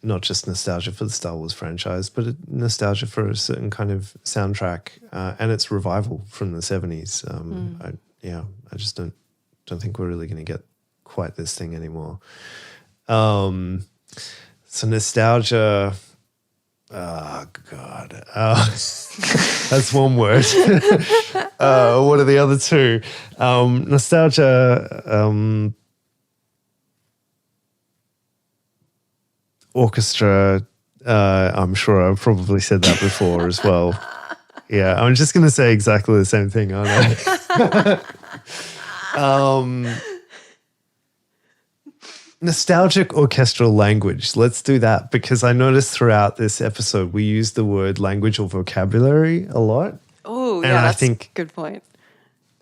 not just nostalgia for the Star Wars franchise, but nostalgia for a certain kind of soundtrack and its revival from the 70s. I just don't think we're really going to get quite this thing anymore. So nostalgia, oh God, that's one word. What are the other 2? Nostalgia, orchestra, I'm sure I've probably said that before as well. Yeah, I'm just going to say exactly the same thing, aren't I? Nostalgic orchestral language. Let's do that, because I noticed throughout this episode we use the word language or vocabulary a lot. Oh, And yeah, I that's think- a good point.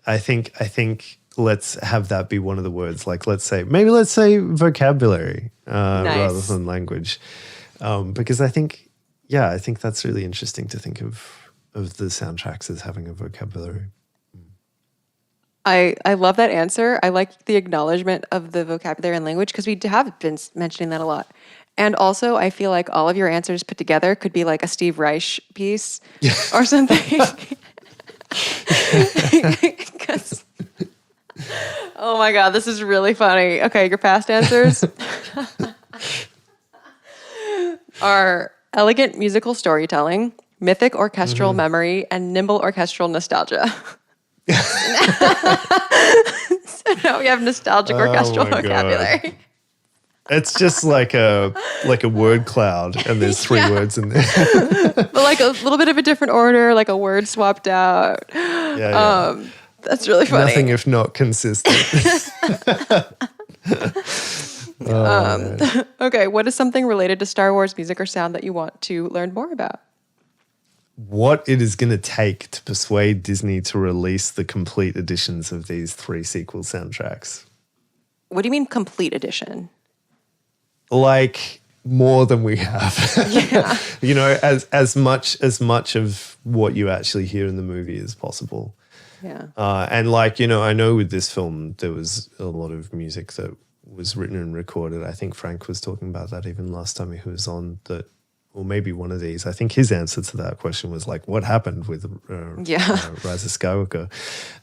I think let's have that be one of the words. Like let's say vocabulary rather than language, because I think that's really interesting to think of the soundtracks as having a vocabulary. I love that answer. I like the acknowledgement of the vocabulary and language because we have been mentioning that a lot. And also, I feel like all of your answers put together could be like a Steve Reich piece or something. 'Cause- oh my God, this is really funny. Okay, your past answers are elegant musical storytelling, mythic orchestral memory, and nimble orchestral nostalgia. So now we have nostalgic orchestral my God. vocabulary. It's just like a word cloud, and there's three words in there. But like a little bit of a different order, like a word swapped out. Yeah. That's really funny. Nothing if not consistent. Okay, what is something related to Star Wars music or sound that you want to learn more about? What it is going to take to persuade Disney to release the complete editions of these 3 sequel soundtracks. What do you mean complete edition? Like more than we have. Yeah. You know, as much of what you actually hear in the movie as possible. Yeah. And like, you know, I know with this film there was a lot of music that was written and recorded. I think Frank was talking about that even last time he was on, that, or maybe one of these. I think his answer to that question was like, what happened with Rise of Skywalker?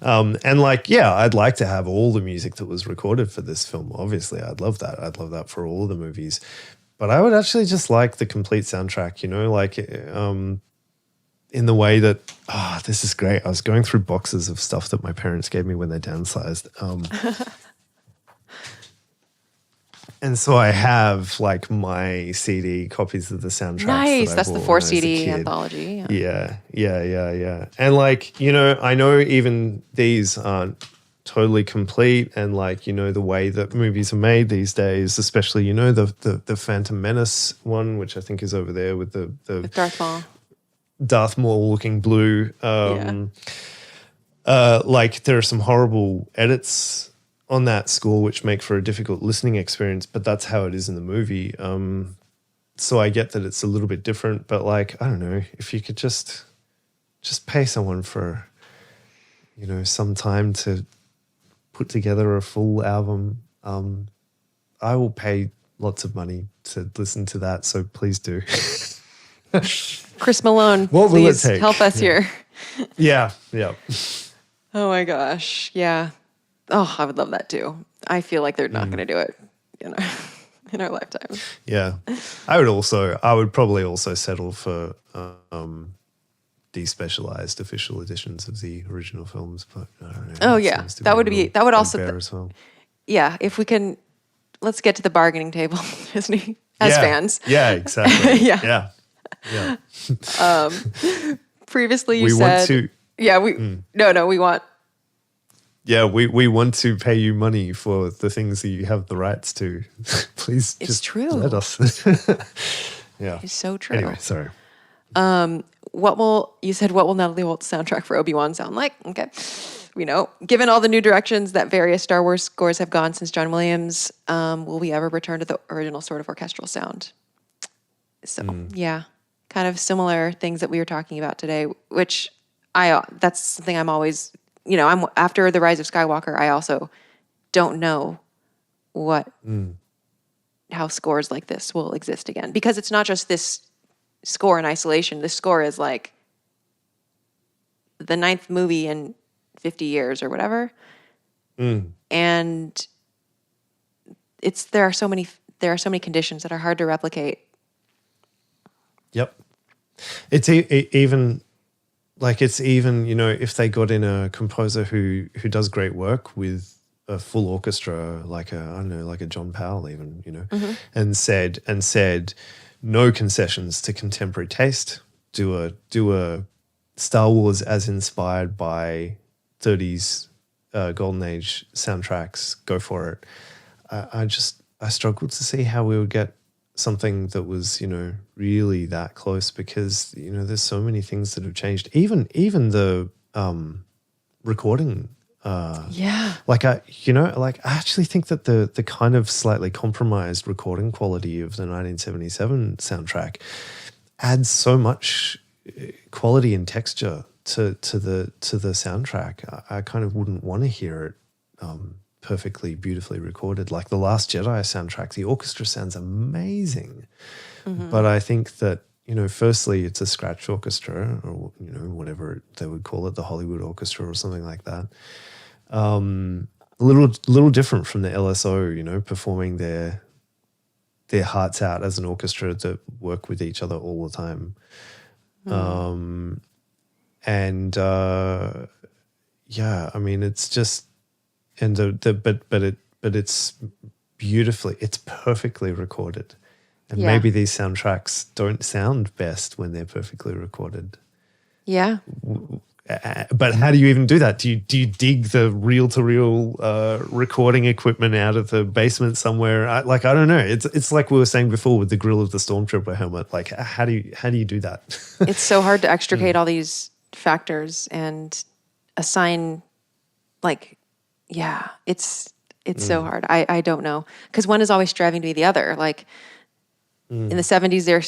And like, yeah, I'd like to have all the music that was recorded for this film. Obviously, I'd love that. I'd love that for all the movies. But I would actually just like the complete soundtrack, you know, like in the way that, this is great. I was going through boxes of stuff that my parents gave me when they downsized. And so I have like my CD copies of the soundtracks. Nice. That's the 4 CD CD anthology. Yeah. And like, you know, I know even these aren't totally complete, and like, you know, the way that movies are made these days, especially, you know, the Phantom Menace one, which I think is over there with the With Darth Maul. Darth Maul looking blue. Like there are some horrible edits on that score which make for a difficult listening experience, but that's how it is in the movie. So I get that it's a little bit different, but like, I don't know, if you could just pay someone for, you know, some time to put together a full album, I will pay lots of money to listen to that, so please do. Chris Malone, What will it please take? help us here. Yeah. Oh my gosh. Yeah. Oh, I would love that too. I feel like they're not going to do it, you know, in our lifetime. Yeah. I would probably also settle for despecialized official editions of the original films, but I don't know. Oh yeah. That would also, as well. yeah, if we can, let's get to the bargaining table, Disney, as fans. Yeah, exactly. Yeah. Yeah. Previously you We said, want to, yeah, we want, yeah, we want to pay you money for the things that you have the rights to. Please It's just true. let us. Yeah. it's so true. Anyway, sorry. What will Natalie Holt's soundtrack for Obi-Wan sound like? Okay. You know, given all the new directions that various Star Wars scores have gone since John Williams, will we ever return to the original sort of orchestral sound? So, yeah, kind of similar things that we were talking about today, which that's something I'm always, you know, I'm after The Rise of Skywalker, I also don't know how scores like this will exist again, because it's not just this score in isolation. This score is like the 9th movie in 50 years or whatever. And there are so many conditions that are hard to replicate. Yep. It's even, you know, if they got in a composer who does great work with a full orchestra, like a John Powell even, you know, and said, no concessions to contemporary taste. Do a Star Wars as inspired by 30s Golden Age soundtracks. Go for it. I struggled to see how we would get something that was, really that close, because, there's so many things that have changed. Even the recording. I actually think that the kind of slightly compromised recording quality of the 1977 soundtrack adds so much quality and texture to the soundtrack. I kind of wouldn't want to hear it perfectly, beautifully recorded. Like the Last Jedi soundtrack, the orchestra sounds amazing. Mm-hmm. But I think that, firstly, it's a scratch orchestra, or, whatever they would call it, the Hollywood Orchestra or something like that. A little different from the LSO, performing their hearts out as an orchestra that work with each other all the time. Mm. It's just, but it's beautifully, it's perfectly recorded. And maybe these soundtracks don't sound best when they're perfectly recorded. Yeah. But how do you even do that? Do you dig the reel-to-reel recording equipment out of the basement somewhere? I don't know. It's like we were saying before with the grill of the Stormtrooper helmet. Like, how do you do that? It's so hard to extricate all these factors and assign, it's so hard. I don't know, because one is always striving to be the other. Like in the 70s, they're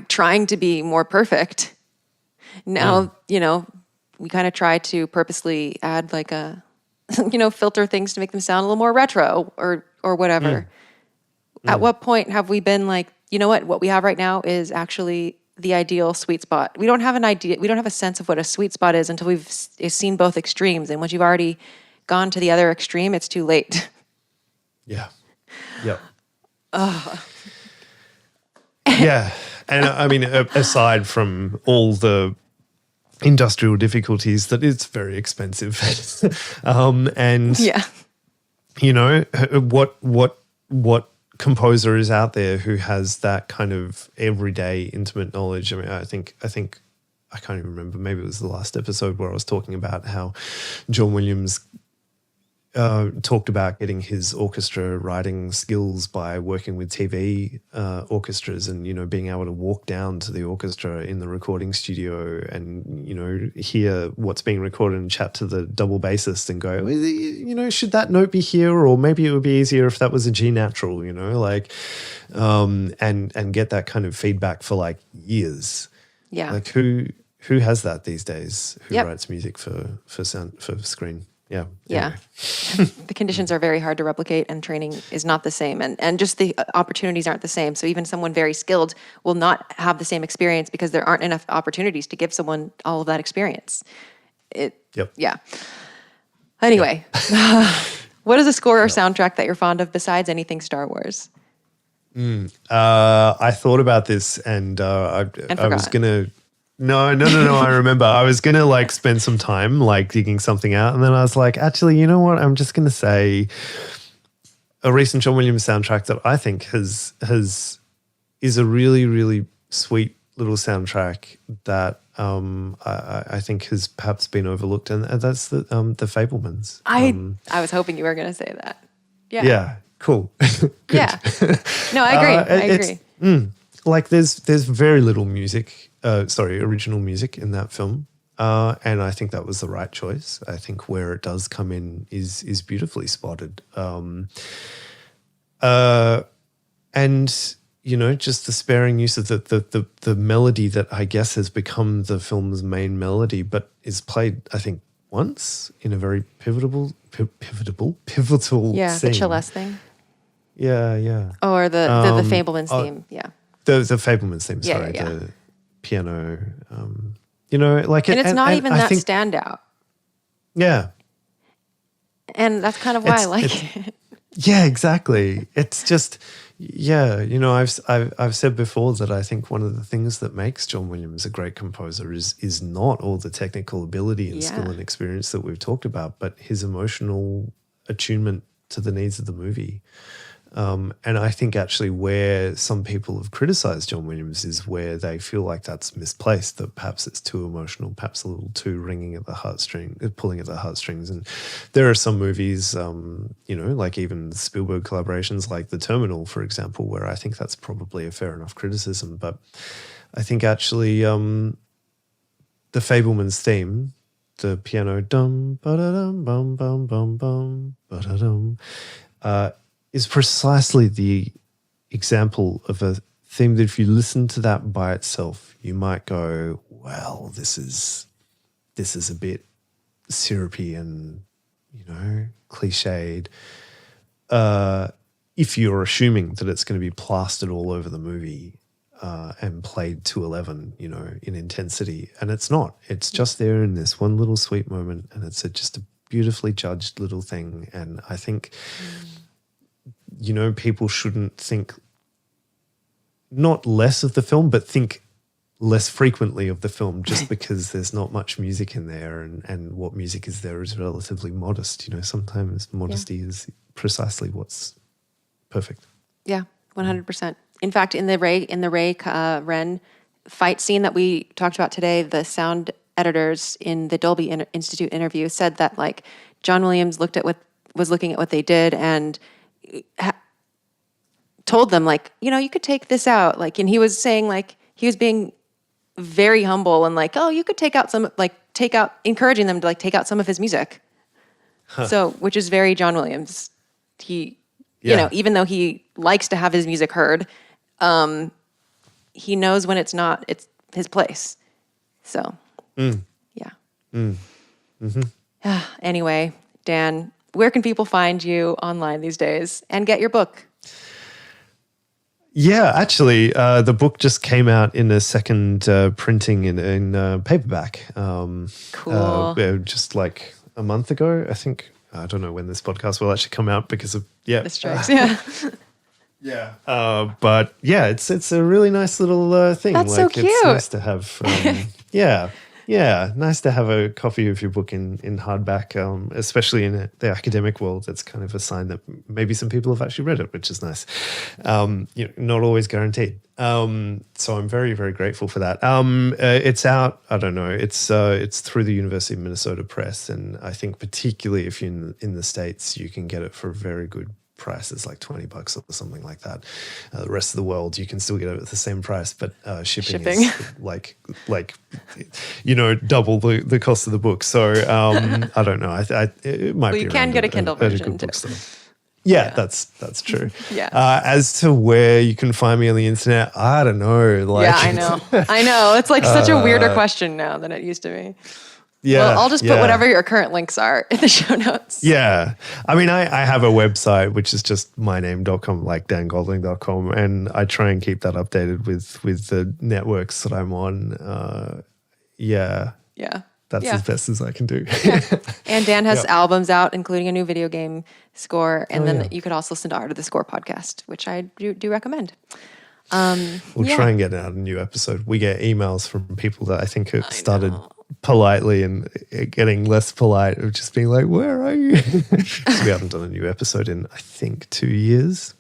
trying to be more perfect. Now, we kind of try to purposely add like a, filter things to make them sound a little more retro or whatever. At what point have we been like, what we have right now is actually the ideal sweet spot? We don't have an idea. We don't have a sense of what a sweet spot is until we've seen both extremes. And once you've already gone to the other extreme, it's too late. Yeah. Yep. Yeah. And I mean, aside from all the industrial difficulties, that it's very expensive. What composer is out there who has that kind of everyday intimate knowledge? I mean, I think I can't even remember, maybe it was the last episode where I was talking about how John Williams talked about getting his orchestra writing skills by working with TV orchestras, and being able to walk down to the orchestra in the recording studio and hear what's being recorded and chat to the double bassist and go, should that note be here, or maybe it would be easier if that was a G natural, and get that kind of feedback for like years. Yeah, like who has that these days? Who writes music for screen? Yeah. Yeah. The conditions are very hard to replicate, and training is not the same. And just the opportunities aren't the same. So even someone very skilled will not have the same experience because there aren't enough opportunities to give someone all of that experience. Yeah. Anyway, what is a score or soundtrack that you're fond of besides anything Star Wars? I thought about this and I was going to... No. I remember I was going to spend some time digging something out. And then I was like, actually, you know what? I'm just going to say a recent John Williams soundtrack that I think is a really, really sweet little soundtrack that I think has perhaps been overlooked. And that's the Fabelmans. I was hoping you were going to say that. Yeah. Yeah. Cool. Yeah. No, I agree. There's very little music. Original music in that film. And I think that was the right choice. I think where it does come in is beautifully spotted. And, just the sparing use of the melody that I guess has become the film's main melody, but is played, I think, once in a very pivotal scene. The Celeste thing. Yeah. Or the Fabelmans theme. Yeah. The Fabelmans theme, sorry. Yeah. The piano, and it's not even that standout. Yeah. And that's kind of why I like it. Yeah, exactly. It's just, I've said before that I think one of the things that makes John Williams a great composer is not all the technical ability and skill and experience that we've talked about, but his emotional attunement to the needs of the movie. And I think actually where some people have criticized John Williams is where they feel like that's misplaced, that perhaps it's too emotional, perhaps a little too ringing at the heartstring, pulling at the heartstrings. And there are some movies, like even Spielberg collaborations like The Terminal, for example, where I think that's probably a fair enough criticism. But I think actually the Fabelman's theme, the piano dum ba da dum bum bum bum bum ba da dum, is precisely the example of a theme that if you listen to that by itself, you might go, well, this is a bit syrupy and, cliched. If you're assuming that it's going to be plastered all over the movie and played to 11, in intensity. And it's not. It's just there in this one little sweet moment, and it's just a beautifully judged little thing. And I think... people shouldn't think not less of the film, but think less frequently of the film just because there's not much music in there and what music is there is relatively modest. Sometimes modesty is precisely what's perfect. Yeah, 100%. In fact, in the Ray Ren fight scene that we talked about today, the sound editors in the Dolby Institute interview said that like John Williams was looking at what they did and told them like, you could take this out. Like, and he was saying like, he was being very humble and like, oh, you could encouraging them to like take out some of his music. Huh. So, which is very John Williams. He, even though he likes to have his music heard, he knows when it's his place. So, yeah. Mm-hmm. Anyway, Dan, where can people find you online these days and get your book? Yeah, actually, the book just came out in a second printing in paperback. Cool. Just like a month ago, I think. I don't know when this podcast will actually come out because of the strikes. Yeah. Yeah. But yeah, it's a really nice little thing. That's so cute. It's nice to have. Yeah, nice to have a copy of your book in hardback, especially in the academic world. That's kind of a sign that maybe some people have actually read it, which is nice. Not always guaranteed. So I'm very, very grateful for that. It's out. I don't know. It's through the University of Minnesota Press, and I think particularly if you're in the States, you can get it for a very good prices, like $20 or something like that. The rest of the world, you can still get it at the same price, but shipping is like double the cost of the book. So I don't know. It might be. You can get a Kindle version too. Yeah, that's true. Yeah. As to where you can find me on the internet, I don't know. I know. It's like such a weirder question now than it used to be. Yeah. Well, I'll just put whatever your current links are in the show notes. Yeah. I mean, I have a website, which is just myname.com, like dangolding.com, and I try and keep that updated with the networks that I'm on. Yeah. That's as best as I can do. Yeah. And Dan has albums out, including a new video game score. And then you could also listen to Art of the Score podcast, which I do recommend. We'll try and get out a new episode. We get emails from people that I think have started politely and getting less polite of just being like, where are you? So we haven't done a new episode in, I think, 2 years,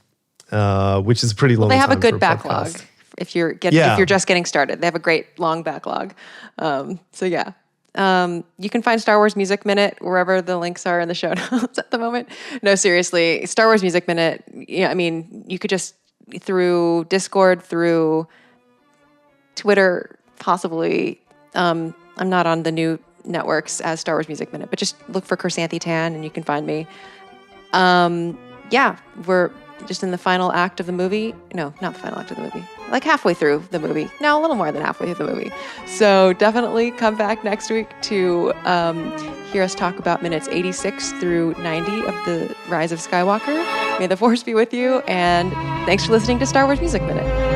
which is a pretty long time. They have a good for backlog podcast. if you're just getting started. They have a great long backlog. You can find Star Wars Music Minute wherever the links are in the show notes at the moment. No, seriously, Star Wars Music Minute. I mean, you could just through Discord, through Twitter, possibly. I'm not on the new networks as Star Wars Music Minute, but just look for Chrysanthi Tan and you can find me. We're just in the final act of the movie. No, not the final act of the movie. Like halfway through the movie. No, a little more than halfway through the movie. So definitely come back next week to hear us talk about minutes 86 through 90 of The Rise of Skywalker. May the Force be with you, and thanks for listening to Star Wars Music Minute.